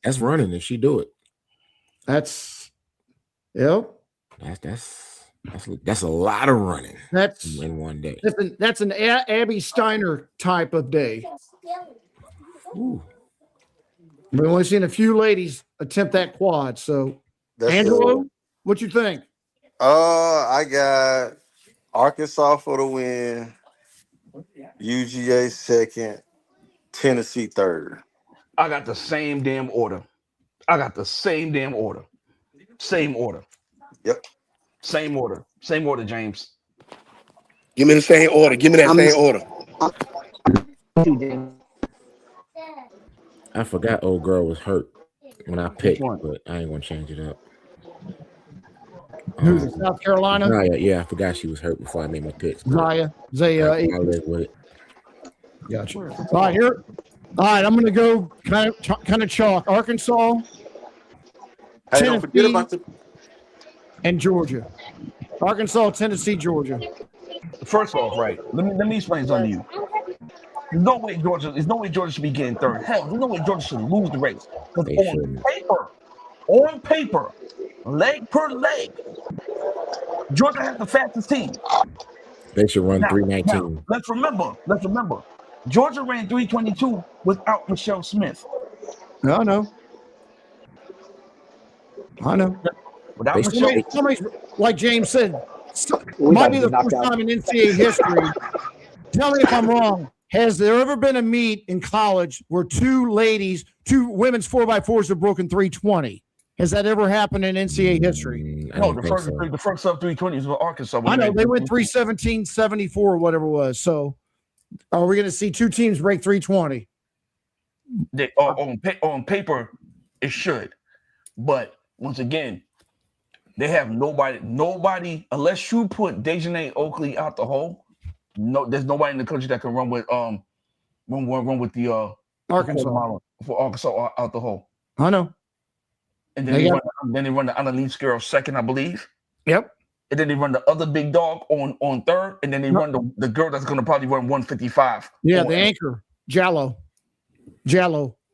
That's running if she do it. That's yep. That's a lot of running. That's in one day. That's an Abby Steiner type of day. Ooh. We've only seen a few ladies attempt that quad. So, Angelo, what you think? I got Arkansas for the win, UGA 2nd, Tennessee 3rd. I got the same damn order. I got the same damn order. Same order. Yep. Same order. Same order, James. Give me the same order. Give me that same order. I forgot old girl was hurt when I picked, but I ain't gonna change it up. Who's South Carolina? Yeah, I forgot she was hurt before I made my picks. Zaya. I live with it. Gotcha. All right, here. All right, I'm going to go kind of chalk. Arkansas, Hey, don't forget Tennessee, about the. and Georgia. Arkansas, Tennessee, Georgia. First off, right? Let me explain something to you. There's no way Georgia should be getting third. Hell, there's no way Georgia should lose the race. Because on paper, leg per leg, Georgia has the fastest team. They should run 3:19. Now, let's remember. Georgia ran 3:22 without Michelle Smith. I know. Without Michelle, somebody's, like James said, might be the first time in NCAA history. Tell me if I'm wrong. Has there ever been a meet in college where two women's 4x4s have broken 3:20? Has that ever happened in NCAA history? No, the first sub 3:20s were Arkansas. I know they went 3:17.74 or whatever it was. So, are we going to see two teams break 3:20? On paper, it should, but once again, they have nobody unless you put Dejanay Oakley out the hole. No, there's nobody in the country that can run with the Arkansas for Arkansas out the hole. I know. And then they run the Annalise girl second, I believe. Yep. And then they run the other big dog on third, and then they run the girl that's going to probably run 155. Yeah, the anchor, Jallo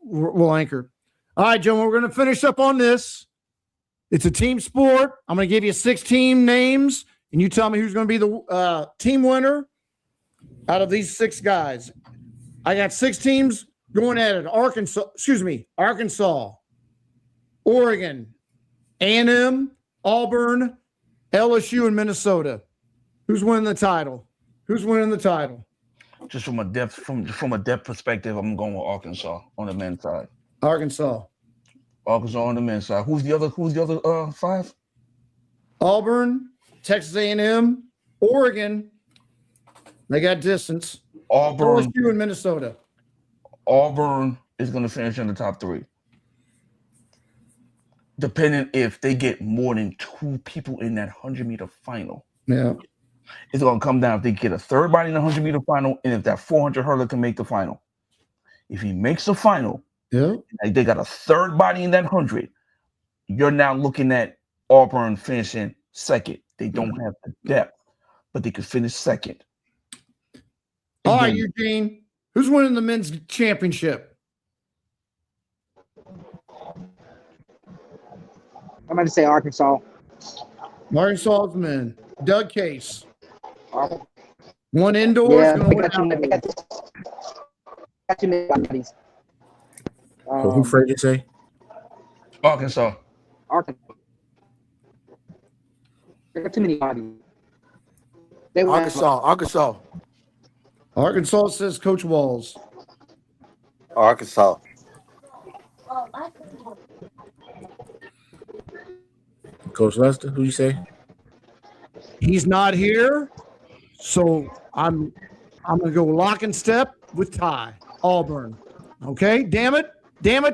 will anchor. All right, gentlemen, we're going to finish up on this. It's a team sport. I'm going to give you 6 team names, and you tell me who's going to be the team winner out of these 6 guys. I got 6 teams going at it. Arkansas, Oregon, A&M, Auburn, LSU, and Minnesota. Who's winning the title? Just from a depth perspective, I'm going with Arkansas on the men's side. Arkansas on the men's side. Who's the other 5? Auburn, Texas A&M, Oregon. They got distance. Auburn, LSU, and Minnesota. Auburn is going to finish in the top 3. Depending if they get more than 2 people in that 100-meter final. Yeah. It's going to come down if they get a third body in the 100-meter final and if that 400 hurdler can make the final. If he makes the final, they got a third body in that 100, you're now looking at Auburn finishing second. They don't have the depth, but they could finish second. All right, Eugene. Who's winning the men's championship? I'm going to say Arkansas. Arkansas's men. Doug Case. One indoors. Yeah, they got too many bodies. So who Fred you say? Arkansas. They got too many bodies. Arkansas says Coach Walls. Arkansas. Coach Lester, who you say? He's not here, so I'm gonna go lock and step with Ty Auburn. Okay, damn it,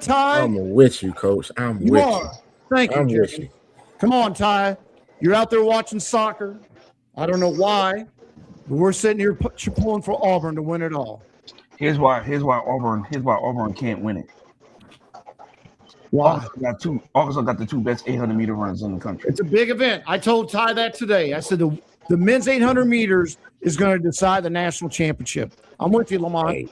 Ty. I'm with you, Coach. I'm you with are. you. Thank you, I'm with Jerry. you. Come on, Ty. You're out there watching soccer. I don't know why, but we're sitting here pulling for Auburn to win it all. Here's why Auburn can't win it. Why? Arkansas got the 2 best 800-meter runners in the country. It's a big event. I told Ty that today. I said the men's 800 meters is going to decide the national championship. I'm with you, Lamont.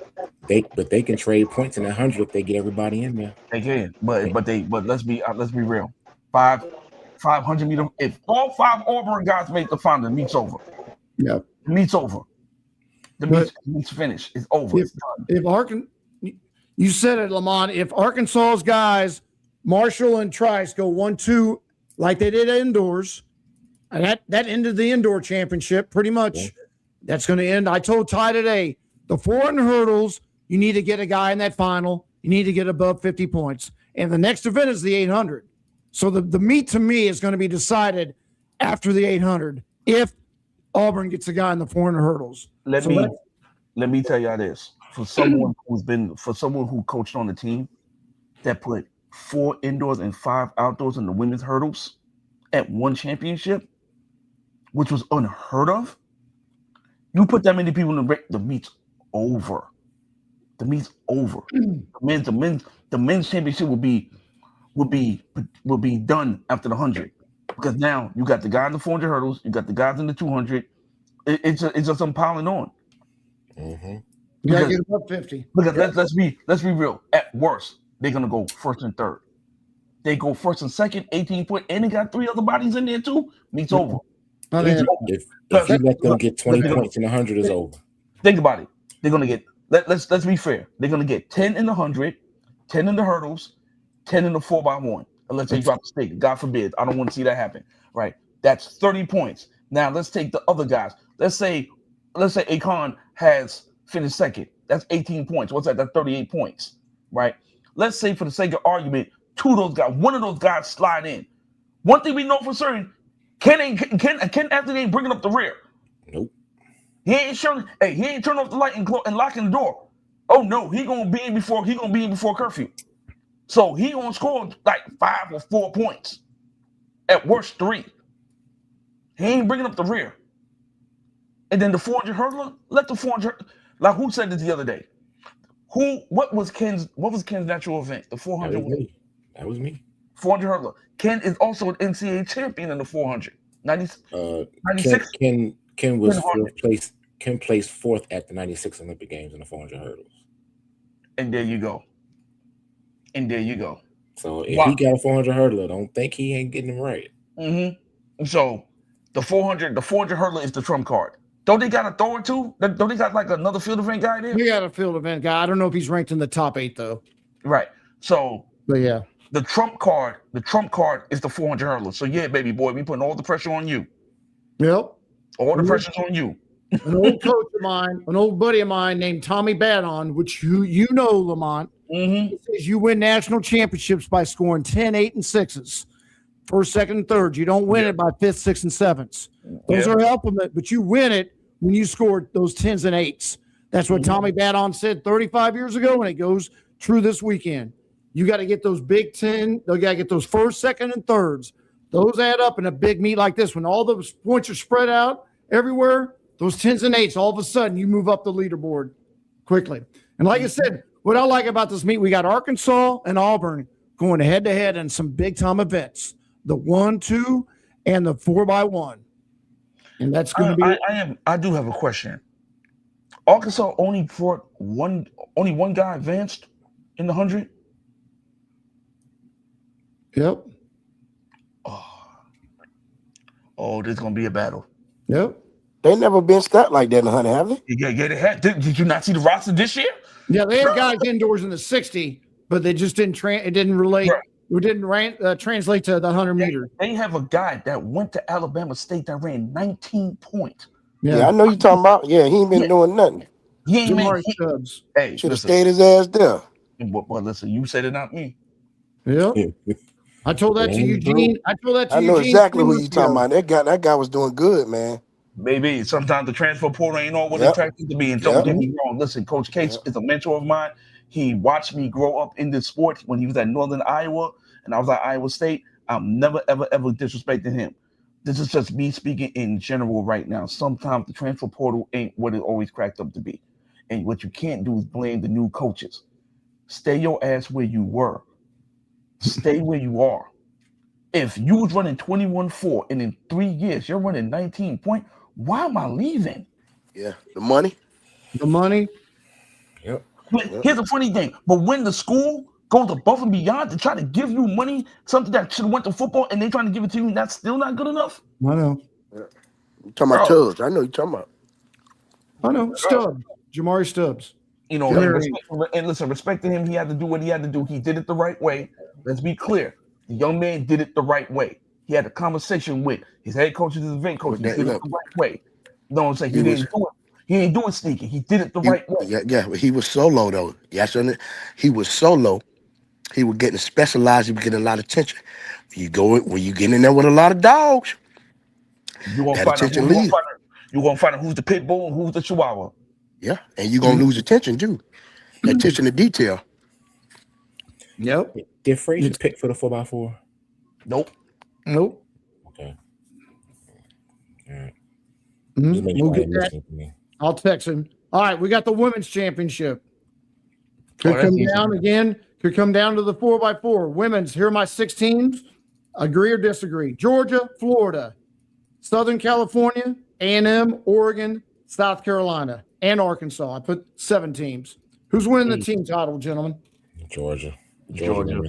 Hey, they can trade points in 100 if they get everybody in there. They can, but let's be real. 500 meter. If all 5 Auburn guys make the final, the meet's over. Yeah, the meet's over. The meet's finished. It's over. You said it, Lamont. If Arkansas's guys, Marshall and Trice, go 1-2 like they did indoors, and that ended the indoor championship pretty much. Yeah. That's going to end. I told Ty today, the 400 hurdles, you need to get a guy in that final. You need to get above 50 points. And the next event is the 800. So the meet to me is going to be decided after the 800 if Auburn gets a guy in the 400 hurdles. Let me tell y'all this. For someone who coached on the team that put 4 indoors and 5 outdoors in the women's hurdles at one championship, which was unheard of, you put that many people in the meet's over. The meet's over. The men's championship will be done after the 100, because now you got the guy in the 400 hurdles, you got the guys in the 200. It's just them piling on. Mm-hmm. You gotta get above 50. Because let's be real. At worst, they're gonna go first and third. They go first and second, 18 point, and they got 3 other bodies in there too. Meets over. If you let them get 20 points in the 100, is over. Think about it. They're gonna get. Let's be fair. They're gonna get 10 in the 100, 10 in the hurdles, 10 in the 4x1. Unless they drop a stick. God forbid. I don't want to see that happen. Right. That's 30 points. Now let's take the other guys. Let's say Akon has finished second. That's 18 points. What's that? That's 38 points. Right. Let's say, for the sake of argument, one of those guys slide in. One thing we know for certain, Ken Anthony ain't bringing up the rear. Nope. He ain't turning off the light and locking the door. Oh no, he gonna be in before curfew. So he gonna score like 5 or 4 points. At worst 3. He ain't bringing up the rear. And then the 400 hurdler, let the 400. Like, who said this the other day? What was Ken's natural event? The 400. That was me. 400 hurdler. Ken is also an NCAA champion in the 400. 96. Ken was fourth place. Ken placed 4th at the 96 Olympic Games in the 400 hurdles. And there you go. So if he got a 400 hurdler, don't think he ain't getting him right. Mm-hmm. So the 400 hurdler is the trump card. Don't they got a thrower too? Don't they got like another field event guy there? We got a field event guy. I don't know if he's ranked in the top 8 though. Right. So, but yeah, the trump card is the 400 hurdler. So yeah, baby boy, we putting all the pressure on you. Yep. All the pressure's on you. An old coach of mine, an old buddy of mine named Tommy Badon, which you know, Lamont. Mm-hmm. He says you win national championships by scoring 10, 8, and 6s. First, second, and thirds. You don't win it by 5th, 6th, and 7ths. Those are helping, but you win it when you score those 10s and 8s. That's what Tommy Badon said 35 years ago, and it goes true this weekend. You got to get those big 10. You got to get those first, second, and thirds. Those add up in a big meet like this. When all those points are spread out everywhere, those 10s and 8s, all of a sudden you move up the leaderboard quickly. And like I said, what I like about this meet, we got Arkansas and Auburn going head-to-head in some big-time events. The 1, 2, and the 4x1. And that's going to be... I do have a question. Arkansas only one guy advanced in the 100? Yep. Oh, this is going to be a battle. Yep. They never been stuck like that in the 100, have they? Did you not see the roster this year? Yeah, they had guys indoors in the 60, but they just didn't it didn't relate. Right. It didn't translate to the 100 meter. They have a guy that went to Alabama State that ran 19 points. Yeah, I know you're talking about. Yeah, he ain't been doing nothing. He ain't Jamari Stubbs. Hey, should have stayed his ass there. But listen, you said it, not me. Yeah. I told that to Eugene. I know exactly who you're talking about. That guy was doing good, man. Maybe sometimes the transfer portal ain't all what it turns to be. And don't get me wrong. Listen, Coach Case is a mentor of mine. He watched me grow up in this sport when he was at Northern Iowa and I was at Iowa State. I'm never, ever disrespecting him. This is just me speaking in general right now. Sometimes the transfer portal ain't what it always cracked up to be. And what you can't do is blame the new coaches. Stay your ass where you were. Stay where you are. If you was running 21-4 and in 3 years you're running 19 points, why am I leaving? Yeah, the money. Yep. Here's the funny thing. But when the school goes above and beyond to try to give you money, something that should have went to football, and they trying to give it to you, that's still not good enough? I know. Yeah. You talking about Tubbs. I know you're talking about. I know. Stubbs. Jamari Stubbs. You know, and listen, respect to him. He had to do what he had to do. He did it the right way. Let's be clear. The young man did it the right way. He had a conversation with his head coach and his event coach. He did it the right way. You know what I'm saying? He didn't do it. He ain't doing sneaky. He did it the right way. Yeah, he was solo though. Yes, he was solo. he was getting specialized. He was getting a lot of attention. When you get in there with a lot of dogs, You gonna that find out attention leaves. you gonna find out who's the pit bull and who's the chihuahua. Yeah, and you're gonna lose attention too. Attention to detail. Yep. Did Frazier pick for the 4x4? Nope. Okay. All right. We'll get that. I'll text him. All right, we got the women's championship. Could come down again. Could come down to the 4x4. Women's, here are my 6 teams. Agree or disagree? Georgia, Florida, Southern California, A&M, Oregon, South Carolina, and Arkansas. I put 7 teams. Who's winning the team title, gentlemen? Georgia. Georgia.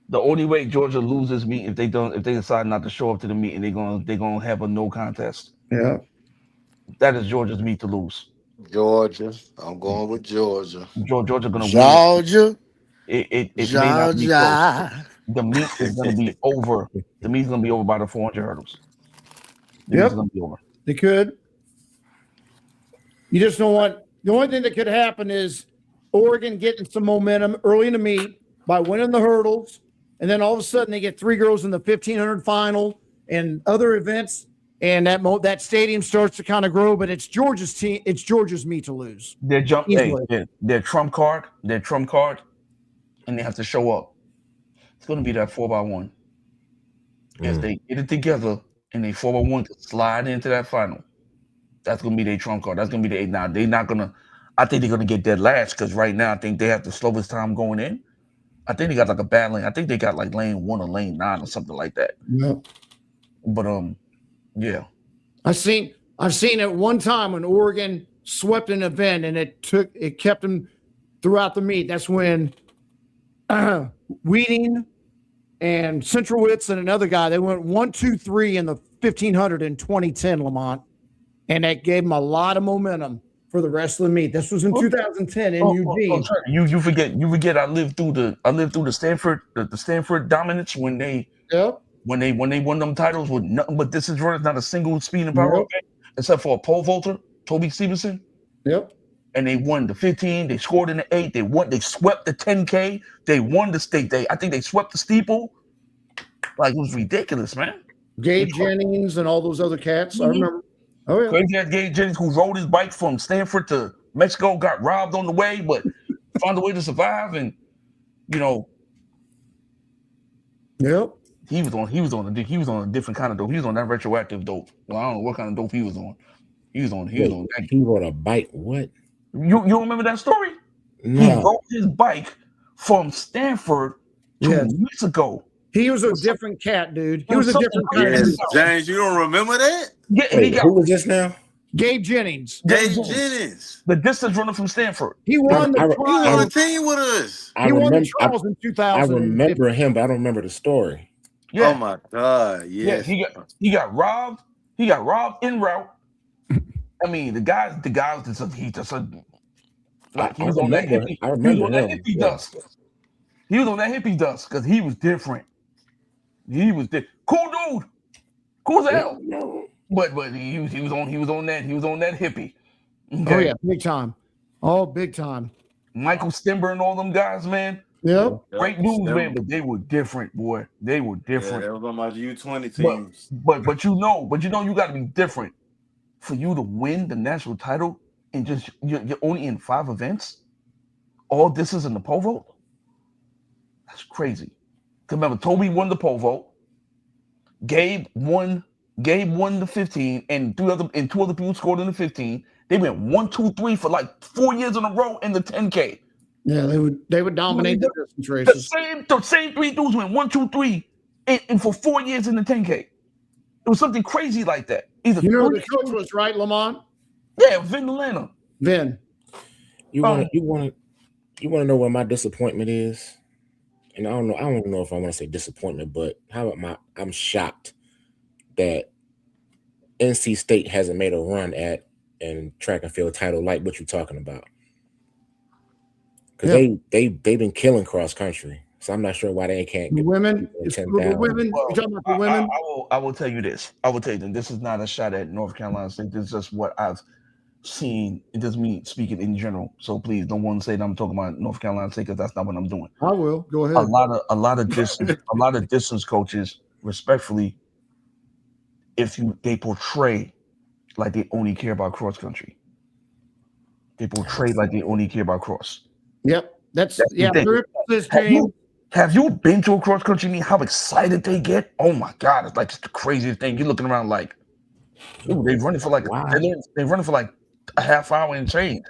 The only way Georgia loses meet if they decide not to show up to the meeting, they're gonna have a no contest. Yeah. That is Georgia's meet to lose. Georgia. I'm going with Georgia. Georgia gonna win. Georgia. It may not be close. The meet is gonna be over. The meet's gonna be over by the 400 hurdles. The meet's gonna be over. They could. You just don't want. The only thing that could happen is Oregon getting some momentum early in the meet by winning the hurdles, and then all of a sudden they get 3 girls in the 1500 final and other events, and that stadium starts to kind of grow. But it's Georgia's team. It's Georgia's meet to lose. Their trump card, and they have to show up. It's going to be that 4x1. If they get it together and they 4x1 to slide into that final, that's going to be their trump card. That's going to be the 8-9. They're not going to. I think they're going to get dead last because right now I think they have the slowest time going in. I think they got like a bad lane. I think they got like lane 1 or lane 9 or something like that. Yeah. But yeah. I've seen it one time when Oregon swept an event and it kept them throughout the meet. That's when Wheating and Centrowitz and another guy, they went 1, 2, 3 in the 1500 in 2010, Lamont, and that gave them a lot of momentum for the rest of the meet. This was in 2010 in Eugene. You forget. I lived through the Stanford dominance when they won them titles with nothing but distance runners, not a single speed and power event, except for a pole vaulter, Toby Stevenson. Yep. And they won the 15. They scored in the 8. They swept the 10K. They won the state. I think they swept the steeple. Like, it was ridiculous, man. Gabe Jennings and all those other cats. I remember. Oh yeah. Crazy ass Gabe Jennings, who rode his bike from Stanford to Mexico, got robbed on the way, but found a way to survive. And Yep. he was on a different kind of dope. He was on that retroactive dope. Well, I don't know what kind of dope he was on. He was on that. He rode a bike. What? You remember that story? No. He rode his bike from Stanford to Mexico. He was a different cat, dude. He was a different kind of James, you don't remember that? Yeah, Wait, who was this now? Gabe Jennings. Gabe Jennings. The distance runner from Stanford. He won He was on the team with us. He won the trials in 2000. I remember him, but I don't remember the story. Yeah. Oh my God! Yes. Yeah, he got robbed. He got robbed en route. I mean, the guy was he was on that hippie dust. He was on that hippie dust because he was different. Cool dude, cool as hell. But he was on that hippie. Okay? Oh yeah, big time. Oh, big time. Michael Stimber and all them guys, man. Yep. Great dudes, man, but they were different, boy. They were different. Yeah, that was on my U20 teams. But you know, you got to be different for you to win the national title and just you're only in 5 events. All this is in the pole vault. That's crazy. Remember, Toby won the pole vault. Gabe won the 15, and 2 other people scored in the 15. They went 1, 2, 3 for like 4 years in a row in the 10K. Yeah, they would dominate the distance races. The same 3 dudes went 1, 2, 3, and for 4 years in the 10K. It was something crazy like that. Either you know who the coach was, right, Lamont? Yeah, Vin Atlanta. Vin. You want to know what my disappointment is? And I don't know if I want to say disappointment, but I'm shocked that NC State hasn't made a run at and track and field title like what you're talking about. Because they've been killing cross country. So I'm not sure why they can't get women. Well, You're talking about the women. I will tell you this. I will tell you that this is not a shot at North Carolina State. This is just what I've seeing, it doesn't mean speaking in general. So please don't want to say that I'm talking about North Carolina State because that's not what I'm doing. I will. Go ahead. A lot of distance coaches, respectfully, they portray like they only care about cross country. They portray like they only care about cross. Yep. That's the thing. Have you been to a cross country meet? How excited they get? Oh my God, it's like the craziest thing. You're looking around like, ooh, they're running for like they're running for like a half hour and change.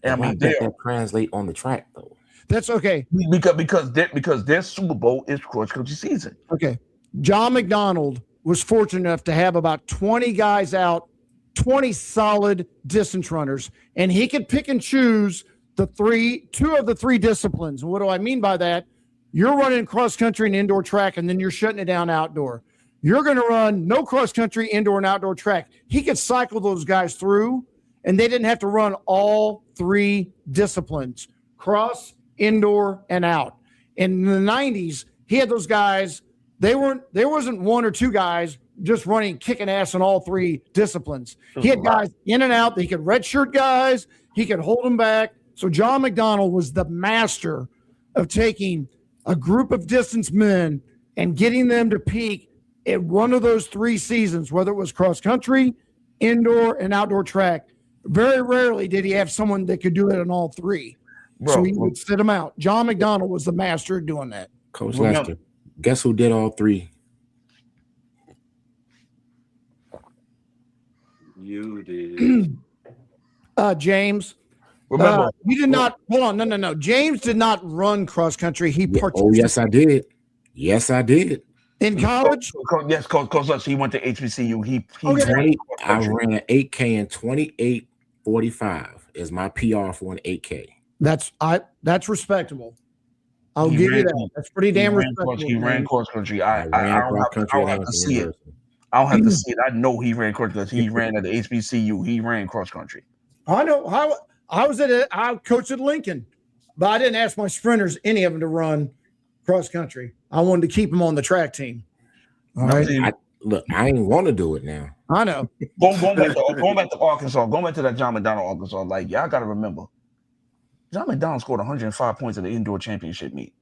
And I mean, that translate on the track though. That's okay. Because their Super Bowl is cross country season. Okay. John McDonald was fortunate enough to have about 20 guys out, 20 solid distance runners, and he could pick and choose two of the three disciplines. And what do I mean by that? You're running cross country and indoor track, and then you're shutting it down outdoor. You're going to run no cross country, indoor, and outdoor track. He could cycle those guys through, and they didn't have to run all three disciplines: cross, indoor, and out. In the 90s, he had those guys. There wasn't one or two guys just running, kicking ass in all three disciplines. He had guys in and out. He could redshirt guys. He could hold them back. So John McDonald was the master of taking a group of distance men and getting them to peak at one of those three seasons, whether it was cross country, indoor, and outdoor track. Very rarely did he have someone that could do it in all three. So he would sit them out. John McDonald was the master of doing that. Coach Lester, guess who did all three? You did. James. Remember, you did not. Hold on. No. James did not run cross country. He participated. Oh, yes, I did. Yes, I did. In college? Yes, Coach, he went to HBCU. I ran an 8K in 28:45 is my PR for an 8K. That's respectable. I'll give you that. That's pretty damn respectable. He ran cross country. I don't have to see it. I don't have to see it. I know he ran cross country. He ran at the HBCU. He ran cross country. I know how. I coached at Lincoln, but I didn't ask my sprinters, any of them, to run cross country. I wanted to keep them on the track team. All right. I ain't want to do it now. I know. Going back to Arkansas, going back to that John McDonald Arkansas, like y'all got to remember, John McDonald scored 105 points in the indoor championship meet.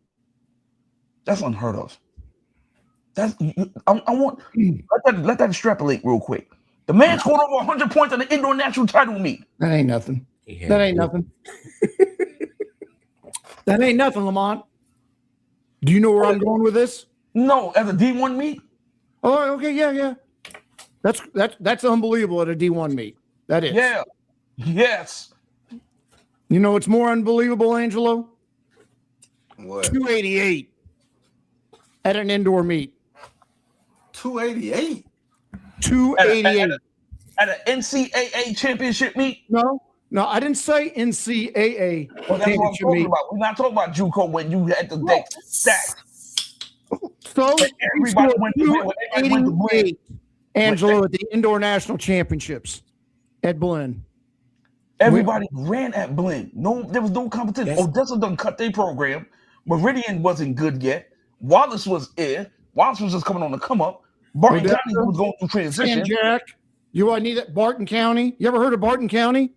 That's unheard of. Let that extrapolate real quick. The man scored over 100 points in the indoor national title meet. That ain't nothing. That ain't nothing. That ain't nothing, Lamont. Do you know where I'm going with this? No, at a D1 meet. Oh, okay, yeah. That's unbelievable at a D1 meet. That is. Yeah. Yes. You know what's more unbelievable, Angelo? What? 288 at an indoor meet. 288. 288 at an NCAA championship meet. No, I didn't say NCAA. Well, that's what I'm talking about. We're not talking about JUCO when you had the deck stacked. So everybody went to Blinn. Angelo at the indoor national championships at Blinn. Everybody ran at Blinn. No, there was no competition. Odessa done cut their program. Meridian wasn't good yet. Wallace was in. Wallace was just coming on the come up. Barton County was going through transition. Jack, you want to need that Barton County? You ever heard of Barton County?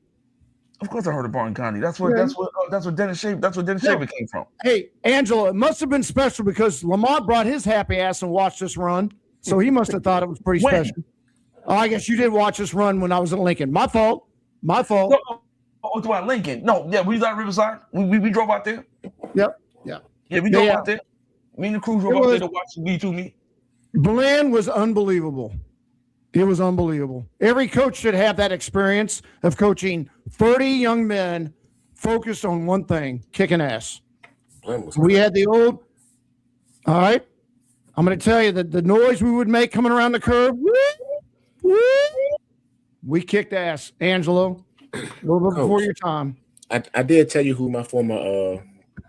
Of course, I heard of Barton County. That's where Dennis Shaver came from. Hey, Angelo, it must have been special because Lamont brought his happy ass and watched us run, so he must have thought it was pretty special. Oh, I guess you did watch us run when I was at Lincoln. My fault. Oh, to Lincoln. No, yeah, we was at Riverside. We drove out there. Yep. Yeah, we drove out there. Me and the crew drove out there to watch the B2 meet. Blinn was unbelievable. It was unbelievable. Every coach should have that experience of coaching 30 young men focused on one thing, kicking ass. We had the old, all right, I'm going to tell you that the noise we would make coming around the curve, we kicked ass, Angelo, a little bit before your time. I did tell you who my former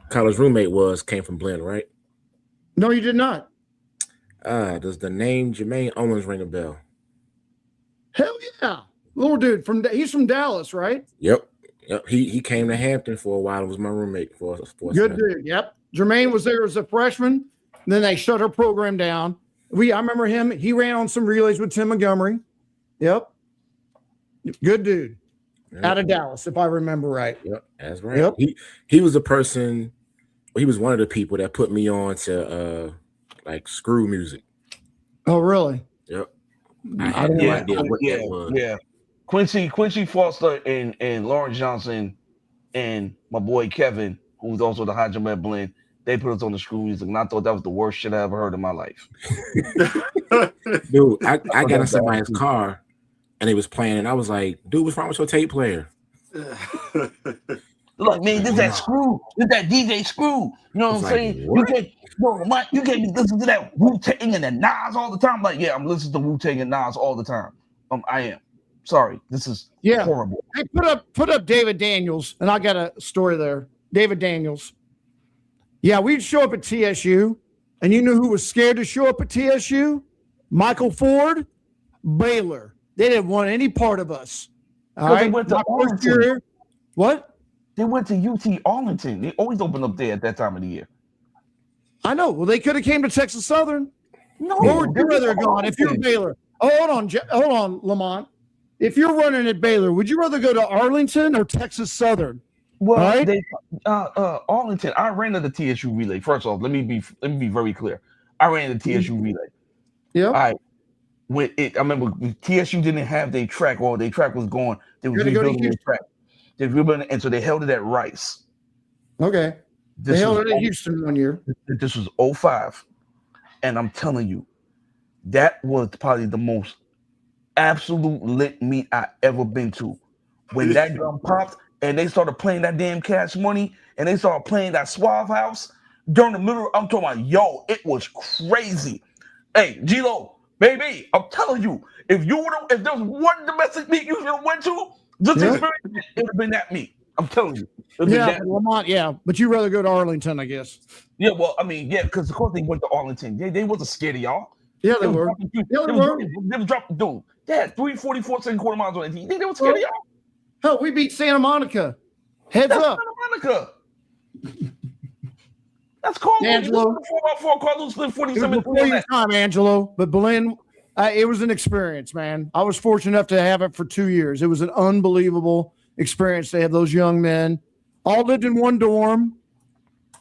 college roommate came from Blinn, right? No, you did not. Does the name Jermaine Owens ring a bell? Hell yeah. Little dude he's from Dallas, right? Yep. He came to Hampton for a while. It was my roommate for good dude. Yep. Jermaine was there as a freshman. Then they shut her program down. I remember him. He ran on some relays with Tim Montgomery. Yep. Good dude. out of Dallas, if I remember right. Yep, that's right. Yep. He was a person. He was one of the people that put me on to like screw music. Oh, really? Yep. I had no idea what that was. Yeah. Quincy Foster and Lawrence Johnson and my boy Kevin, who's also the Hydromet Blend, they put us on the screw music, and I thought that was the worst shit I ever heard in my life. Dude, I got in somebody's car and they was playing, and I was like, dude, what's wrong with your tape player? Look, man, this that screw, this that DJ Screw. You know what I'm saying? What? You can't be listening to that Wu-Tang and the Nas all the time. Like, yeah, I'm listening to Wu-Tang and Nas all the time. I am. Sorry, this is horrible. Hey, put up David Daniels, and I got a story there. David Daniels. Yeah, we'd show up at TSU, and you knew who was scared to show up at TSU? Michael Ford, Baylor. They didn't want any part of us. All right. They went to Arlington. What? They went to UT Arlington. They always open up there at that time of the year. I know. Well, they could have came to Texas Southern. No, where would you rather have gone if you're Baylor? Oh, hold on, Lamont. If you're running at Baylor, would you rather go to Arlington or Texas Southern? Well, right? Arlington. I ran to the TSU relay. First off, let me be very clear. I ran the TSU relay. Yeah. All right. I remember TSU didn't have their track, or their track was gone. They were rebuilding their track. They rebuilding, and so they held it at Rice. Okay. They held it at Houston one year. This was 2005. And I'm telling you, that was probably the most absolute lit meet I ever been to. When that gun popped and they started playing that damn Cash Money and they started playing that Suave House during the middle, I'm talking about, it was crazy. Hey, G-Lo, baby, I'm telling you, if there was one domestic meet you should have went to, experience, it would have been that meet. I'm telling you. Lamont, but you'd rather go to Arlington, I guess. Yeah, well, I mean, because of course they went to Arlington. They wasn't scared of y'all. Yeah, they were. They was dropping, dude. They had 344 second quarter miles on it. You think they were scared of y'all? Hell, we beat Santa Monica. That's up. Santa Monica. That's cool. Angelo. 4x4 Carlos split 47 before your time, Angelo. But Berlin, it was an experience, man. I was fortunate enough to have it for 2 years. It was an unbelievable experience to have those young men. All lived in one dorm.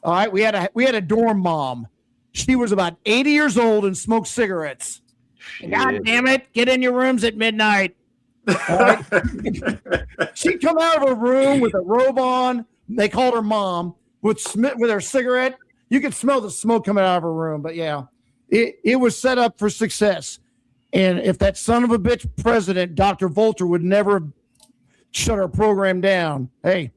All right, we had a dorm mom. She was about 80 years old and smoked cigarettes. God damn it! Get in your rooms at midnight. Right? She'd come out of her room with a robe on. They called her mom with her cigarette. You could smell the smoke coming out of her room. But yeah, it was set up for success. And if that son of a bitch president, Dr. Volter, would never shut our program down, hey,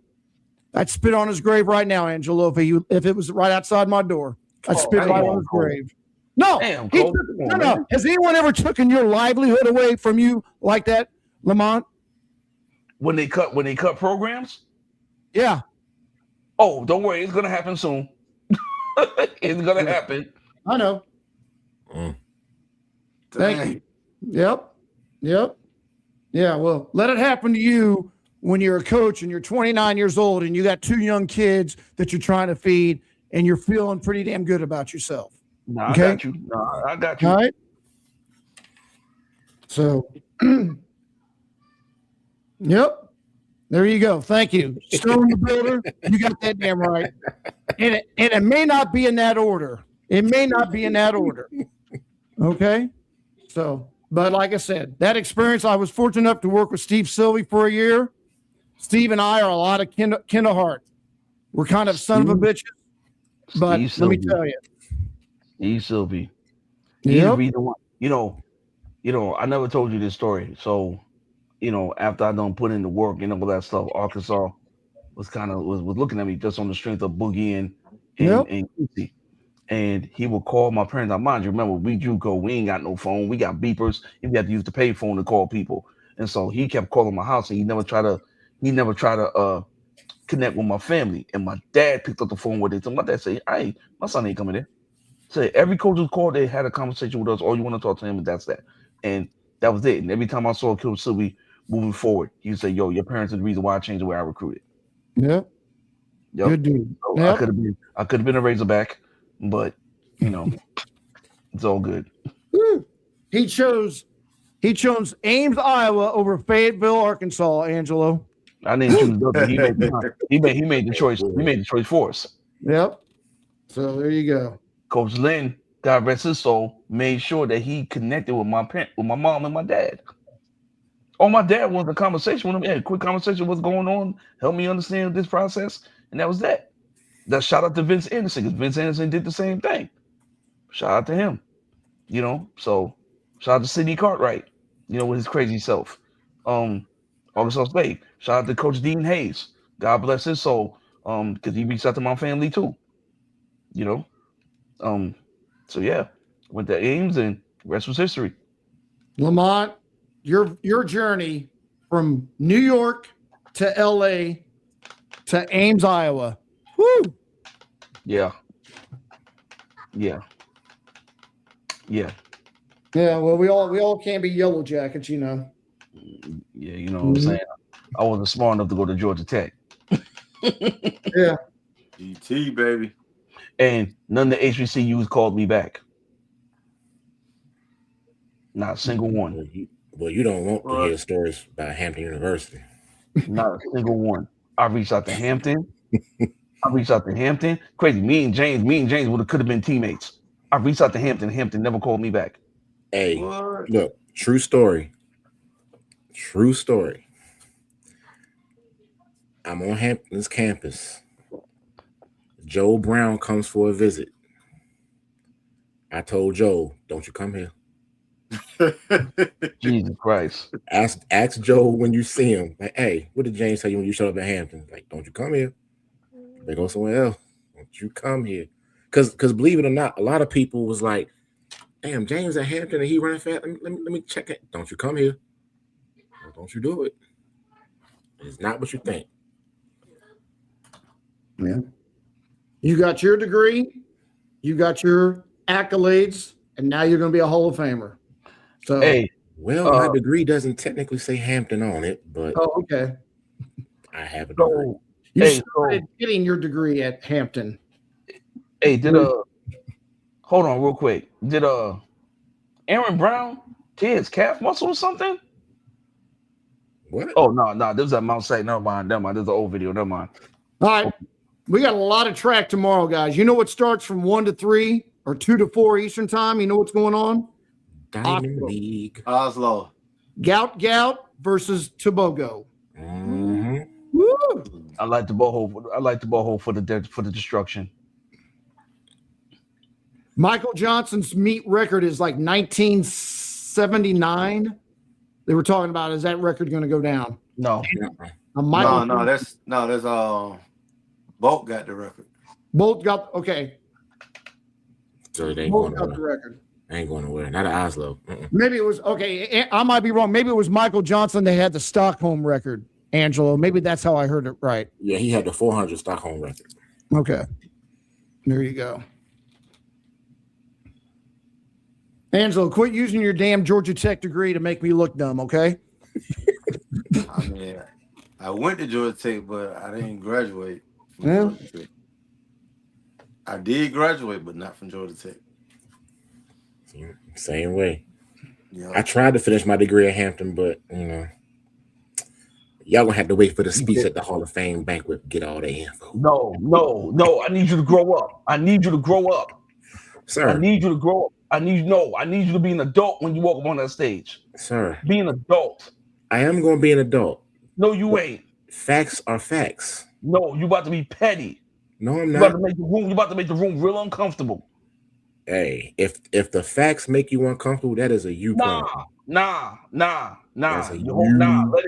I'd spit on his grave right now, Angelo. If it was right outside my door, I'd spit right on his grave. No, no. Has anyone ever taken your livelihood away from you like that, Lamont? When they cut programs? Yeah. Oh, don't worry, it's gonna happen soon. It's gonna happen. I know. Thank you. Yep. Yeah, well, let it happen to you when you're a coach and you're 29 years old and you got 2 young kids that you're trying to feed and you're feeling pretty damn good about yourself. No, okay? I got you. All right. So, yep. There you go. Thank you. Stone the builder. You got that damn right. And it may not be in that order. Okay. So, but like I said, that experience, I was fortunate enough to work with Steve Sylvie for a year. Steve and I are a lot of kin of heart. We're kind of son of a bitches, but let me tell you. Steve Sylvie. He'd be the one. You know, I never told you this story. So, after I done put in the work and all that stuff, Arkansas was looking at me just on the strength of Boogie and Casey. And he would call my parents. Now, mind you, remember, we JUCO, we ain't got no phone. We got beepers. And we had to use the pay phone to call people. And so he kept calling my house, and he never tried to connect with my family. And my dad picked up the phone with it. And my dad said, "Hey, my son ain't coming in." So every coach was called, they had a conversation with us. All you want to talk to him, and that's that. And that was it. And every time I saw Coach Sylvie moving forward, he would say, "Yo, your parents are the reason why I changed the way I recruited." Yep. Good dude. So yep. I could have been a Razorback, but it's all good. He chose Ames, Iowa over Fayetteville, Arkansas, Angelo. I didn't choose W. He made the choice. He made the choice for us. Yep. So there you go. Coach Lynn, God rest his soul, made sure that he connected with my mom and my dad. All my dad wanted a conversation with him. Yeah, a quick conversation, what's going on, help me understand this process, and that was that. That shout out to Vince Anderson, because Vince Anderson did the same thing. Shout out to him. So shout out to Sidney Cartwright, with his crazy self. August Spade. Shout out to Coach Dean Hayes. God bless his soul. Because he reached out to my family too. So yeah, went to Ames and rest was history. Lamont, your journey from New York to LA to Ames, Iowa. Woo! Yeah. Well, we all can't be yellow jackets, Yeah, you know what I'm saying? I wasn't smart enough to go to Georgia Tech. Yeah. GT, baby. And none of the HBCUs called me back. Not a single one. Well, you don't want to hear stories about Hampton University. Not a single one. I reached out to Hampton. Crazy. Me and James could have been teammates. I reached out to Hampton. Hampton never called me back. Hey, look, true story. I'm on Hampton's campus. Joe Brown comes for a visit. I told Joe, don't you come here. Jesus Christ. Ask Joe when you see him. Like, hey, what did James tell you when you showed up at Hampton? Like, don't you come here. They go somewhere else. Don't you come here. Because believe it or not, a lot of people was like, damn, James at Hampton and he running fast. Let me check it. Don't you come here. Well, don't you do it. It's not what you think. Yeah. You got your degree, you got your accolades, and now you're going to be a Hall of Famer. So, my degree doesn't technically say Hampton on it, but okay. I have a degree. You started getting your degree at Hampton. Hey, hold on real quick. Did Aaron Brown tear his calf muscle or something? What? Oh no, this was at Mount St. Never mind. There's an old video. Never mind. All right. We got a lot of track tomorrow, guys. You know what starts from 1 to 3 or 2 to 4 Eastern time? You know what's going on? Diamond League. Oslo. Gout versus Tobago. Mm-hmm. Woo! I like the boho for the destruction. Michael Johnson's meet record is like 1979. They were talking about, is that record going to go down? No. There's Bolt got the record. Bolt got okay. So they Bolt got the record. Ain't going nowhere. Not at Oslo. Maybe it was okay. I might be wrong. Maybe it was Michael Johnson. They had the Stockholm record. Angelo. Maybe that's how I heard it right. Yeah, he had the 400 Stockholm record. Okay. There you go. Angelo, quit using your damn Georgia Tech degree to make me look dumb, okay? I mean, I went to Georgia Tech, but I didn't graduate from Georgia Tech. I did graduate, but not from Georgia Tech. Same way. Yeah. I tried to finish my degree at Hampton, but y'all gonna have to wait for the speech at the Hall of Fame banquet to get all the info. No. I need you to grow up. Sir. I need you to grow up. I need you to be an adult when you walk up on that stage. Sir. Be an adult. I am gonna be an adult. No, you ain't. Facts are facts. No, you about to be petty. No, I'm not. You about to make the room real uncomfortable. Hey, if the facts make you uncomfortable, that is a you problem. Nah. Let it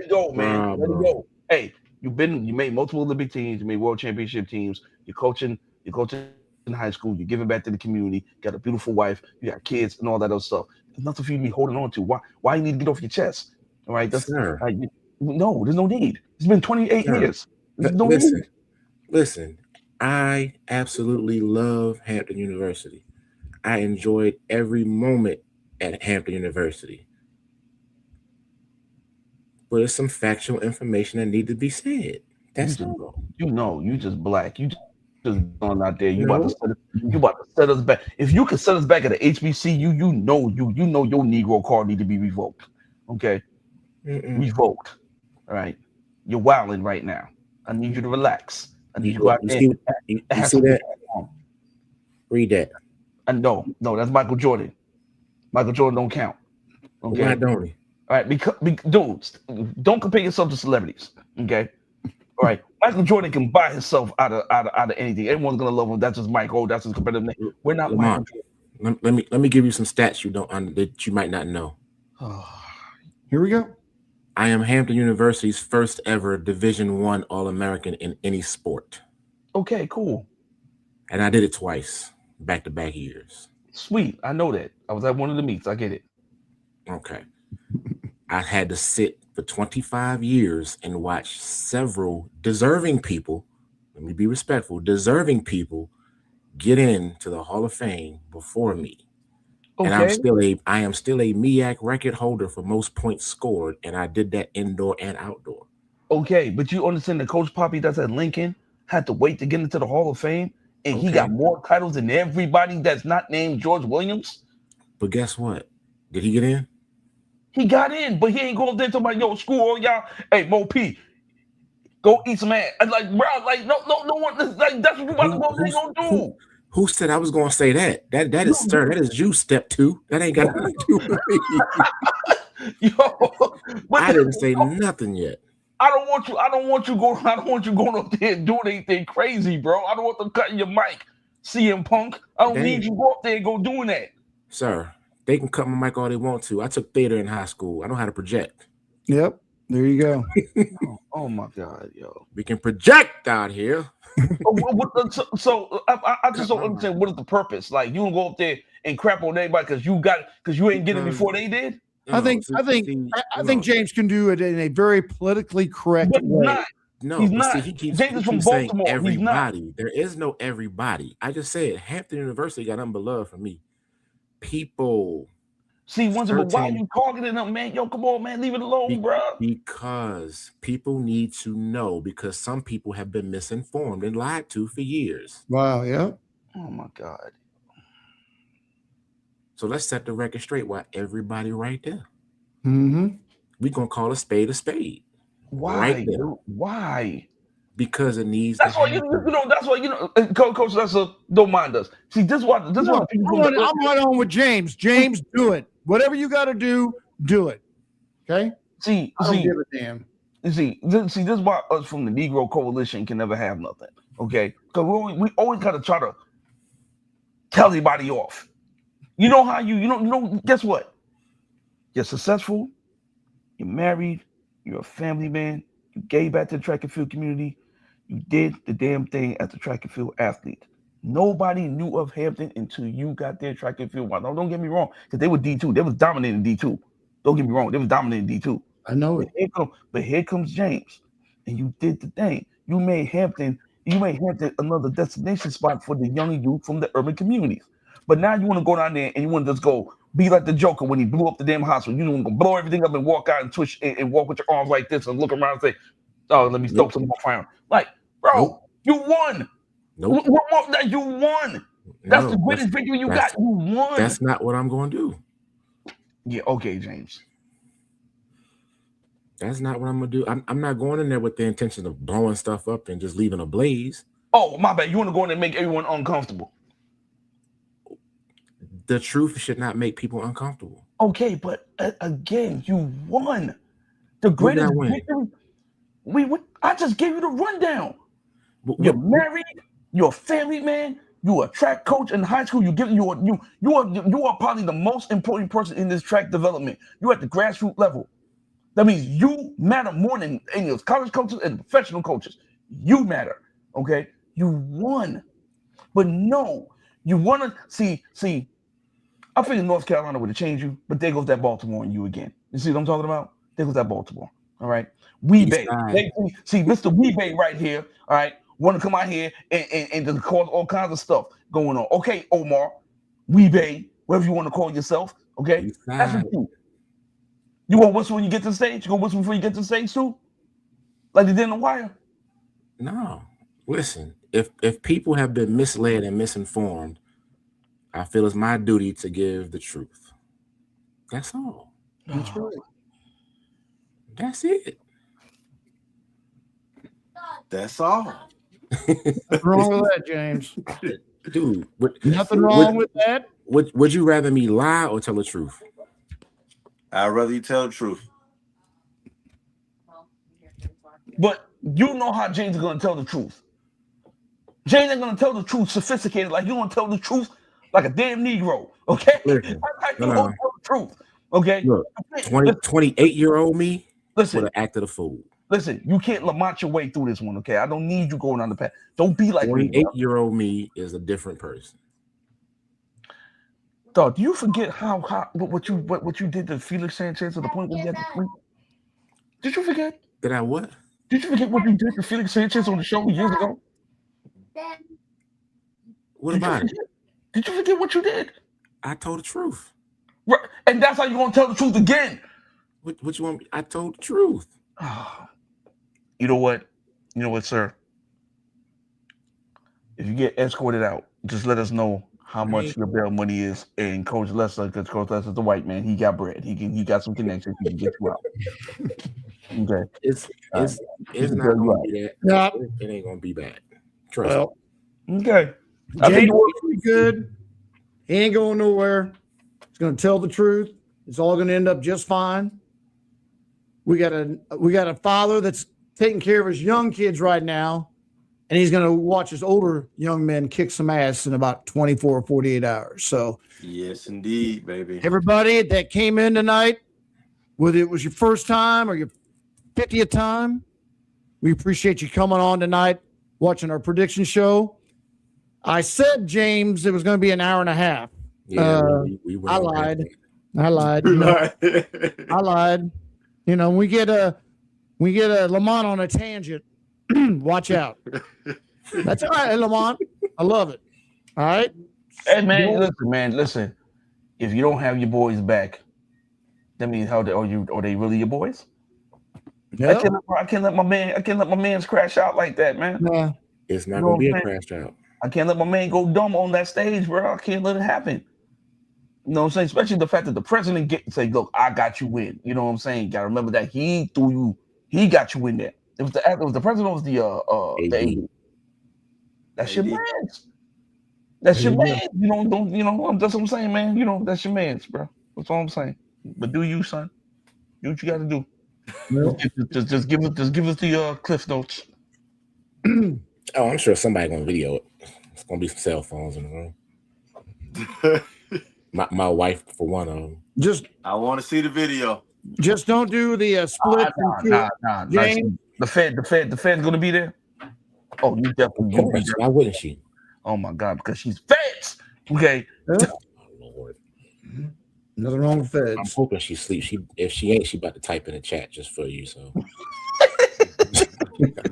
go, man. Let it go. Hey, you made multiple Olympic teams, you made world championship teams, you're coaching in high school, you're giving back to the community, you got a beautiful wife, you got kids and all that other stuff. There's nothing for you to be holding on to. Why you need to get off your chest? All right. No, there's no need. It's been 28 years. Listen, I absolutely love Hampton University. I enjoyed every moment at Hampton University. But there's some factual information that need to be said. That's all. You just black. You just going out there. You about to set us back. If you could set us back at the HBCU, you know your Negro card need to be revoked. Okay? Revoked. All right. You're wilding right now. I need you to relax. I need you to go out there You and have see some that? fun. Read that. And no, that's Michael Jordan. Michael Jordan don't count. Okay. Why don't he? All right, because dudes, don't compare yourself to celebrities. Okay. All right. Michael Jordan can buy himself out of anything. Everyone's gonna love him. That's just Michael. That's his competitive name. We're not Lamar, Michael Jordan. let me give you some stats that you might not know. Here we go. I am Hampton University's first ever Division I All-American in any sport. Okay, cool. And I did it twice, back-to-back years. Sweet. I know that. I was at one of the meets. I get it. Okay. I had to sit for 25 years and watch several deserving people, let me be respectful, deserving people get into the Hall of Fame before me. Okay. And I am still a MEAC record holder for most points scored, and I did that indoor and outdoor. Okay, but you understand that Coach Poppy that's at Lincoln had to wait to get into the Hall of Fame, and he got more titles than everybody that's not named George Williams. But guess what? Did he get in? He got in, but he ain't going there to my screw all y'all. Hey, Mo P, go eat some ass. Like, bro, like no one. Like that's what you about to go there gonna do. Who said I was going to say that? That is sir. That is you step 2. That ain't got nothing to do with me. I didn't say nothing yet. I don't want you going up there and doing anything crazy, bro. I don't want them cutting your mic, CM Punk. I don't need you to go up there and go doing that. Sir, they can cut my mic all they want to. I took theater in high school. I know how to project. Yep. There you go. Oh my God, yo. We can project out here. So I just don't understand what is the purpose. Like you don't go up there and crap on everybody because you ain't getting it before they did. I think James can do it in a very politically correct way. He's not. He keeps from Baltimore. Everybody. There is no everybody. I just said Hampton University got nothing but love for me. People. See, but why are you targeting them, man? Yo, come on, man, leave it alone, bro. Because people need to know. Because some people have been misinformed and lied to for years. Wow. Yeah. Oh my God. So let's set the record straight. Why everybody right there? Mm-hmm. We're gonna call a spade a spade. Why? Right there. Why? Because it needs. That's why That's why Coach. Don't mind us. See, this is what people. I'm right on with James. James, do it. Whatever you got to do it. Okay. I don't give a damn. See, this is why us from the Negro Coalition can never have nothing. Okay, because we always got to try to tell everybody off. You know how you know. Guess what? You're successful. You're married. You're a family man. You gave back to the track and field community. You did the damn thing as a track and field athlete. Nobody knew of Hampton until you got their track and field. No, don't get me wrong, because they were D2. They was dominating D2. Don't get me wrong, they was dominating D2. I know it. But here comes James, and you did the thing. You made Hampton another destination spot for the young youth from the urban communities. But now you want to go down there and you want to just go be like the Joker when he blew up the damn hospital. You want to blow everything up and walk out and twitch and walk with your arms like this and look around and say, "Oh, let me stop some more fire." Like, bro, you won. Nope. You won. That's the greatest victory you got. You won. That's not what I'm going to do. Yeah, okay, James. That's not what I'm going to do. I'm not going in there with the intention of blowing stuff up and just leaving a blaze. Oh, my bad. You want to go in and make everyone uncomfortable. The truth should not make people uncomfortable. Okay, but again, you won. The greatest victory. I just gave you the rundown. You're married. You're a family man. You're a track coach in high school. You are probably the most important person in this track development. You're at the grassroots level. That means you matter more than any of those college coaches and professional coaches. You matter. Okay, you won. But no, you want to see. I figured North Carolina would have changed you, but there goes that Baltimore on you again. You see what I'm talking about? There goes that Baltimore. All right, Weebay. See, Mr. Weebay right here. All right. Want to come out here and just cause all kinds of stuff going on. Okay, Omar, Weebay, whatever you want to call yourself. Okay, that's what you. You want to whistle when you get to the stage? You gonna whistle before you get to the stage too? Like they did in The Wire? No. Listen, if people have been misled and misinformed, I feel it's my duty to give the truth. That's all. That's right. That's it. That's all. What's wrong with that, James? Dude, Nothing wrong with that. Would you rather me lie or tell the truth? I'd rather you tell the truth. But you know how James is gonna tell the truth. James ain't gonna tell the truth sophisticated like you gonna tell the truth like a damn Negro. Okay? Listen, That's how you gonna tell the truth. Okay? Look, 28-year-old me would listen, have acted a fool. listen, you can't Lamont your way through this one, okay? I don't need you going on the path. Don't be like me. 28-year-old me is a different person. Dog, do you forget what you did to Felix Sanchez to the point where you had to sleep? Did you forget? Did I what? Did you forget what you did to Felix Sanchez on the show years ago? What about it? Did you forget what you did? I told the truth. Right. And that's how you're gonna tell the truth again. What you want me? I told the truth. You know what? You know what, sir? If you get escorted out, just let us know how much your bail money is. And Coach Lester, because Coach Lester's the white man, he got bread. He got some connections. He can get you out. Okay. It's not gonna be that. Yeah. It ain't gonna be bad. Trust me. Okay. James is good. He ain't going nowhere. He's going to tell the truth. It's all going to end up just fine. We got a father that's taking care of his young kids right now, and he's going to watch his older young men kick some ass in about 24 or 48 hours. So, yes, indeed, baby. Everybody that came in tonight, whether it was your first time or your 50th time, we appreciate you coming on tonight, watching our prediction show. I said, James, it was going to be an hour and a half. Yeah, I lied. I lied. You know, we get a Lamont on a tangent. Watch out. That's all right, Lamont. I love it. All right. Hey man, listen. If you don't have your boys back, that means are they really your boys? Yep. I can't let my man's crash out like that, man. Nah. It's not gonna be a crash out. I can't let my man go dumb on that stage, bro. I can't let it happen. You know what I'm saying? Especially the fact that the president say, look, I got you in. You know what I'm saying? You gotta remember that he threw you, he got you in there. It was the president was the AD. That's your man's. That's your man. That's what I'm saying, man. You know, that's your man's, bro. That's all I'm saying. But do you, son? Do what you gotta do. Just give us the Cliff Notes. Oh, I'm sure somebody gonna video it. It's gonna be some cell phones in the room. my wife, for one of them. I want to see the video. Just don't do the split. Nah. James. The Fed's gonna be there. Oh, you definitely. Of course. Why wouldn't she? Oh my God, because she's Feds. Okay. Yeah. Oh Lord. Nothing wrong with Feds. I'm hoping she sleeps. If she ain't, she about to type in the chat just for you. So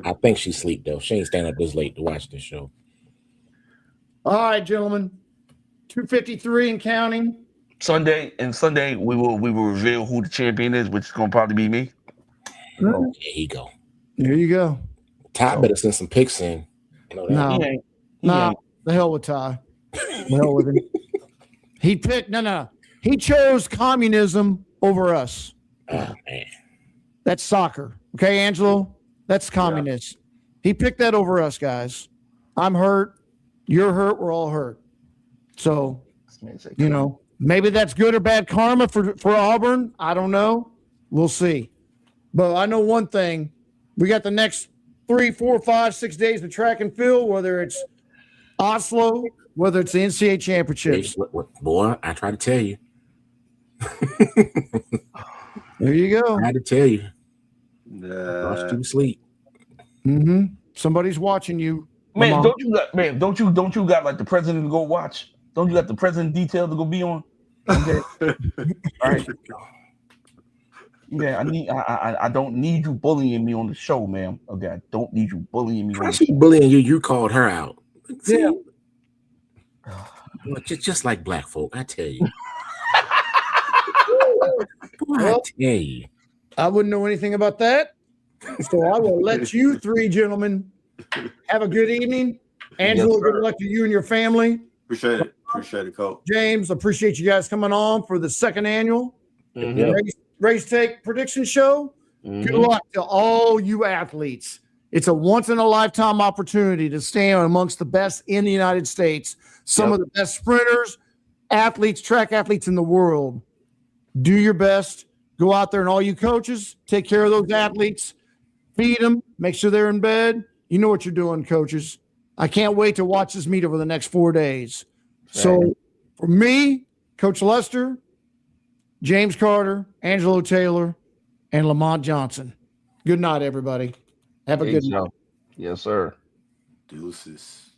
I think she sleep though. She ain't staying up this late to watch this show. All right, gentlemen. 253 and counting. Sunday we will reveal who the champion is, which is gonna probably be me. There you go. There you go. Ty better send some picks in. No, the hell with Ty. The hell with him. He picked He chose communism over us. Oh man. That's soccer. Okay, Angelo? That's communist. Yeah. He picked that over us, guys. I'm hurt. You're hurt. We're all hurt. So, maybe that's good or bad karma for Auburn. I don't know. We'll see. But I know one thing. We got the next 3, 4, 5, 6 days of track and field, whether it's Oslo, whether it's the NCAA championships. Boy, I try to tell you. There you go. I had to tell you. Lost you to sleep. Mm-hmm. Somebody's watching you. Man, don't you got like the president to go watch? Don't you got the president detail to go be on? Okay. All right. Yeah, I don't need you bullying me on the show, man. Okay, I don't need you bullying me. She bullying you. You called her out. Yeah. Well, just like black folk, I tell you. Boy, I tell you. I wouldn't know anything about that. So I will let you three gentlemen have a good evening. Angela, good luck to you and your family. Appreciate it, Coach. James, appreciate you guys coming on for the second annual Race Take Prediction Show. Good luck to all you athletes. It's a once in a lifetime opportunity to stand amongst the best in the United States, some of the best sprinters, athletes, track athletes in the world. Do your best. Go out there, and all you coaches, take care of those athletes, feed them, make sure they're in bed. You know what you're doing, coaches. I can't wait to watch this meet over the next 4 days. So for me, Coach Lester, James Carter, Angelo Taylor, and Lamont Johnson. Good night, everybody. Have a good night. Yes, sir. Deuces.